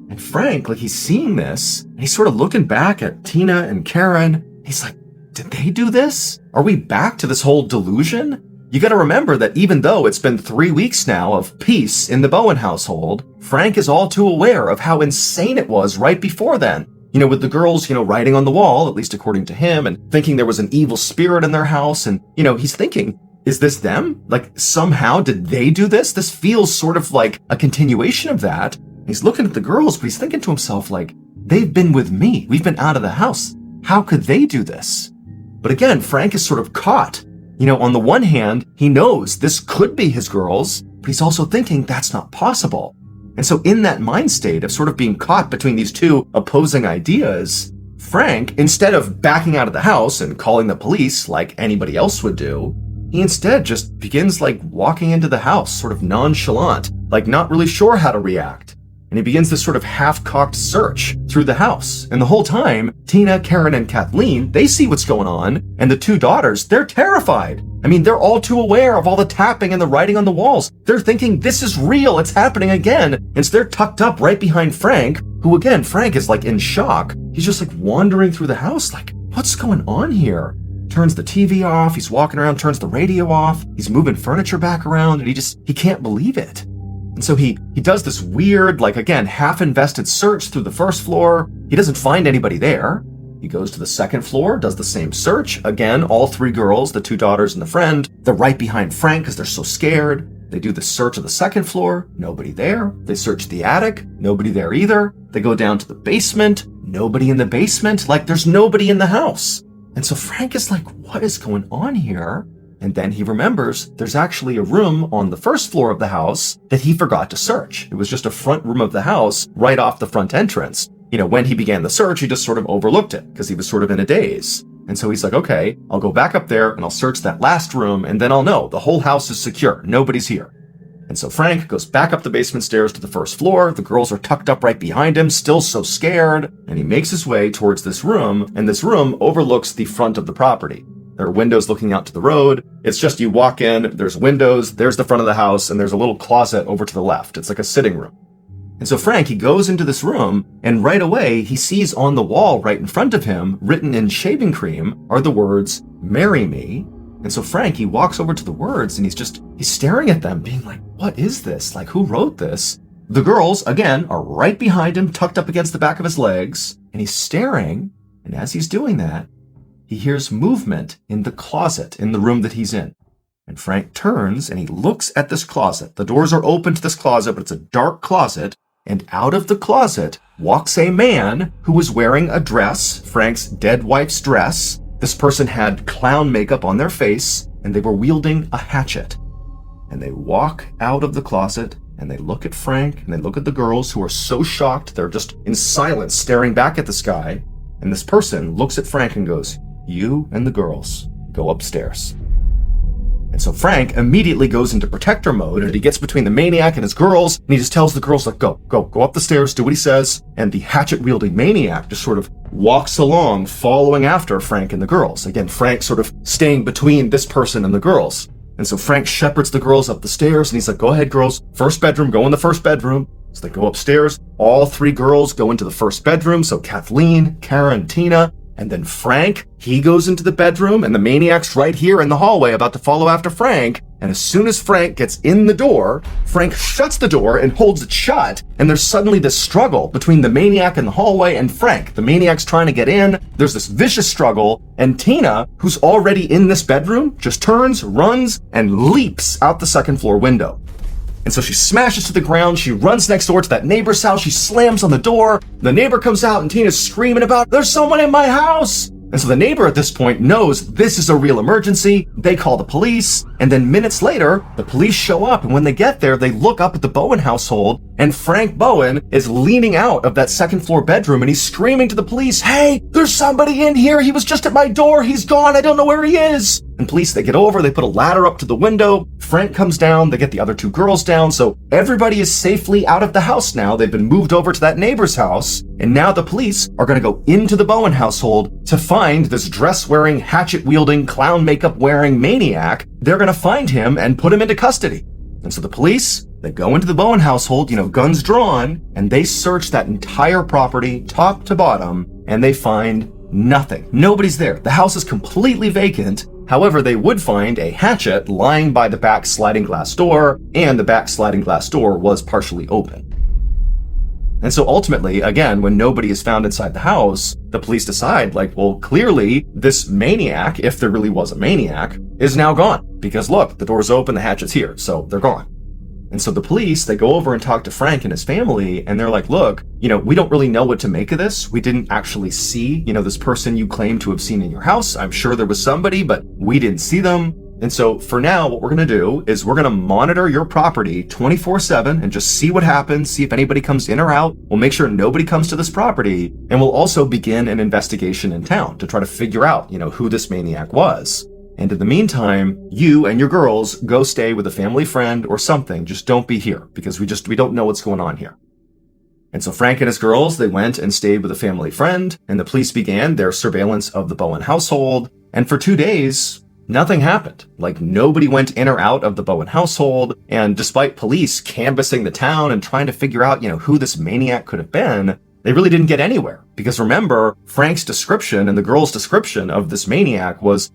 And Frank, like he's seeing this, and he's sort of looking back at Tina and Karen. He's like, did they do this? Are we back to this whole delusion? You gotta remember that even though it's been 3 weeks now of peace in the Bowen household, Frank is all too aware of how insane it was right before then. With the girls, writing on the wall, at least according to him, and thinking there was an evil spirit in their house. And, he's thinking, is this them? Like, somehow did they do this? This feels sort of like a continuation of that. He's looking at the girls, but he's thinking to himself, like, they've been with me. We've been out of the house. How could they do this? But again, Frank is sort of caught. On the one hand, he knows this could be his girls, but he's also thinking that's not possible. And so in that mind state of sort of being caught between these two opposing ideas, Frank, instead of backing out of the house and calling the police like anybody else would do, he instead just begins walking into the house, sort of nonchalant, not really sure how to react. And he begins this sort of half-cocked search through the house. And the whole time, Tina, Karen, and Kathleen, they see what's going on, and the two daughters, they're terrified. I mean, they're all too aware of all the tapping and the writing on the walls. They're thinking, this is real, it's happening again. And so they're tucked up right behind Frank, who again, Frank is in shock. He's just wandering through the house, what's going on here? Turns the TV off, he's walking around, turns the radio off, he's moving furniture back around, and he can't believe it. And so he does this weird, again, half-invested search through the first floor. He doesn't find anybody there. He goes to the second floor, does the same search. Again, all three girls, the two daughters and the friend, they're right behind Frank because they're so scared. They do the search of the second floor, nobody there. They search the attic, nobody there either. They go down to the basement, nobody in the basement, there's nobody in the house. And so Frank is what is going on here? And then he remembers there's actually a room on the first floor of the house that he forgot to search. It was just a front room of the house right off the front entrance. When he began the search, he just sort of overlooked it because he was sort of in a daze. And so he's okay, I'll go back up there and I'll search that last room and then I'll know the whole house is secure. Nobody's here. And so Frank goes back up the basement stairs to the first floor. The girls are tucked up right behind him, still so scared. And he makes his way towards this room, and this room overlooks the front of the property. There are windows looking out to the road. It's just you walk in, there's windows, there's the front of the house, and there's a little closet over to the left. It's like a sitting room. And so Frank, he goes into this room, and right away, he sees on the wall right in front of him, written in shaving cream, are the words, "Marry me." And so Frank, he walks over to the words, and he's staring at them, being what is this? Who wrote this? The girls, again, are right behind him, tucked up against the back of his legs, and he's staring, and as he's doing that, he hears movement in the closet in the room that he's in. And Frank turns and he looks at this closet. The doors are open to this closet, but it's a dark closet. And out of the closet walks a man who was wearing a dress, Frank's dead wife's dress. This person had clown makeup on their face, and they were wielding a hatchet. And they walk out of the closet, and they look at Frank, and they look at the girls who are so shocked, they're just in silence, staring back at the sky. And this person looks at Frank and goes, "You and the girls go upstairs." And so Frank immediately goes into protector mode, and he gets between the maniac and his girls, and he just tells the girls, go up the stairs, do what he says. And the hatchet-wielding maniac just sort of walks along, following after Frank and the girls. Again, Frank sort of staying between this person and the girls. And so Frank shepherds the girls up the stairs, and he's go ahead, girls, first bedroom, go in the first bedroom. So they go upstairs. All three girls go into the first bedroom. So Kathleen, Karen, Tina, and then Frank, he goes into the bedroom, and the maniac's right here in the hallway about to follow after Frank. And as soon as Frank gets in the door, Frank shuts the door and holds it shut. And there's suddenly this struggle between the maniac in the hallway and Frank. The maniac's trying to get in. There's this vicious struggle. And Tina, who's already in this bedroom, just turns, runs, and leaps out the second floor window. And so she smashes to the ground, she runs next door to that neighbor's house, she slams on the door, the neighbor comes out and Tina's screaming about, "There's someone in my house!" And so the neighbor at this point knows this is a real emergency. They call the police, and then minutes later, the police show up, and when they get there, they look up at the Bowen household, and Frank Bowen is leaning out of that second floor bedroom, and he's screaming to the police, "Hey, there's somebody in here! He was just at my door! He's gone! I don't know where he is!" And police, they get over, they put a ladder up to the window, Frank comes down, they get the other two girls down, so everybody is safely out of the house now. They've been moved over to that neighbor's house, and now the police are going to go into the Bowen household to find this dress-wearing, hatchet-wielding, clown makeup-wearing maniac. They're going to find him and put him into custody. And so the police, they go into the Bowen household, guns drawn, and they search that entire property, top to bottom, and they find nothing. Nobody's there. The house is completely vacant. However, they would find a hatchet lying by the back sliding glass door, and the back sliding glass door was partially open. And so ultimately, again, when nobody is found inside the house, the police decide, well, clearly this maniac, if there really was a maniac, is now gone. Because look, the door's open, the hatchet's here, so they're gone. And so the police, they go over and talk to Frank and his family, and they're like, look, we don't really know what to make of this. We didn't actually see, this person you claim to have seen in your house. I'm sure there was somebody, but we didn't see them. And so for now, what we're going to do is we're going to monitor your property 24/7 and just see what happens, see if anybody comes in or out. We'll make sure nobody comes to this property, and we'll also begin an investigation in town to try to figure out, who this maniac was. And in the meantime, you and your girls go stay with a family friend or something. Just don't be here because we don't know what's going on here. And so Frank and his girls, they went and stayed with a family friend, and the police began their surveillance of the Bowen household. And for 2 days, nothing happened. Like, nobody went in or out of the Bowen household. And despite police canvassing the town and trying to figure out, who this maniac could have been, they really didn't get anywhere. Because remember, Frank's description and the girl's description of this maniac was,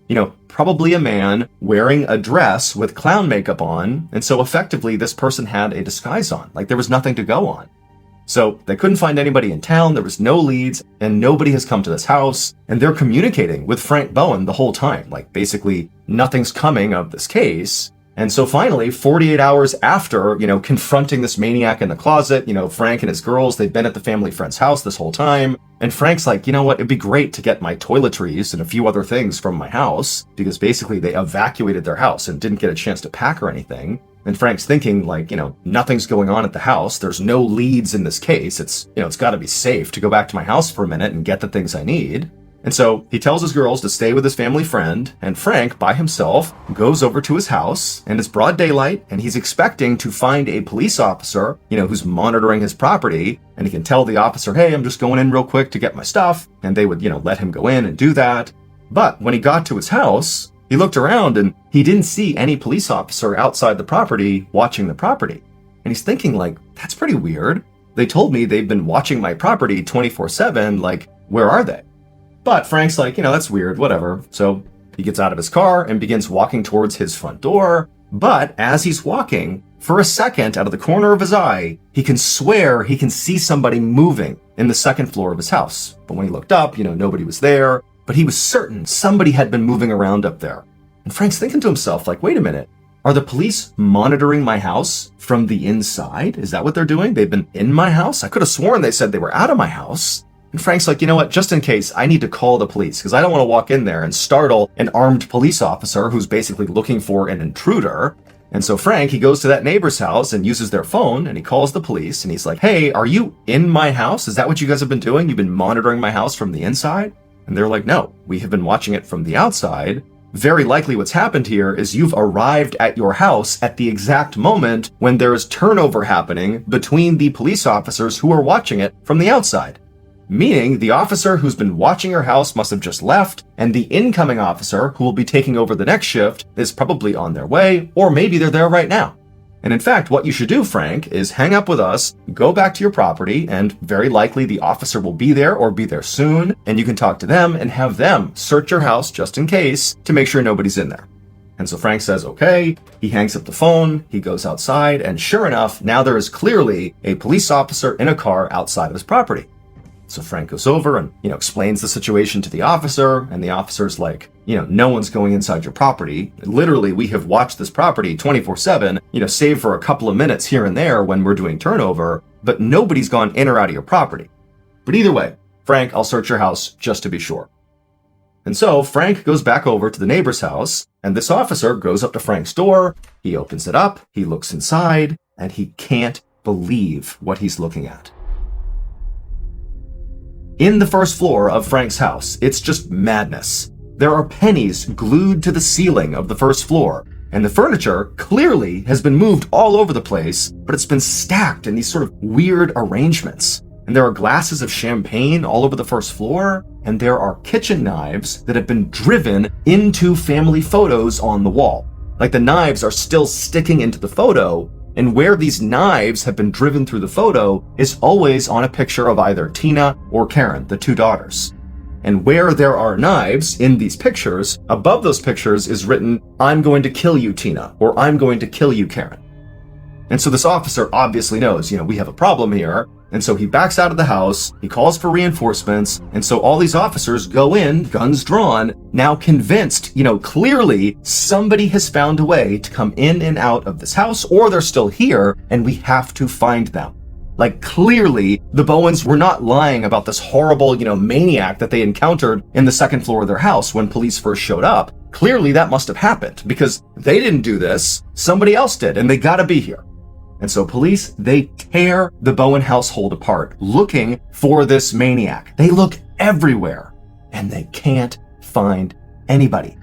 probably a man wearing a dress with clown makeup on. And so effectively, this person had a disguise on. Like, there was nothing to go on. So they couldn't find anybody in town, there was no leads, and nobody has come to this house, and they're communicating with Frank Bowen the whole time. Like, basically, nothing's coming of this case. And so finally, 48 hours after, confronting this maniac in the closet, Frank and his girls, they've been at the family friend's house this whole time. And Frank's like, you know what, it'd be great to get my toiletries and a few other things from my house, because basically they evacuated their house and didn't get a chance to pack or anything. And Frank's thinking, like, nothing's going on at the house. There's no leads in this case. It's got to be safe to go back to my house for a minute and get the things I need. And so he tells his girls to stay with his family friend, and Frank, by himself, goes over to his house, and it's broad daylight, and he's expecting to find a police officer, who's monitoring his property, and he can tell the officer, hey, I'm just going in real quick to get my stuff, and they would, let him go in and do that. But when he got to his house, he looked around and he didn't see any police officer outside the property watching the property. And he's thinking, like, that's pretty weird. They told me they've been watching my property 24/7. Like, where are they? But Frank's like, that's weird, whatever. So he gets out of his car and begins walking towards his front door. But as he's walking, for a second, out of the corner of his eye, he can swear he can see somebody moving in the second floor of his house. But when he looked up, nobody was there. But he was certain somebody had been moving around up there. And Frank's thinking to himself, like, wait a minute, are the police monitoring my house from the inside? Is that what they're doing? They've been in my house? I could have sworn they said they were out of my house. And Frank's like, you know what, just in case, I need to call the police, because I don't want to walk in there and startle an armed police officer who's basically looking for an intruder. And so Frank, he goes to that neighbor's house and uses their phone, and he calls the police, and he's like, hey, are you in my house? Is that what you guys have been doing? You've been monitoring my house from the inside? And they're like, no, we have been watching it from the outside. Very likely what's happened here is you've arrived at your house at the exact moment when there is turnover happening between the police officers who are watching it from the outside. Meaning the officer who's been watching your house must have just left, and the incoming officer who will be taking over the next shift is probably on their way, or maybe they're there right now. And in fact, what you should do, Frank, is hang up with us, go back to your property, and very likely the officer will be there or be there soon, and you can talk to them and have them search your house just in case to make sure nobody's in there. And so Frank says, okay, he hangs up the phone, he goes outside, and sure enough, now there is clearly a police officer in a car outside of his property. So Frank goes over and, explains the situation to the officer, and the officer's like, no one's going inside your property. Literally, we have watched this property 24/7, save for a couple of minutes here and there when we're doing turnover, but nobody's gone in or out of your property. But either way, Frank, I'll search your house just to be sure. And so Frank goes back over to the neighbor's house, and this officer goes up to Frank's door, he opens it up, he looks inside, and he can't believe what he's looking at. In the first floor of Frank's house, it's just madness. There are pennies glued to the ceiling of the first floor, and the furniture clearly has been moved all over the place, but it's been stacked in these sort of weird arrangements. And there are glasses of champagne all over the first floor, and there are kitchen knives that have been driven into family photos on the wall. Like the knives are still sticking into the photo, and where these knives have been driven through the photo is always on a picture of either Tina or Karen, the two daughters. And where there are knives in these pictures, above those pictures is written, I'm going to kill you, Tina, or I'm going to kill you, Karen. And so this officer obviously knows, we have a problem here. And so he backs out of the house, he calls for reinforcements, and so all these officers go in, guns drawn, now convinced, clearly somebody has found a way to come in and out of this house, or they're still here, and we have to find them. Like, clearly, the Bowens were not lying about this horrible, maniac that they encountered in the second floor of their house when police first showed up. Clearly, that must have happened, because they didn't do this, somebody else did, and they gotta be here. And so police, they tear the Bowen household apart, looking for this maniac. They look everywhere, and they can't find anybody.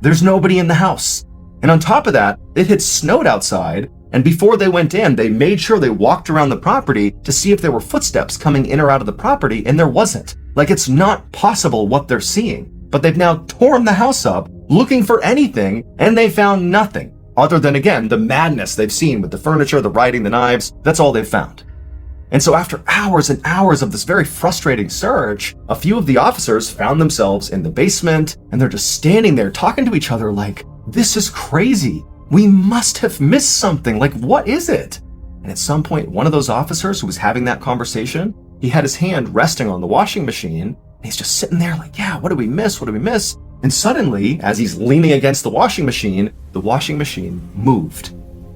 there's nobody in the house. And on top of that, it had snowed outside, and before they went in, they made sure they walked around the property to see if there were footsteps coming in or out of the property, and there wasn't. Like, it's not possible what they're seeing. But they've now torn the house up, looking for anything, and they found nothing. Other than, again, the madness they've seen with the furniture, the writing, the knives, that's all they've found. And so after hours and hours of this very frustrating search, a few of the officers found themselves in the basement, and they're just standing there talking to each other like, this is crazy. We must have missed something. Like, what is it? And at some point, one of those officers who was having that conversation, he had his hand resting on the washing machine, and he's just sitting there like, yeah, what did we miss? What did we miss? And suddenly, as he's leaning against the washing machine moved.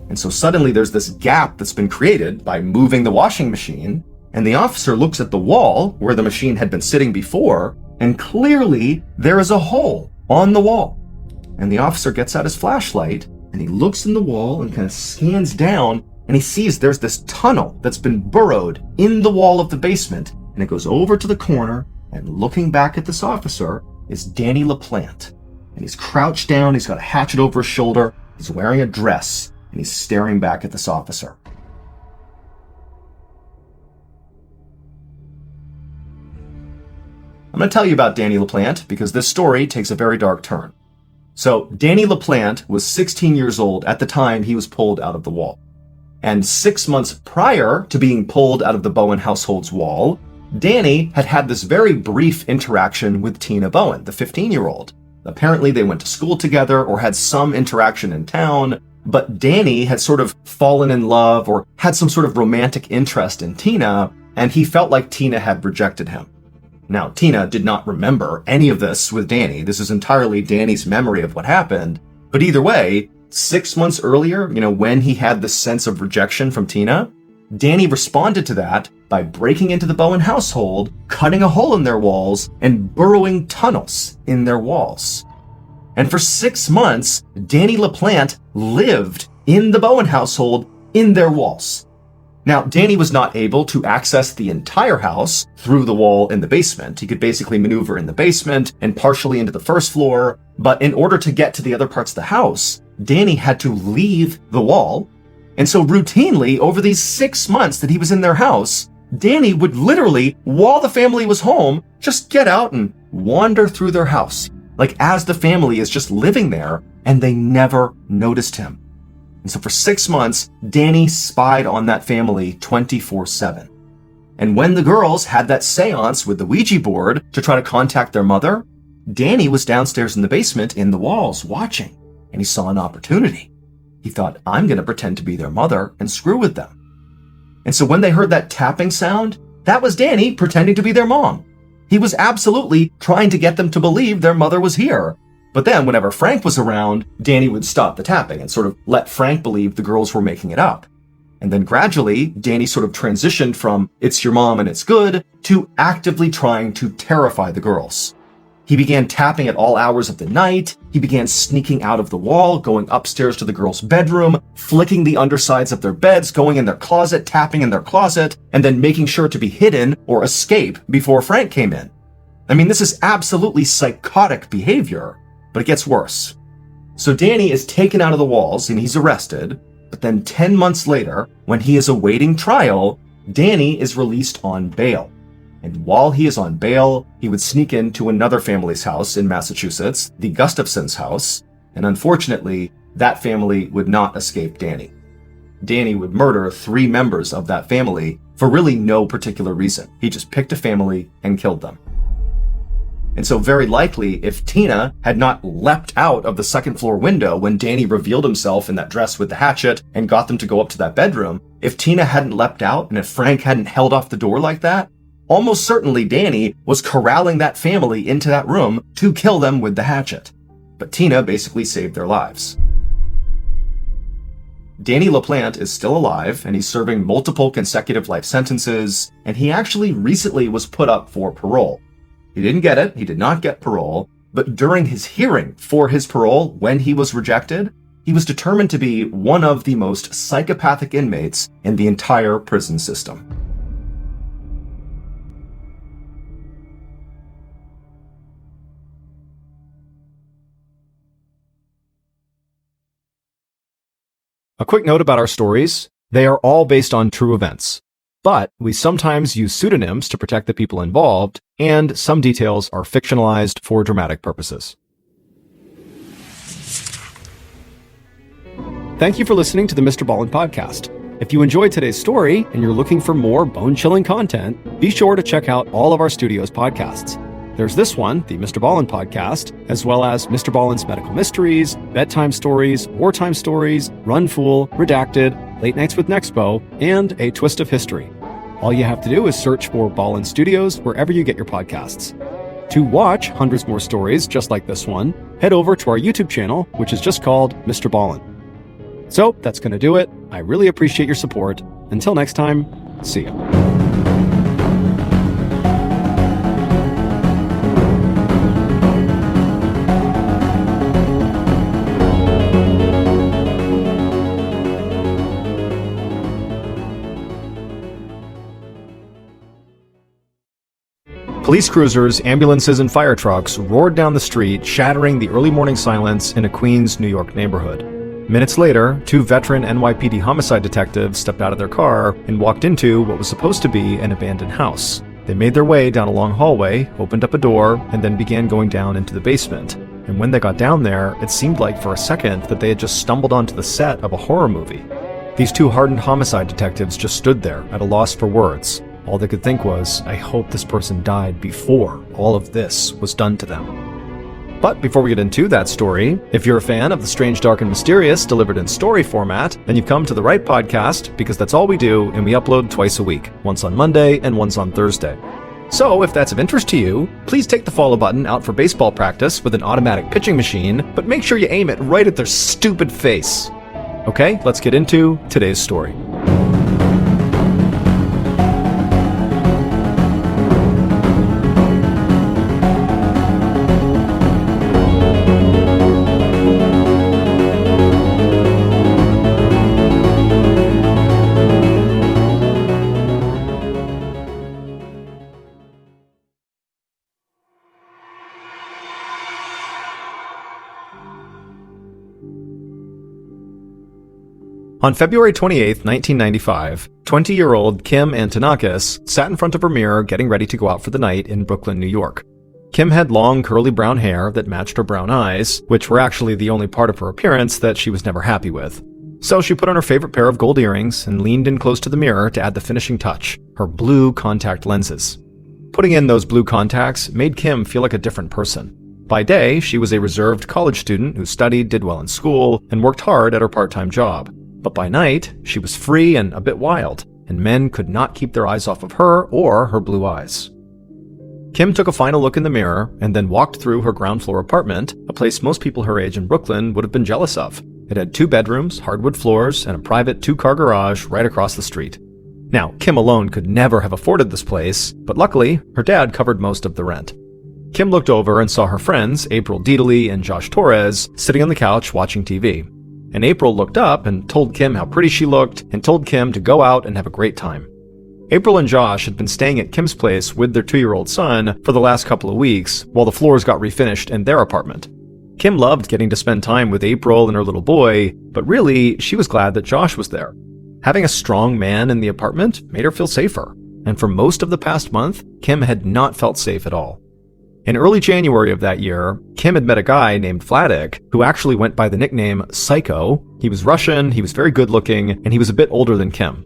And so suddenly there's this gap that's been created by moving the washing machine, and the officer looks at the wall where the machine had been sitting before, and clearly there is a hole on the wall. And the officer gets out his flashlight, and he looks in the wall and kind of scans down, and he sees there's this tunnel that's been burrowed in the wall of the basement, and it goes over to the corner, and looking back at this officer is Danny LaPlante. And he's crouched down, he's got a hatchet over his shoulder, he's wearing a dress, and he's staring back at this officer. I'm going to tell you about Danny LaPlante because this story takes a very dark turn. So Danny LaPlante was 16 years old at the time he was pulled out of the wall. And 6 months prior to being pulled out of the Bowen household's wall, Danny had had this very brief interaction with Tina Bowen, the 15-year-old. Apparently they went to school together or had some interaction in town, but Danny had sort of fallen in love or had some sort of romantic interest in Tina, and he felt like Tina had rejected him. Now, Tina did not remember any of this with Danny. This is entirely Danny's memory of what happened. But either way, 6 months earlier, when he had this sense of rejection from Tina, Danny responded to that by breaking into the Bowen household, cutting a hole in their walls, and burrowing tunnels in their walls. And for 6 months, Danny LaPlante lived in the Bowen household in their walls. Now, Danny was not able to access the entire house through the wall in the basement. He could basically maneuver in the basement and partially into the first floor, but in order to get to the other parts of the house, Danny had to leave the wall. And so routinely, over these 6 months that he was in their house, Danny would literally, while the family was home, just get out and wander through their house, like as the family is just living there, and they never noticed him. And so for 6 months, Danny spied on that family 24/7. And when the girls had that seance with the Ouija board to try to contact their mother, Danny was downstairs in the basement in the walls watching, and he saw an opportunity. He thought, I'm going to pretend to be their mother and screw with them. And so when they heard that tapping sound, that was Danny pretending to be their mom. He was absolutely trying to get them to believe their mother was here. But then whenever Frank was around, Danny would stop the tapping and sort of let Frank believe the girls were making it up. And then gradually, Danny sort of transitioned from it's your mom and it's good to actively trying to terrify the girls. He began tapping at all hours of the night. He began sneaking out of the wall, going upstairs to the girls' bedroom, flicking the undersides of their beds, going in their closet, tapping in their closet, and then making sure to be hidden or escape before Frank came in. I mean, this is absolutely psychotic behavior, but it gets worse. So Danny is taken out of the walls and he's arrested, but then 10 months later, when he is awaiting trial, Danny is released on bail. And while he is on bail, he would sneak into another family's house in Massachusetts, the Gustafsons' house, and unfortunately, that family would not escape Danny. Danny would murder 3 members of that family for really no particular reason. He just picked a family and killed them. And so very likely, if Tina had not leapt out of the second floor window when Danny revealed himself in that dress with the hatchet and got them to go up to that bedroom, if Tina hadn't leapt out and if Frank hadn't held off the door like that, almost certainly Danny was corralling that family into that room to kill them with the hatchet. But Tina basically saved their lives. Danny LaPlante is still alive, and he's serving multiple consecutive life sentences, and he actually recently was put up for parole. He didn't get it, he did not get parole, but during his hearing for his parole, when he was rejected, he was determined to be one of the most psychopathic inmates in the entire prison system. A quick note about our stories. They are all based on true events, but we sometimes use pseudonyms to protect the people involved, and some details are fictionalized for dramatic purposes. Thank you for listening to the MrBallen Podcast. If you enjoyed today's story and you're looking for more bone-chilling content, be sure to check out all of our studio's podcasts. There's this one, the MrBallen Podcast, as well as MrBallen's Medical Mysteries, Bedtime Stories, Wartime Stories, Run Fool, Redacted, Late Nights with Nexpo, and A Twist of History. All you have to do is search for Ballen Studios wherever you get your podcasts. To watch hundreds more stories just like this one, head over to our YouTube channel, which is just called MrBallen. So that's going to do it. I really appreciate your support. Until next time, see ya. Police cruisers, ambulances, and fire trucks roared down the street, shattering the early morning silence in a Queens, New York neighborhood. Minutes later, two veteran NYPD homicide detectives stepped out of their car and walked into what was supposed to be an abandoned house. They made their way down a long hallway, opened up a door, and then began going down into the basement. And when they got down there, it seemed like for a second that they had just stumbled onto the set of a horror movie. These two hardened homicide detectives just stood there at a loss for words. All they could think was, I hope this person died before all of this was done to them. But before we get into that story, if you're a fan of the strange, dark, and mysterious delivered in story format, then you've come to the right podcast, because that's all we do, and we upload twice a week, once on Monday and once on Thursday. So if that's of interest to you, please take the follow button out for baseball practice with an automatic pitching machine, but make sure you aim it right at their stupid face. Okay, let's get into today's story. On February 28, 1995, 20-year-old Kim Antonakis sat in front of her mirror getting ready to go out for the night in Brooklyn, New York. Kim had long, curly brown hair that matched her brown eyes, which were actually the only part of her appearance that she was never happy with. So she put on her favorite pair of gold earrings and leaned in close to the mirror to add the finishing touch, her blue contact lenses. Putting in those blue contacts made Kim feel like a different person. By day, she was a reserved college student who studied, did well in school, and worked hard at her part-time job. But by night, she was free and a bit wild, and men could not keep their eyes off of her or her blue eyes. Kim took a final look in the mirror and then walked through her ground floor apartment, a place most people her age in Brooklyn would have been jealous of. It had 2 bedrooms, hardwood floors, and a private 2-car garage right across the street. Now, Kim alone could never have afforded this place, but luckily, her dad covered most of the rent. Kim looked over and saw her friends, April Deedley and Josh Torres, sitting on the couch watching TV. And April looked up and told Kim how pretty she looked and told Kim to go out and have a great time. April and Josh had been staying at Kim's place with their 2-year-old son for the last couple of weeks while the floors got refinished in their apartment. Kim loved getting to spend time with April and her little boy, but really, she was glad that Josh was there. Having a strong man in the apartment made her feel safer, and for most of the past month, Kim had not felt safe at all. In early January of that year, Kim had met a guy named Vladek, who actually went by the nickname Psycho. He was Russian, he was very good looking, and he was a bit older than Kim.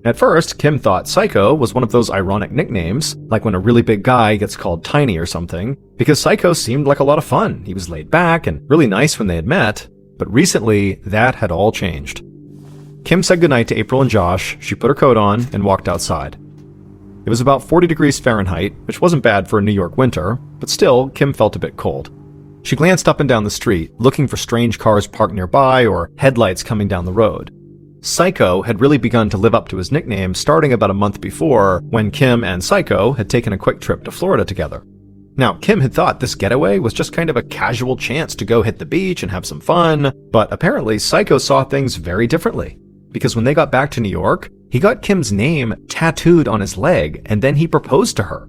At first, Kim thought Psycho was one of those ironic nicknames, like when a really big guy gets called Tiny or something, because Psycho seemed like a lot of fun. He was laid back and really nice when they had met, but recently, that had all changed. Kim said goodnight to April and Josh, she put her coat on, and walked outside. It was about 40 degrees Fahrenheit, which wasn't bad for a New York winter, but still, Kim felt a bit cold. She glanced up and down the street, looking for strange cars parked nearby or headlights coming down the road. Psycho had really begun to live up to his nickname starting about a month before, when Kim and Psycho had taken a quick trip to Florida together. Now, Kim had thought this getaway was just kind of a casual chance to go hit the beach and have some fun, but apparently Psycho saw things very differently. Because when they got back to New York, he got Kim's name tattooed on his leg, and then he proposed to her.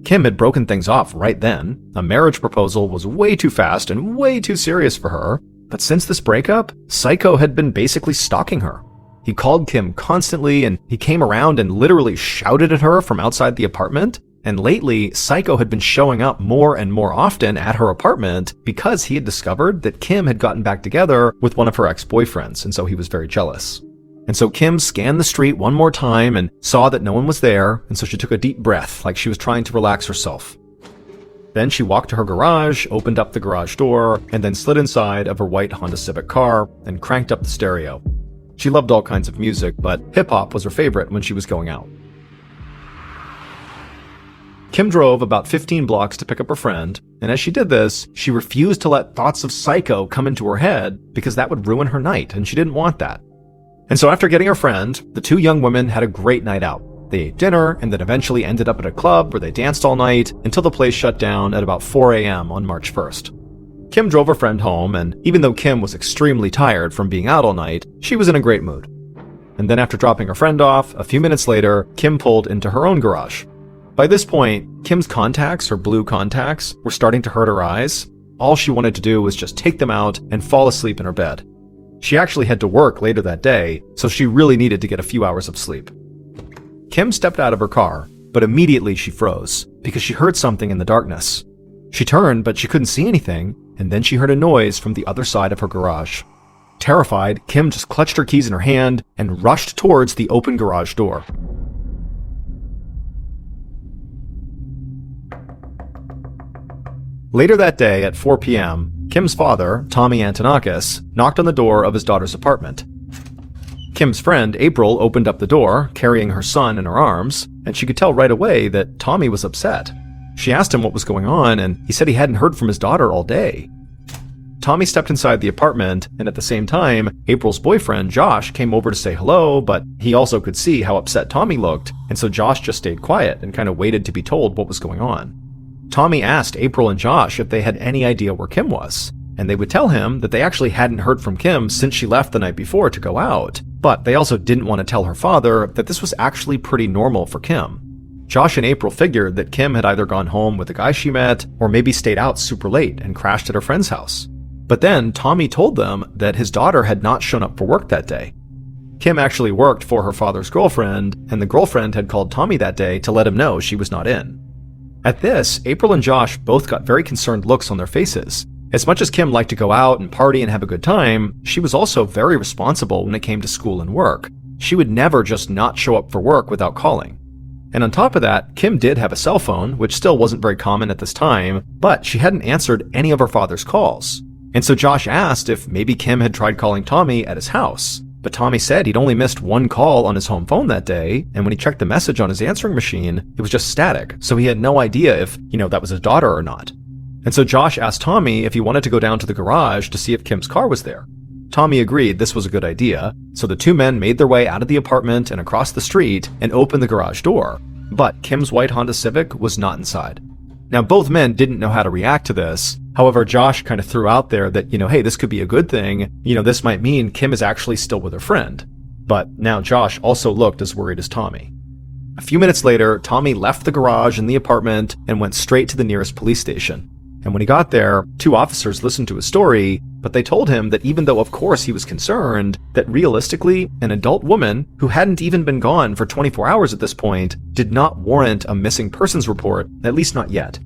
Kim had broken things off right then. A marriage proposal was way too fast and way too serious for her, But since this breakup, Psycho had been basically stalking her. He called Kim constantly, and he came around and literally shouted at her from outside the apartment. And lately, Psycho had been showing up more and more often at her apartment because he had discovered that Kim had gotten back together with one of her ex-boyfriends, and so he was very jealous. And so Kim scanned the street one more time and saw that no one was there, and so she took a deep breath, like she was trying to relax herself. Then she walked to her garage, opened up the garage door, and then slid inside of her white Honda Civic car and cranked up the stereo. She loved all kinds of music, but hip-hop was her favorite when she was going out. Kim drove about 15 blocks to pick up her friend, and as she did this, she refused to let thoughts of Psycho come into her head because that would ruin her night, and she didn't want that. And so after getting her friend, the two young women had a great night out. They ate dinner and then eventually ended up at a club where they danced all night until the place shut down at about 4 a.m. on March 1st. Kim drove her friend home, and even though Kim was extremely tired from being out all night, she was in a great mood. And then after dropping her friend off, a few minutes later, Kim pulled into her own garage. By this point, Kim's contacts, her blue contacts, were starting to hurt her eyes. All she wanted to do was just take them out and fall asleep in her bed. She actually had to work later that day, so she really needed to get a few hours of sleep. Kim stepped out of her car, but immediately she froze because she heard something in the darkness. She turned, but she couldn't see anything, and then she heard a noise from the other side of her garage. Terrified, Kim just clutched her keys in her hand and rushed towards the open garage door. Later that day at 4 p.m., Kim's father, Tommy Antonakis, knocked on the door of his daughter's apartment. Kim's friend, April, opened up the door, carrying her son in her arms, and she could tell right away that Tommy was upset. She asked him what was going on, and he said he hadn't heard from his daughter all day. Tommy stepped inside the apartment, and at the same time, April's boyfriend, Josh, came over to say hello, but he also could see how upset Tommy looked, and so Josh just stayed quiet and kind of waited to be told what was going on. Tommy asked April and Josh if they had any idea where Kim was, and they would tell him that they actually hadn't heard from Kim since she left the night before to go out, but they also didn't want to tell her father that this was actually pretty normal for Kim. Josh and April figured that Kim had either gone home with a guy she met, or maybe stayed out super late and crashed at her friend's house. But then Tommy told them that his daughter had not shown up for work that day. Kim actually worked for her father's girlfriend, and the girlfriend had called Tommy that day to let him know she was not in. At this, April and Josh both got very concerned looks on their faces. As much as Kim liked to go out and party and have a good time, she was also very responsible when it came to school and work. She would never just not show up for work without calling. And on top of that, Kim did have a cell phone, which still wasn't very common at this time, but she hadn't answered any of her father's calls. And so Josh asked if maybe Kim had tried calling Tommy at his house. But Tommy said he'd only missed one call on his home phone that day, and when he checked the message on his answering machine, it was just static, so he had no idea if, that was his daughter or not. And so Josh asked Tommy if he wanted to go down to the garage to see if Kim's car was there. Tommy agreed this was a good idea, so the two men made their way out of the apartment and across the street and opened the garage door, but Kim's white Honda Civic was not inside. Now, both men didn't know how to react to this. However, Josh kind of threw out there that, hey, this could be a good thing. This might mean Kim is actually still with her friend. But now Josh also looked as worried as Tommy. A few minutes later, Tommy left the garage and the apartment and went straight to the nearest police station. And when he got there, two officers listened to his story, but they told him that even though of course he was concerned, that realistically, an adult woman who hadn't even been gone for 24 hours at this point did not warrant a missing persons report, at least not yet.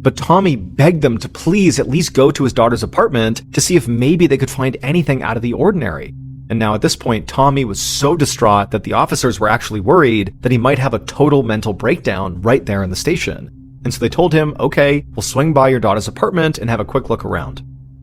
But Tommy begged them to please at least go to his daughter's apartment to see if maybe they could find anything out of the ordinary. And now at this point, Tommy was so distraught that the officers were actually worried that he might have a total mental breakdown right there in the station. And so they told him, okay, we'll swing by your daughter's apartment and have a quick look around.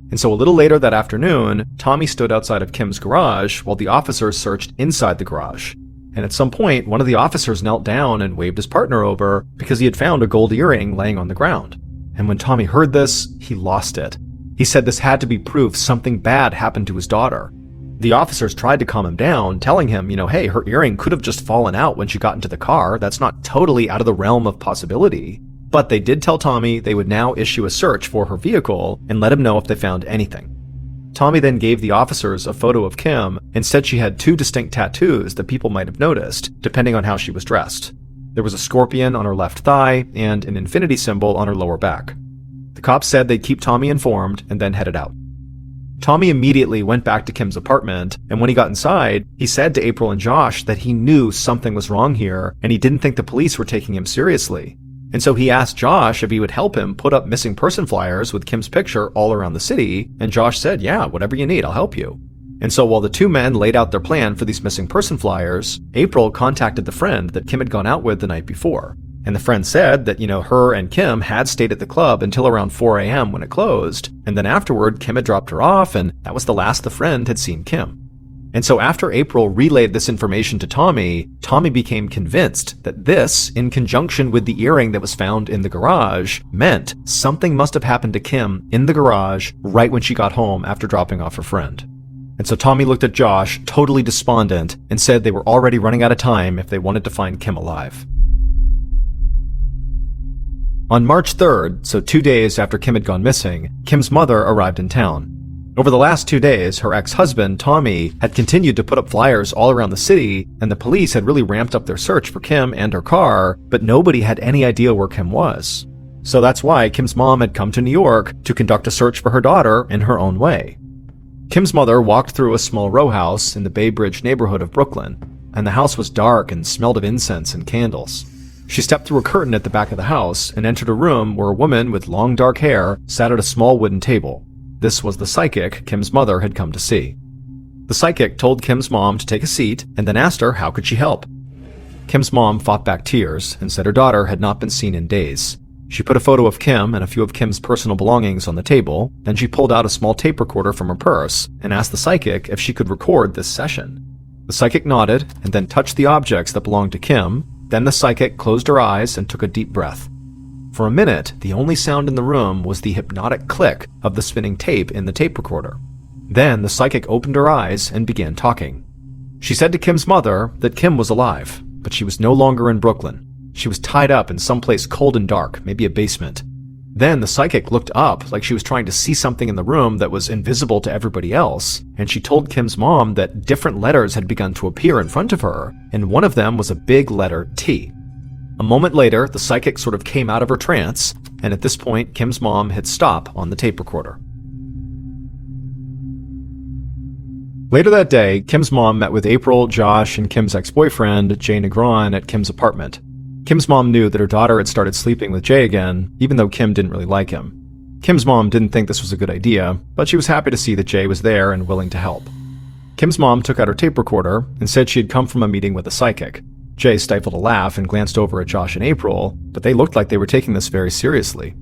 And so a little later that afternoon, Tommy stood outside of Kim's garage while the officers searched inside the garage. And at some point, one of the officers knelt down and waved his partner over because he had found a gold earring laying on the ground. And when Tommy heard this, he lost it. He said this had to be proof something bad happened to his daughter. The officers tried to calm him down, telling him, hey, her earring could have just fallen out when she got into the car. That's not totally out of the realm of possibility. But they did tell Tommy they would now issue a search for her vehicle and let him know if they found anything. Tommy then gave the officers a photo of Kim and said she had two distinct tattoos that people might have noticed, depending on how she was dressed. There was a scorpion on her left thigh and an infinity symbol on her lower back. The cops said they'd keep Tommy informed and then headed out. Tommy immediately went back to Kim's apartment, and when he got inside, he said to April and Josh that he knew something was wrong here, and he didn't think the police were taking him seriously. And so he asked Josh if he would help him put up missing person flyers with Kim's picture all around the city, and Josh said, "Yeah, whatever you need, I'll help you." And so while the two men laid out their plan for these missing person flyers, April contacted the friend that Kim had gone out with the night before. And the friend said that, her and Kim had stayed at the club until around 4 a.m. when it closed, and then afterward, Kim had dropped her off, and that was the last the friend had seen Kim. And so after April relayed this information to Tommy, Tommy became convinced that this, in conjunction with the earring that was found in the garage, meant something must have happened to Kim in the garage right when she got home after dropping off her friend. And so Tommy looked at Josh, totally despondent, and said they were already running out of time if they wanted to find Kim alive. On March 3rd, so 2 days after Kim had gone missing, Kim's mother arrived in town. Over the last 2 days, her ex-husband, Tommy, had continued to put up flyers all around the city, and the police had really ramped up their search for Kim and her car, but nobody had any idea where Kim was. So that's why Kim's mom had come to New York to conduct a search for her daughter in her own way. Kim's mother walked through a small row house in the Bay Bridge neighborhood of Brooklyn, and the house was dark and smelled of incense and candles. She stepped through a curtain at the back of the house and entered a room where a woman with long dark hair sat at a small wooden table. This was the psychic Kim's mother had come to see. The psychic told Kim's mom to take a seat and then asked her how could she help. Kim's mom fought back tears and said her daughter had not been seen in days. She put a photo of Kim and a few of Kim's personal belongings on the table, then she pulled out a small tape recorder from her purse and asked the psychic if she could record this session. The psychic nodded and then touched the objects that belonged to Kim. Then the psychic closed her eyes and took a deep breath. For a minute, the only sound in the room was the hypnotic click of the spinning tape in the tape recorder. Then the psychic opened her eyes and began talking. She said to Kim's mother that Kim was alive, but she was no longer in Brooklyn. She was tied up in some place cold and dark, maybe a basement. Then the psychic looked up like she was trying to see something in the room that was invisible to everybody else, and she told Kim's mom that different letters had begun to appear in front of her, and one of them was a big letter T. A moment later, the psychic sort of came out of her trance, and at this point, Kim's mom hit stop on the tape recorder. Later that day, Kim's mom met with April, Josh, and Kim's ex-boyfriend, Jay Negron, at Kim's apartment. Kim's mom knew that her daughter had started sleeping with Jay again, even though Kim didn't really like him. Kim's mom didn't think this was a good idea, but she was happy to see that Jay was there and willing to help. Kim's mom took out her tape recorder and said she had come from a meeting with a psychic. Jay stifled a laugh and glanced over at Josh and April, but they looked like they were taking this very seriously.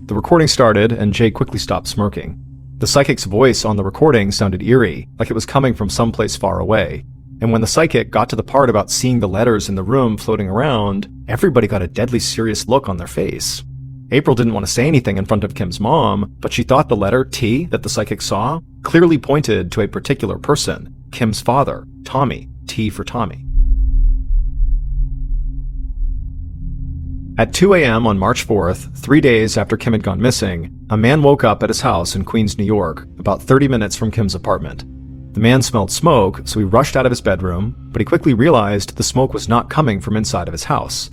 The recording started, and Jay quickly stopped smirking. The psychic's voice on the recording sounded eerie, like it was coming from someplace far away. And when the psychic got to the part about seeing the letters in the room floating around, everybody got a deadly serious look on their face. April didn't want to say anything in front of Kim's mom, but she thought the letter T that the psychic saw clearly pointed to a particular person, Kim's father, Tommy, T for Tommy. At 2 a.m. on March 4th, 3 days after Kim had gone missing, a man woke up at his house in Queens, New York, about 30 minutes from Kim's apartment. The man smelled smoke, so he rushed out of his bedroom, but he quickly realized the smoke was not coming from inside of his house.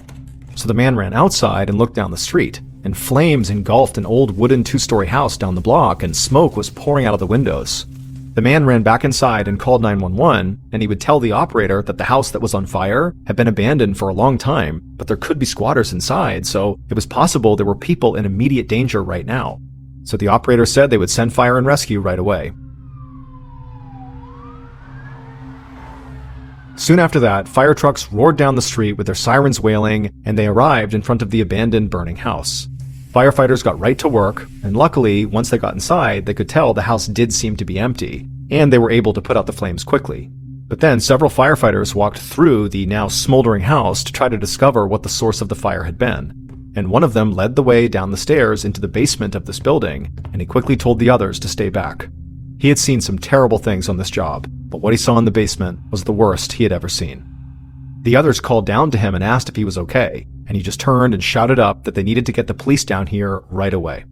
So the man ran outside and looked down the street, and flames engulfed an old wooden 2-story house down the block, and smoke was pouring out of the windows. The man ran back inside and called 911, and he would tell the operator that the house that was on fire had been abandoned for a long time, but there could be squatters inside, so it was possible there were people in immediate danger right now. So the operator said they would send fire and rescue right away. Soon after that, fire trucks roared down the street with their sirens wailing, and they arrived in front of the abandoned burning house. Firefighters got right to work, and luckily, once they got inside, they could tell the house did seem to be empty, and they were able to put out the flames quickly. But then several firefighters walked through the now smoldering house to try to discover what the source of the fire had been. And one of them led the way down the stairs into the basement of this building, and he quickly told the others to stay back. He had seen some terrible things on this job, but what he saw in the basement was the worst he had ever seen. The others called down to him and asked if he was okay, and he just turned and shouted up that they needed to get the police down here right away.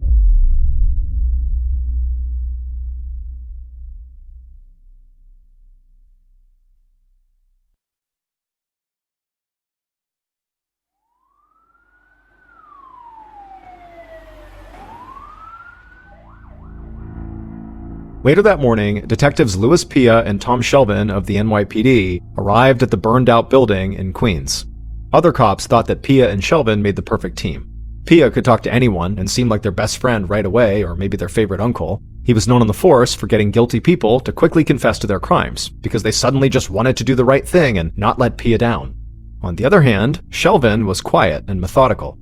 Later that morning, detectives Louis Pia and Tom Shelvin of the NYPD arrived at the burned-out building in Queens. Other cops thought that Pia and Shelvin made the perfect team. Pia could talk to anyone and seemed like their best friend right away, or maybe their favorite uncle. He was known on the force for getting guilty people to quickly confess to their crimes, because they suddenly just wanted to do the right thing and not let Pia down. On the other hand, Shelvin was quiet and methodical.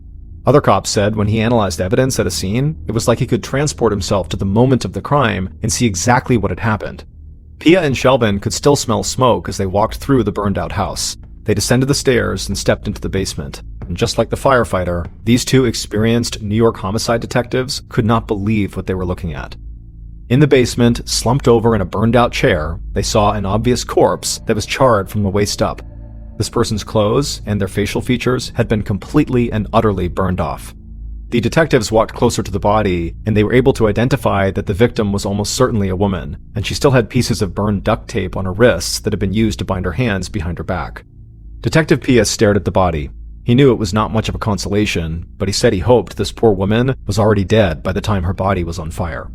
Other cops said when he analyzed evidence at a scene, it was like he could transport himself to the moment of the crime and see exactly what had happened. Pia and Shelvin could still smell smoke as they walked through the burned-out house. They descended the stairs and stepped into the basement. And just like the firefighter, these two experienced New York homicide detectives could not believe what they were looking at. In the basement, slumped over in a burned-out chair, they saw an obvious corpse that was charred from the waist up. This person's clothes and their facial features had been completely and utterly burned off. The detectives walked closer to the body, and they were able to identify that the victim was almost certainly a woman, and she still had pieces of burned duct tape on her wrists that had been used to bind her hands behind her back. Detective Pia stared at the body. He knew it was not much of a consolation, but he said he hoped this poor woman was already dead by the time her body was on fire.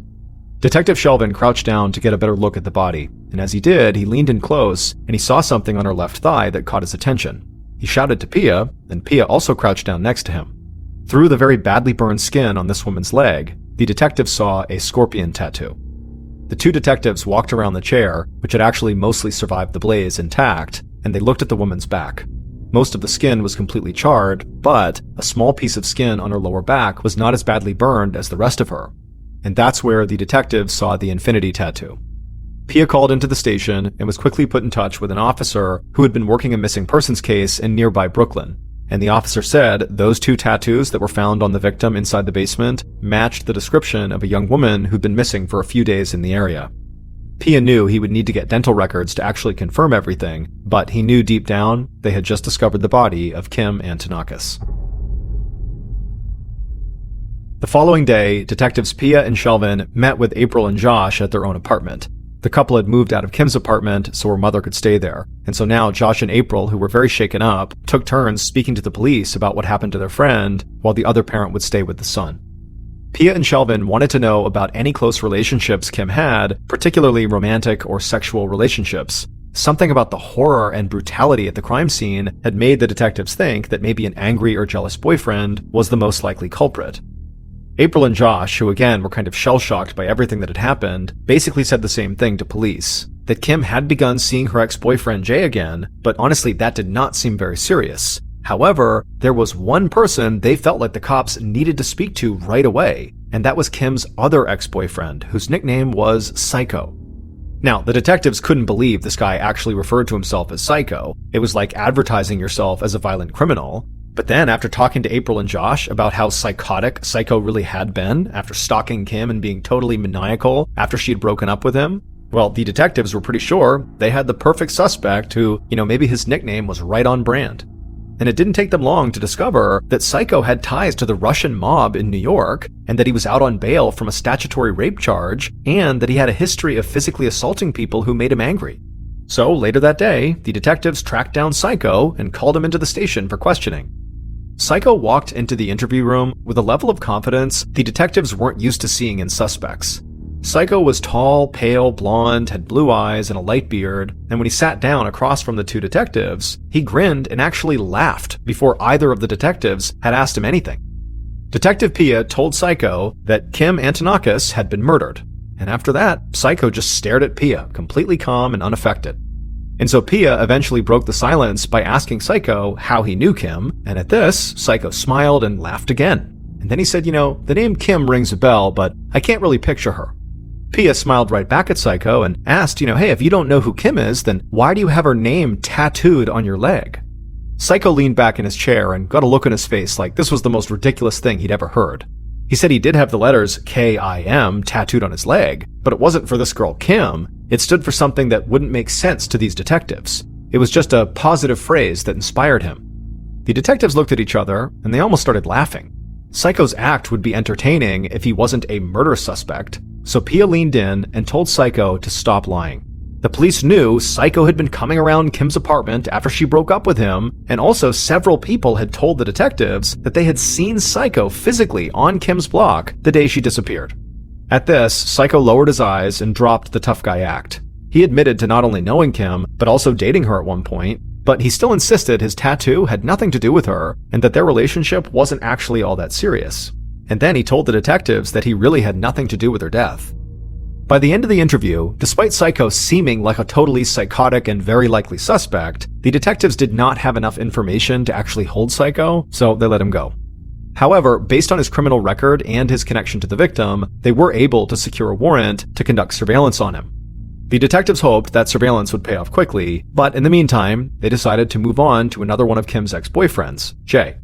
Detective Shelvin crouched down to get a better look at the body, and as he did, he leaned in close, and he saw something on her left thigh that caught his attention. He shouted to Pia, and Pia also crouched down next to him. Through the very badly burned skin on this woman's leg, the detective saw a scorpion tattoo. The two detectives walked around the chair, which had actually mostly survived the blaze, intact, and they looked at the woman's back. Most of the skin was completely charred, but a small piece of skin on her lower back was not as badly burned as the rest of her. And that's where the detectives saw the infinity tattoo. Pia called into the station and was quickly put in touch with an officer who had been working a missing persons case in nearby Brooklyn. And the officer said those two tattoos that were found on the victim inside the basement matched the description of a young woman who'd been missing for a few days in the area. Pia knew he would need to get dental records to actually confirm everything, but he knew deep down they had just discovered the body of Kim Antonakis. The following day, detectives Pia and Shelvin met with April and Josh at their own apartment. The couple had moved out of Kim's apartment so her mother could stay there, and so now Josh and April, who were very shaken up, took turns speaking to the police about what happened to their friend, while the other parent would stay with the son. Pia and Shelvin wanted to know about any close relationships Kim had, particularly romantic or sexual relationships. Something about the horror and brutality at the crime scene had made the detectives think that maybe an angry or jealous boyfriend was the most likely culprit. April and Josh, who again were kind of shell-shocked by everything that had happened, basically said the same thing to police, that Kim had begun seeing her ex-boyfriend Jay again, but honestly that did not seem very serious. However, there was one person they felt like the cops needed to speak to right away, and that was Kim's other ex-boyfriend, whose nickname was Psycho. Now, the detectives couldn't believe this guy actually referred to himself as Psycho. It was like advertising yourself as a violent criminal. But then, after talking to April and Josh about how psychotic Psycho really had been after stalking Kim and being totally maniacal after she had broken up with him, well, the detectives were pretty sure they had the perfect suspect who, maybe his nickname was right on brand. And it didn't take them long to discover that Psycho had ties to the Russian mob in New York, and that he was out on bail from a statutory rape charge, and that he had a history of physically assaulting people who made him angry. So, later that day, the detectives tracked down Psycho and called him into the station for questioning. Psycho walked into the interview room with a level of confidence the detectives weren't used to seeing in suspects. Psycho was tall, pale, blonde, had blue eyes and a light beard, and when he sat down across from the two detectives, he grinned and actually laughed before either of the detectives had asked him anything. Detective Pia told Psycho that Kim Antonakis had been murdered, and after that, Psycho just stared at Pia, completely calm and unaffected. And so Pia eventually broke the silence by asking Psycho how he knew Kim, and at this, Psycho smiled and laughed again. And then he said, the name Kim rings a bell, but I can't really picture her. Pia smiled right back at Psycho and asked, hey, if you don't know who Kim is, then why do you have her name tattooed on your leg? Psycho leaned back in his chair and got a look on his face like this was the most ridiculous thing he'd ever heard. He said he did have the letters K-I-M tattooed on his leg, but it wasn't for this girl Kim. It stood for something that wouldn't make sense to these detectives. It was just a positive phrase that inspired him. The detectives looked at each other, and they almost started laughing. Psycho's act would be entertaining if he wasn't a murder suspect, so Pia leaned in and told Psycho to stop lying. The police knew Psycho had been coming around Kim's apartment after she broke up with him, and also several people had told the detectives that they had seen Psycho physically on Kim's block the day she disappeared. At this, Psycho lowered his eyes and dropped the tough guy act. He admitted to not only knowing Kim, but also dating her at one point, but he still insisted his tattoo had nothing to do with her and that their relationship wasn't actually all that serious. And then he told the detectives that he really had nothing to do with her death. By the end of the interview, despite Psycho seeming like a totally psychotic and very likely suspect, the detectives did not have enough information to actually hold Psycho, so they let him go. However, based on his criminal record and his connection to the victim, they were able to secure a warrant to conduct surveillance on him. The detectives hoped that surveillance would pay off quickly, but in the meantime, they decided to move on to another one of Kim's ex-boyfriends, Jay.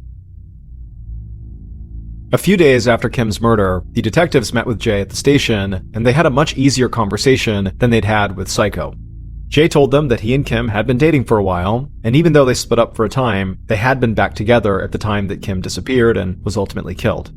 A few days after Kim's murder, the detectives met with Jay at the station, and they had a much easier conversation than they'd had with Psycho. Jay told them that he and Kim had been dating for a while, and even though they split up for a time, they had been back together at the time that Kim disappeared and was ultimately killed.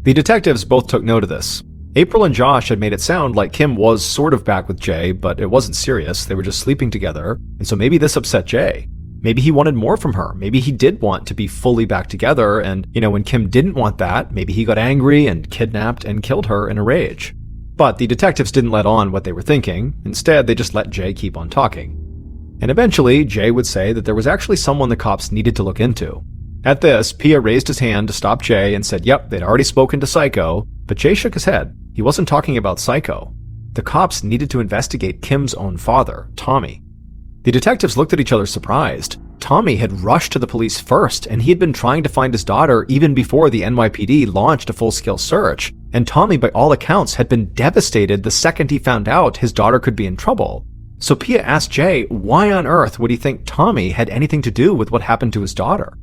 The detectives both took note of this. April and Josh had made it sound like Kim was sort of back with Jay, but it wasn't serious. They were just sleeping together, and so maybe this upset Jay. Maybe he wanted more from her. Maybe he did want to be fully back together, and, when Kim didn't want that, maybe he got angry and kidnapped and killed her in a rage. But the detectives didn't let on what they were thinking. Instead, they just let Jay keep on talking. And eventually, Jay would say that there was actually someone the cops needed to look into. At this, Pia raised his hand to stop Jay and said, yep, they'd already spoken to Psycho, but Jay shook his head. He wasn't talking about Psycho. The cops needed to investigate Kim's own father, Tommy. The detectives looked at each other surprised. Tommy had rushed to the police first, and he had been trying to find his daughter even before the NYPD launched a full-scale search. And Tommy, by all accounts, had been devastated the second he found out his daughter could be in trouble. So Pia asked Jay, why on earth would he think Tommy had anything to do with what happened to his daughter?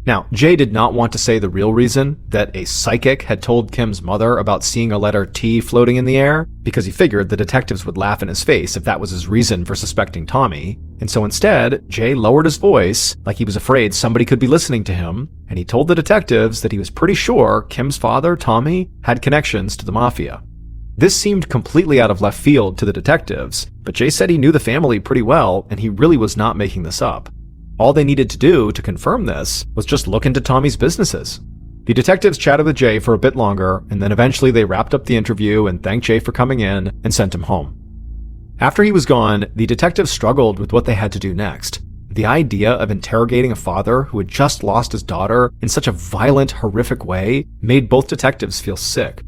Now, Jay did not want to say the real reason, that a psychic had told Kim's mother about seeing a letter T floating in the air, because he figured the detectives would laugh in his face if that was his reason for suspecting Tommy. And so instead, Jay lowered his voice, like he was afraid somebody could be listening to him, and he told the detectives that he was pretty sure Kim's father, Tommy, had connections to the mafia. This seemed completely out of left field to the detectives, but Jay said he knew the family pretty well, and he really was not making this up. All they needed to do to confirm this was just look into Tommy's businesses. The detectives chatted with Jay for a bit longer, and then eventually they wrapped up the interview and thanked Jay for coming in and sent him home. After he was gone, the detectives struggled with what they had to do next. The idea of interrogating a father who had just lost his daughter in such a violent, horrific way made both detectives feel sick.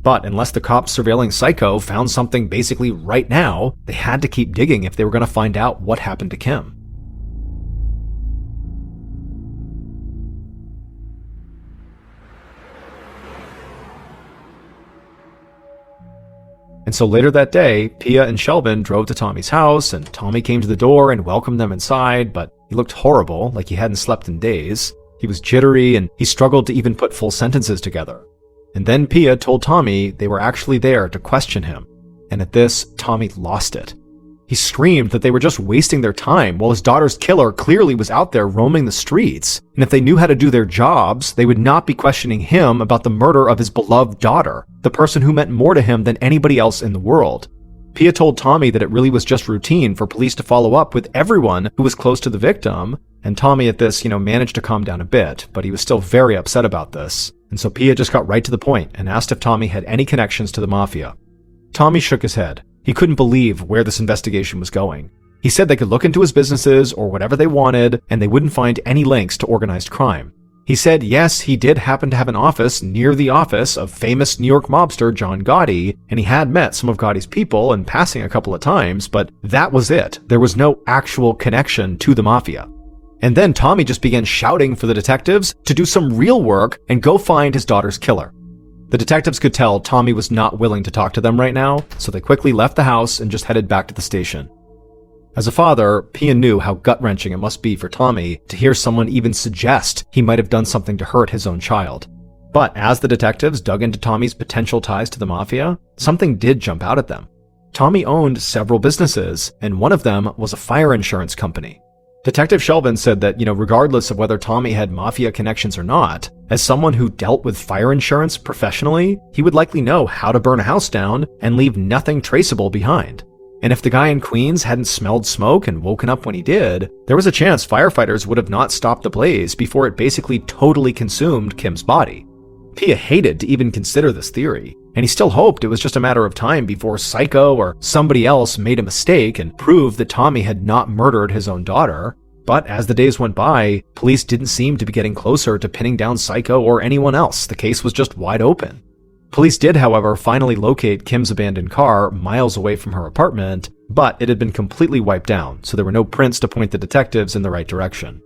But unless the cops surveilling Psycho found something basically right now, they had to keep digging if they were going to find out what happened to Kim. And so later that day, Pia and Shelvin drove to Tommy's house, and Tommy came to the door and welcomed them inside, but he looked horrible, like he hadn't slept in days. He was jittery, and he struggled to even put full sentences together. And then Pia told Tommy they were actually there to question him. And at this, Tommy lost it. He screamed that they were just wasting their time while his daughter's killer clearly was out there roaming the streets. And if they knew how to do their jobs, they would not be questioning him about the murder of his beloved daughter, the person who meant more to him than anybody else in the world. Pia told Tommy that it really was just routine for police to follow up with everyone who was close to the victim. And Tommy at this, managed to calm down a bit, but he was still very upset about this. And so Pia just got right to the point and asked if Tommy had any connections to the mafia. Tommy shook his head. He couldn't believe where this investigation was going. He said they could look into his businesses or whatever they wanted, and they wouldn't find any links to organized crime. He said yes, he did happen to have an office near the office of famous New York mobster John Gotti, and he had met some of Gotti's people in passing a couple of times, but that was it. There was no actual connection to the mafia. And then Tommy just began shouting for the detectives to do some real work and go find his daughter's killer. The detectives could tell Tommy was not willing to talk to them right now, so they quickly left the house and just headed back to the station. As a father, Pia knew how gut-wrenching it must be for Tommy to hear someone even suggest he might have done something to hurt his own child. But as the detectives dug into Tommy's potential ties to the mafia, something did jump out at them. Tommy owned several businesses, and one of them was a fire insurance company. Detective Shelvin said that, regardless of whether Tommy had mafia connections or not, as someone who dealt with fire insurance professionally, he would likely know how to burn a house down and leave nothing traceable behind. And if the guy in Queens hadn't smelled smoke and woken up when he did, there was a chance firefighters would have not stopped the blaze before it basically totally consumed Kim's body. Pia hated to even consider this theory, and he still hoped it was just a matter of time before Psycho or somebody else made a mistake and proved that Tommy had not murdered his own daughter. But as the days went by, police didn't seem to be getting closer to pinning down Psycho or anyone else. The case was just wide open. Police did, however, finally locate Kim's abandoned car miles away from her apartment, but it had been completely wiped down, so there were no prints to point the detectives in the right direction.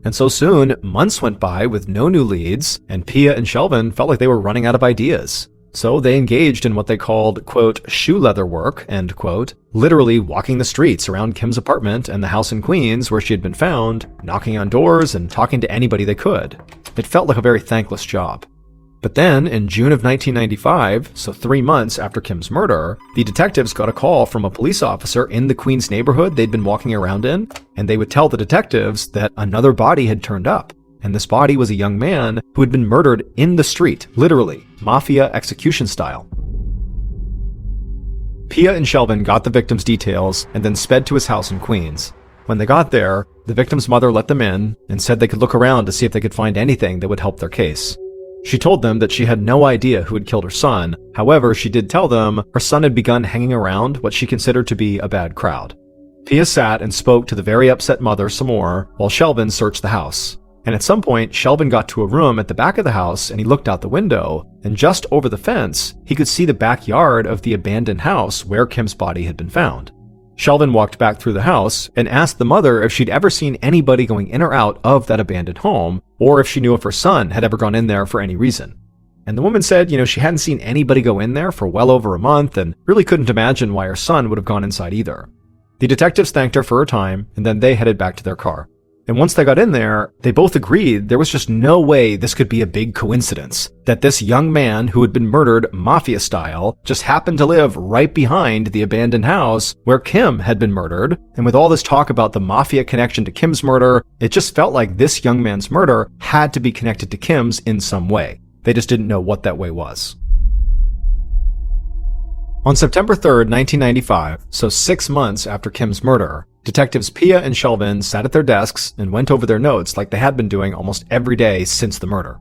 And so soon, months went by with no new leads, and Pia and Shelvin felt like they were running out of ideas. So they engaged in what they called, quote, shoe leather work, end quote, literally walking the streets around Kim's apartment and the house in Queens where she had been found, knocking on doors and talking to anybody they could. It felt like a very thankless job. But then, in June of 1995, so 3 months after Kim's murder, the detectives got a call from a police officer in the Queens neighborhood they'd been walking around in, and they would tell the detectives that another body had turned up. And this body was a young man who had been murdered in the street, literally, mafia execution style. Pia and Shelvin got the victim's details and then sped to his house in Queens. When they got there, the victim's mother let them in and said they could look around to see if they could find anything that would help their case. She told them that she had no idea who had killed her son. However, she did tell them her son had begun hanging around what she considered to be a bad crowd. Pia sat and spoke to the very upset mother some more while Shelvin searched the house. And at some point, Shelvin got to a room at the back of the house and he looked out the window, and just over the fence, he could see the backyard of the abandoned house where Kim's body had been found. Shelvin walked back through the house and asked the mother if she'd ever seen anybody going in or out of that abandoned home, or if she knew if her son had ever gone in there for any reason. And the woman said, she hadn't seen anybody go in there for well over a month and really couldn't imagine why her son would have gone inside either. The detectives thanked her for her time, and then they headed back to their car. And once they got in there, they both agreed there was just no way this could be a big coincidence, that this young man who had been murdered mafia style just happened to live right behind the abandoned house where Kim had been murdered. And with all this talk about the mafia connection to Kim's murder, it just felt like this young man's murder had to be connected to Kim's in some way. They just didn't know what that way was. On September 3rd, 1995, so 6 months after Kim's murder, detectives Pia and Shelvin sat at their desks and went over their notes like they had been doing almost every day since the murder.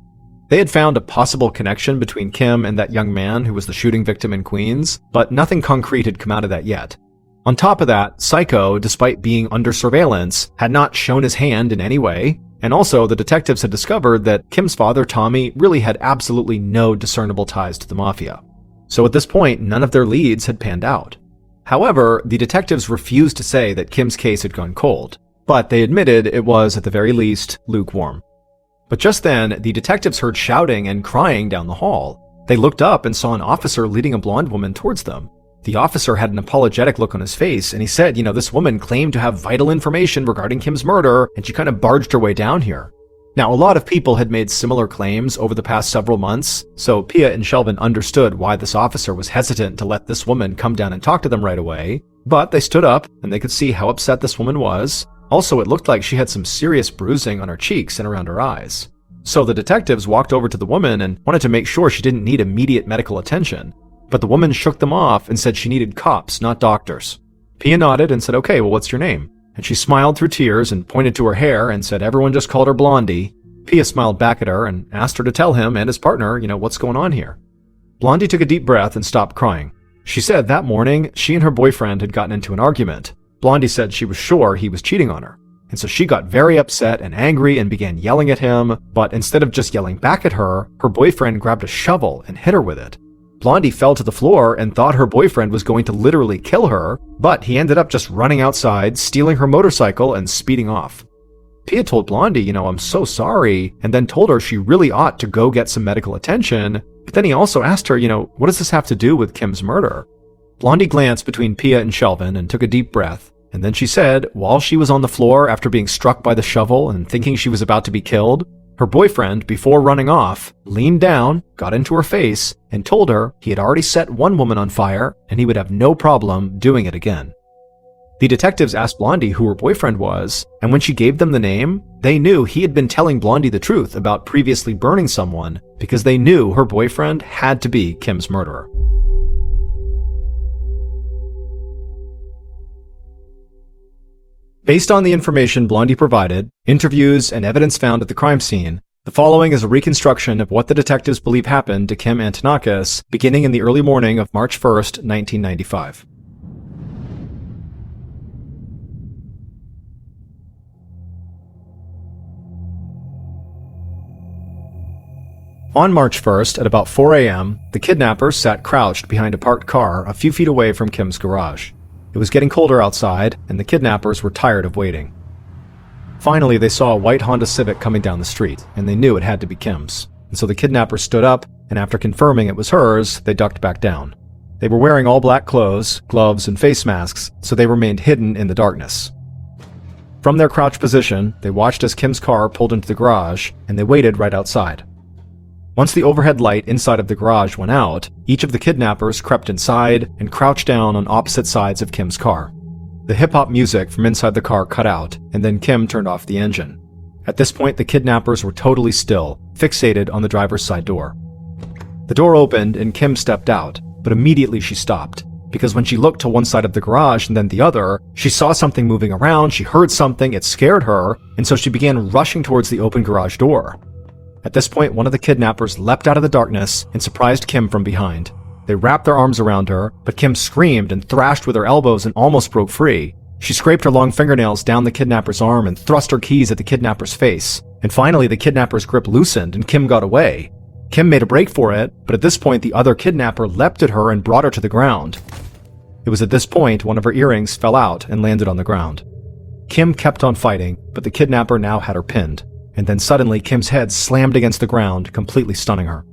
They had found a possible connection between Kim and that young man who was the shooting victim in Queens, but nothing concrete had come out of that yet. On top of that, Psycho, despite being under surveillance, had not shown his hand in any way, and also the detectives had discovered that Kim's father, Tommy, really had absolutely no discernible ties to the mafia. So at this point, none of their leads had panned out. However, the detectives refused to say that Kim's case had gone cold, but they admitted it was, at the very least, lukewarm. But just then, the detectives heard shouting and crying down the hall. They looked up and saw an officer leading a blonde woman towards them. The officer had an apologetic look on his face, and he said, this woman claimed to have vital information regarding Kim's murder, and she kind of barged her way down here. Now, a lot of people had made similar claims over the past several months, so Pia and Shelvin understood why this officer was hesitant to let this woman come down and talk to them right away, but they stood up and they could see how upset this woman was. Also, it looked like she had some serious bruising on her cheeks and around her eyes. So the detectives walked over to the woman and wanted to make sure she didn't need immediate medical attention, but the woman shook them off and said she needed cops, not doctors. Pia nodded and said, "Okay, well, what's your name?" And she smiled through tears and pointed to her hair and said everyone just called her Blondie. Pia smiled back at her and asked her to tell him and his partner, what's going on here. Blondie took a deep breath and stopped crying. She said that morning she and her boyfriend had gotten into an argument. Blondie said she was sure he was cheating on her. And so she got very upset and angry and began yelling at him, but instead of just yelling back at her, her boyfriend grabbed a shovel and hit her with it. Blondie fell to the floor and thought her boyfriend was going to literally kill her, but he ended up just running outside, stealing her motorcycle, and speeding off. Pia told Blondie, I'm so sorry, and then told her she really ought to go get some medical attention, but then he also asked her, what does this have to do with Kim's murder? Blondie glanced between Pia and Shelvin and took a deep breath, and then she said, while she was on the floor after being struck by the shovel and thinking she was about to be killed, her boyfriend, before running off, leaned down, got into her face, and told her he had already set one woman on fire and he would have no problem doing it again. The detectives asked Blondie who her boyfriend was, and when she gave them the name, they knew he had been telling Blondie the truth about previously burning someone because they knew her boyfriend had to be Kim's murderer. Based on the information Blondie provided, interviews, and evidence found at the crime scene, The following is a reconstruction of what the detectives believe happened to Kim Antonakis beginning in the early morning of March 1st, 1995. On March 1st, at about 4 a.m., the kidnappers sat crouched behind a parked car a few feet away from Kim's garage. It was getting colder outside, and the kidnappers were tired of waiting. Finally, they saw a white Honda Civic coming down the street, and they knew it had to be Kim's. And so the kidnappers stood up, and after confirming it was hers, they ducked back down. They were wearing all black clothes, gloves, and face masks, so they remained hidden in the darkness. From their crouched position, they watched as Kim's car pulled into the garage, and they waited right outside. Once the overhead light inside of the garage went out, each of the kidnappers crept inside and crouched down on opposite sides of Kim's car. The hip-hop music from inside the car cut out, and then Kim turned off the engine. At this point, the kidnappers were totally still, fixated on the driver's side door. The door opened and Kim stepped out, but immediately she stopped, because when she looked to one side of the garage and then the other, she saw something moving around, she heard something, it scared her, and so she began rushing towards the open garage door. At this point, one of the kidnappers leapt out of the darkness and surprised Kim from behind. They wrapped their arms around her, but Kim screamed and thrashed with her elbows and almost broke free. She scraped her long fingernails down the kidnapper's arm and thrust her keys at the kidnapper's face. And finally, the kidnapper's grip loosened and Kim got away. Kim made a break for it, but at this point, the other kidnapper leapt at her and brought her to the ground. It was at this point one of her earrings fell out and landed on the ground. Kim kept on fighting, but the kidnapper now had her pinned. And then suddenly, Kim's head slammed against the ground, completely stunning her.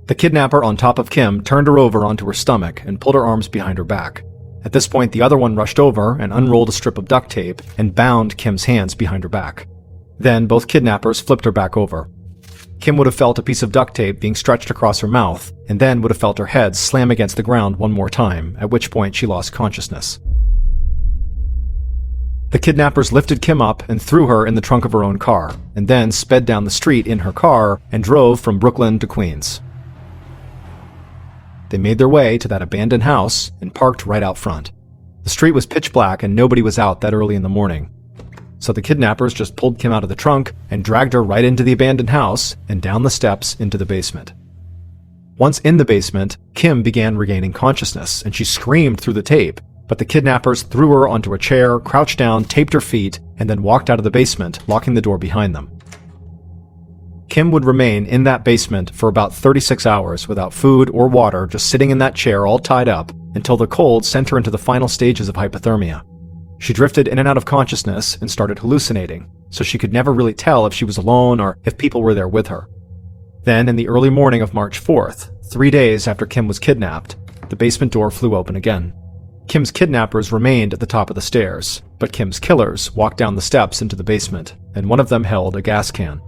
The kidnapper on top of Kim turned her over onto her stomach and pulled her arms behind her back. At this point, the other one rushed over and unrolled a strip of duct tape and bound Kim's hands behind her back. Then both kidnappers flipped her back over. Kim would have felt a piece of duct tape being stretched across her mouth, and then would have felt her head slam against the ground one more time, at which point she lost consciousness. The kidnappers lifted Kim up and threw her in the trunk of her own car, and then sped down the street in her car and drove from Brooklyn to Queens. They made their way to that abandoned house and parked right out front. The street was pitch black and nobody was out that early in the morning. So the kidnappers just pulled Kim out of the trunk and dragged her right into the abandoned house and down the steps into the basement. Once in the basement, Kim began regaining consciousness and she screamed through the tape, but the kidnappers threw her onto a chair, crouched down, taped her feet, and then walked out of the basement, locking the door behind them. Kim would remain in that basement for about 36 hours without food or water, just sitting in that chair all tied up until the cold sent her into the final stages of hypothermia. She drifted in and out of consciousness and started hallucinating, so she could never really tell if she was alone or if people were there with her. Then, in the early morning of March 4th, 3 days after Kim was kidnapped, the basement door flew open again. Kim's kidnappers remained at the top of the stairs, but Kim's killers walked down the steps into the basement, and one of them held a gas can.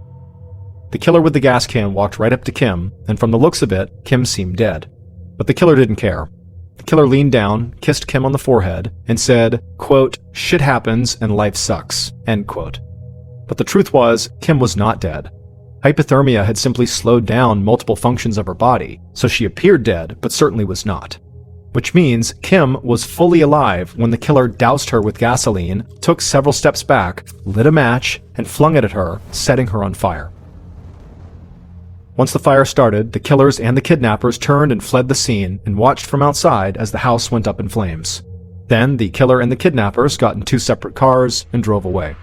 The killer with the gas can walked right up to Kim, and from the looks of it, Kim seemed dead. But the killer didn't care. The killer leaned down, kissed Kim on the forehead, and said, quote, "Shit happens and life sucks," end quote. But the truth was, Kim was not dead. Hypothermia had simply slowed down multiple functions of her body, so she appeared dead, but certainly was not. Which means Kim was fully alive when the killer doused her with gasoline, took several steps back, lit a match, and flung it at her, setting her on fire. Once the fire started, the killers and the kidnappers turned and fled the scene and watched from outside as the house went up in flames. Then the killer and the kidnappers got in 2 separate cars and drove away.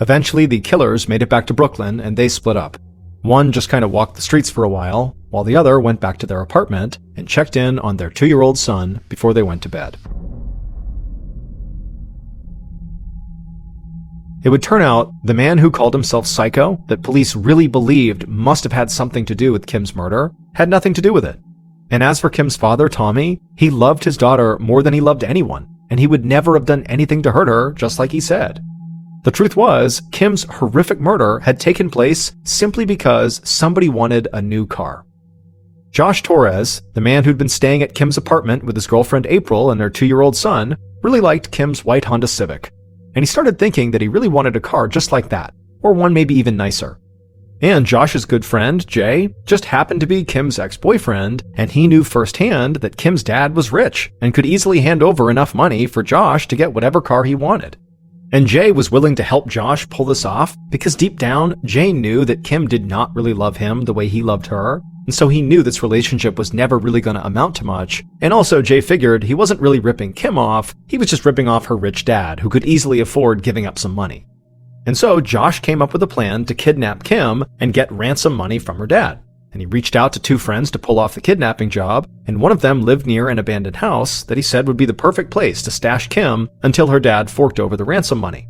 Eventually, the killers made it back to Brooklyn and they split up. One just kind of walked the streets for a while the other went back to their apartment and checked in on their 2-year-old son before they went to bed. It would turn out the man who called himself Psycho, that police really believed must have had something to do with Kim's murder, had nothing to do with it. And as for Kim's father, Tommy, he loved his daughter more than he loved anyone, and he would never have done anything to hurt her, just like he said. The truth was, Kim's horrific murder had taken place simply because somebody wanted a new car. Josh Torres, the man who'd been staying at Kim's apartment with his girlfriend April and their 2-year-old son, really liked Kim's white Honda Civic. And he started thinking that he really wanted a car just like that, or one maybe even nicer. And Josh's good friend, Jay, just happened to be Kim's ex-boyfriend, and he knew firsthand that Kim's dad was rich and could easily hand over enough money for Josh to get whatever car he wanted. And Jay was willing to help Josh pull this off because deep down, Jay knew that Kim did not really love him the way he loved her, and so he knew this relationship was never really going to amount to much. And also, Jay figured he wasn't really ripping Kim off, he was just ripping off her rich dad, who could easily afford giving up some money. And so Josh came up with a plan to kidnap Kim and get ransom money from her dad. And he reached out to 2 friends to pull off the kidnapping job, and one of them lived near an abandoned house that he said would be the perfect place to stash Kim until her dad forked over the ransom money.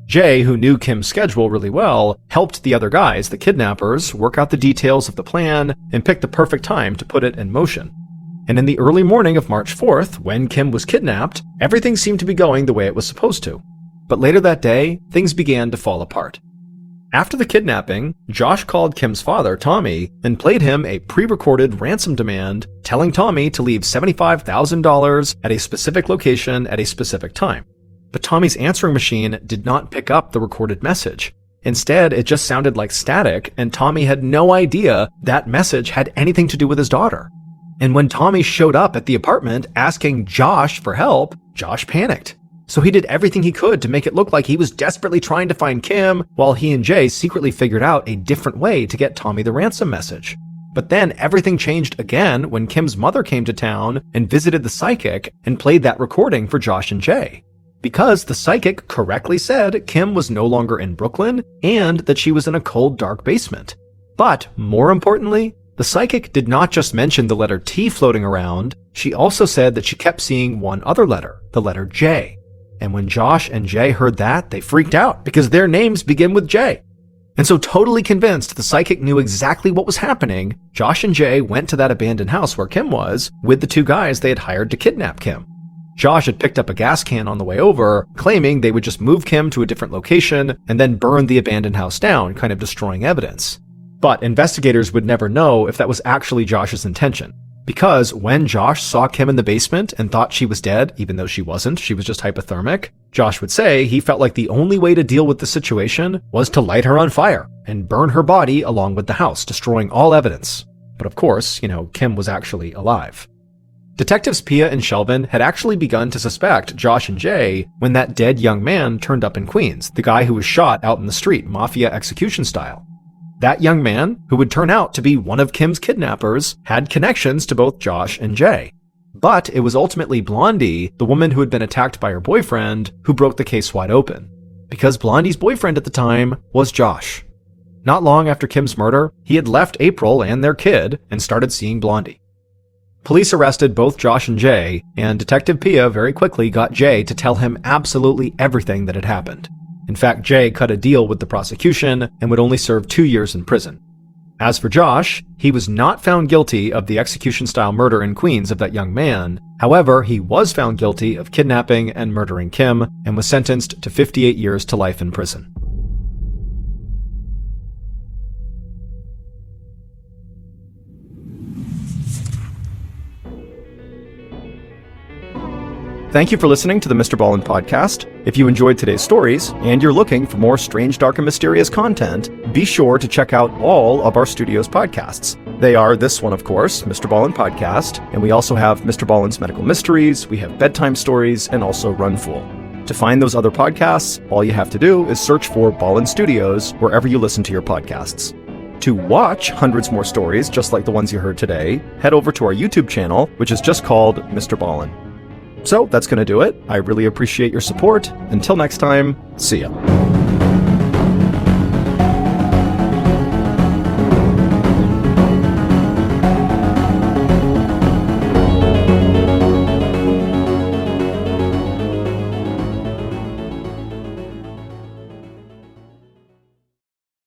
Jay, who knew Kim's schedule really well, helped the other guys, the kidnappers, work out the details of the plan and pick the perfect time to put it in motion. And in the early morning of March 4th, when Kim was kidnapped, everything seemed to be going the way it was supposed to. But later that day, things began to fall apart. After the kidnapping, Josh called Kim's father, Tommy, and played him a pre-recorded ransom demand, telling Tommy to leave $75,000 at a specific location at a specific time. But Tommy's answering machine did not pick up the recorded message. Instead, it just sounded like static, and Tommy had no idea that message had anything to do with his daughter. And when Tommy showed up at the apartment asking Josh for help, Josh panicked. So he did everything he could to make it look like he was desperately trying to find Kim, while he and Jay secretly figured out a different way to get Tommy the ransom message. But then everything changed again when Kim's mother came to town and visited the psychic and played that recording for Josh and Jay. Because the psychic correctly said Kim was no longer in Brooklyn and that she was in a cold, dark basement. But more importantly, the psychic did not just mention the letter T floating around, she also said that she kept seeing one other letter, the letter J. And when Josh and Jay heard that, they freaked out because their names begin with J. And so totally convinced the psychic knew exactly what was happening, Josh and Jay went to that abandoned house where Kim was with the 2 guys they had hired to kidnap Kim. Josh had picked up a gas can on the way over, claiming they would just move Kim to a different location and then burn the abandoned house down, kind of destroying evidence. But investigators would never know if that was actually Josh's intention. Because when Josh saw Kim in the basement and thought she was dead, even though she wasn't, she was just hypothermic, Josh would say he felt like the only way to deal with the situation was to light her on fire and burn her body along with the house, destroying all evidence. But of course, Kim was actually alive. Detectives Pia and Shelvin had actually begun to suspect Josh and Jay when that dead young man turned up in Queens, the guy who was shot out in the street, mafia execution style. That young man, who would turn out to be one of Kim's kidnappers, had connections to both Josh and Jay. But it was ultimately Blondie, the woman who had been attacked by her boyfriend, who broke the case wide open. Because Blondie's boyfriend at the time was Josh. Not long after Kim's murder, he had left April and their kid and started seeing Blondie. Police arrested both Josh and Jay, and Detective Pia very quickly got Jay to tell him absolutely everything that had happened. In fact, Jay cut a deal with the prosecution and would only serve 2 years in prison. As for Josh, he was not found guilty of the execution-style murder in Queens of that young man. However, he was found guilty of kidnapping and murdering Kim and was sentenced to 58 years to life in prison. Thank you for listening to the MrBallen Podcast. If you enjoyed today's stories, and you're looking for more strange, dark, and mysterious content, be sure to check out all of our studio's podcasts. They are this one, of course, MrBallen Podcast, and we also have MrBallen's Medical Mysteries, we have Bedtime Stories, and also Run Fool. To find those other podcasts, all you have to do is search for Ballen Studios wherever you listen to your podcasts. To watch hundreds more stories, just like the ones you heard today, head over to our YouTube channel, which is just called MrBallen. So that's going to do it. I really appreciate your support. Until next time, see ya.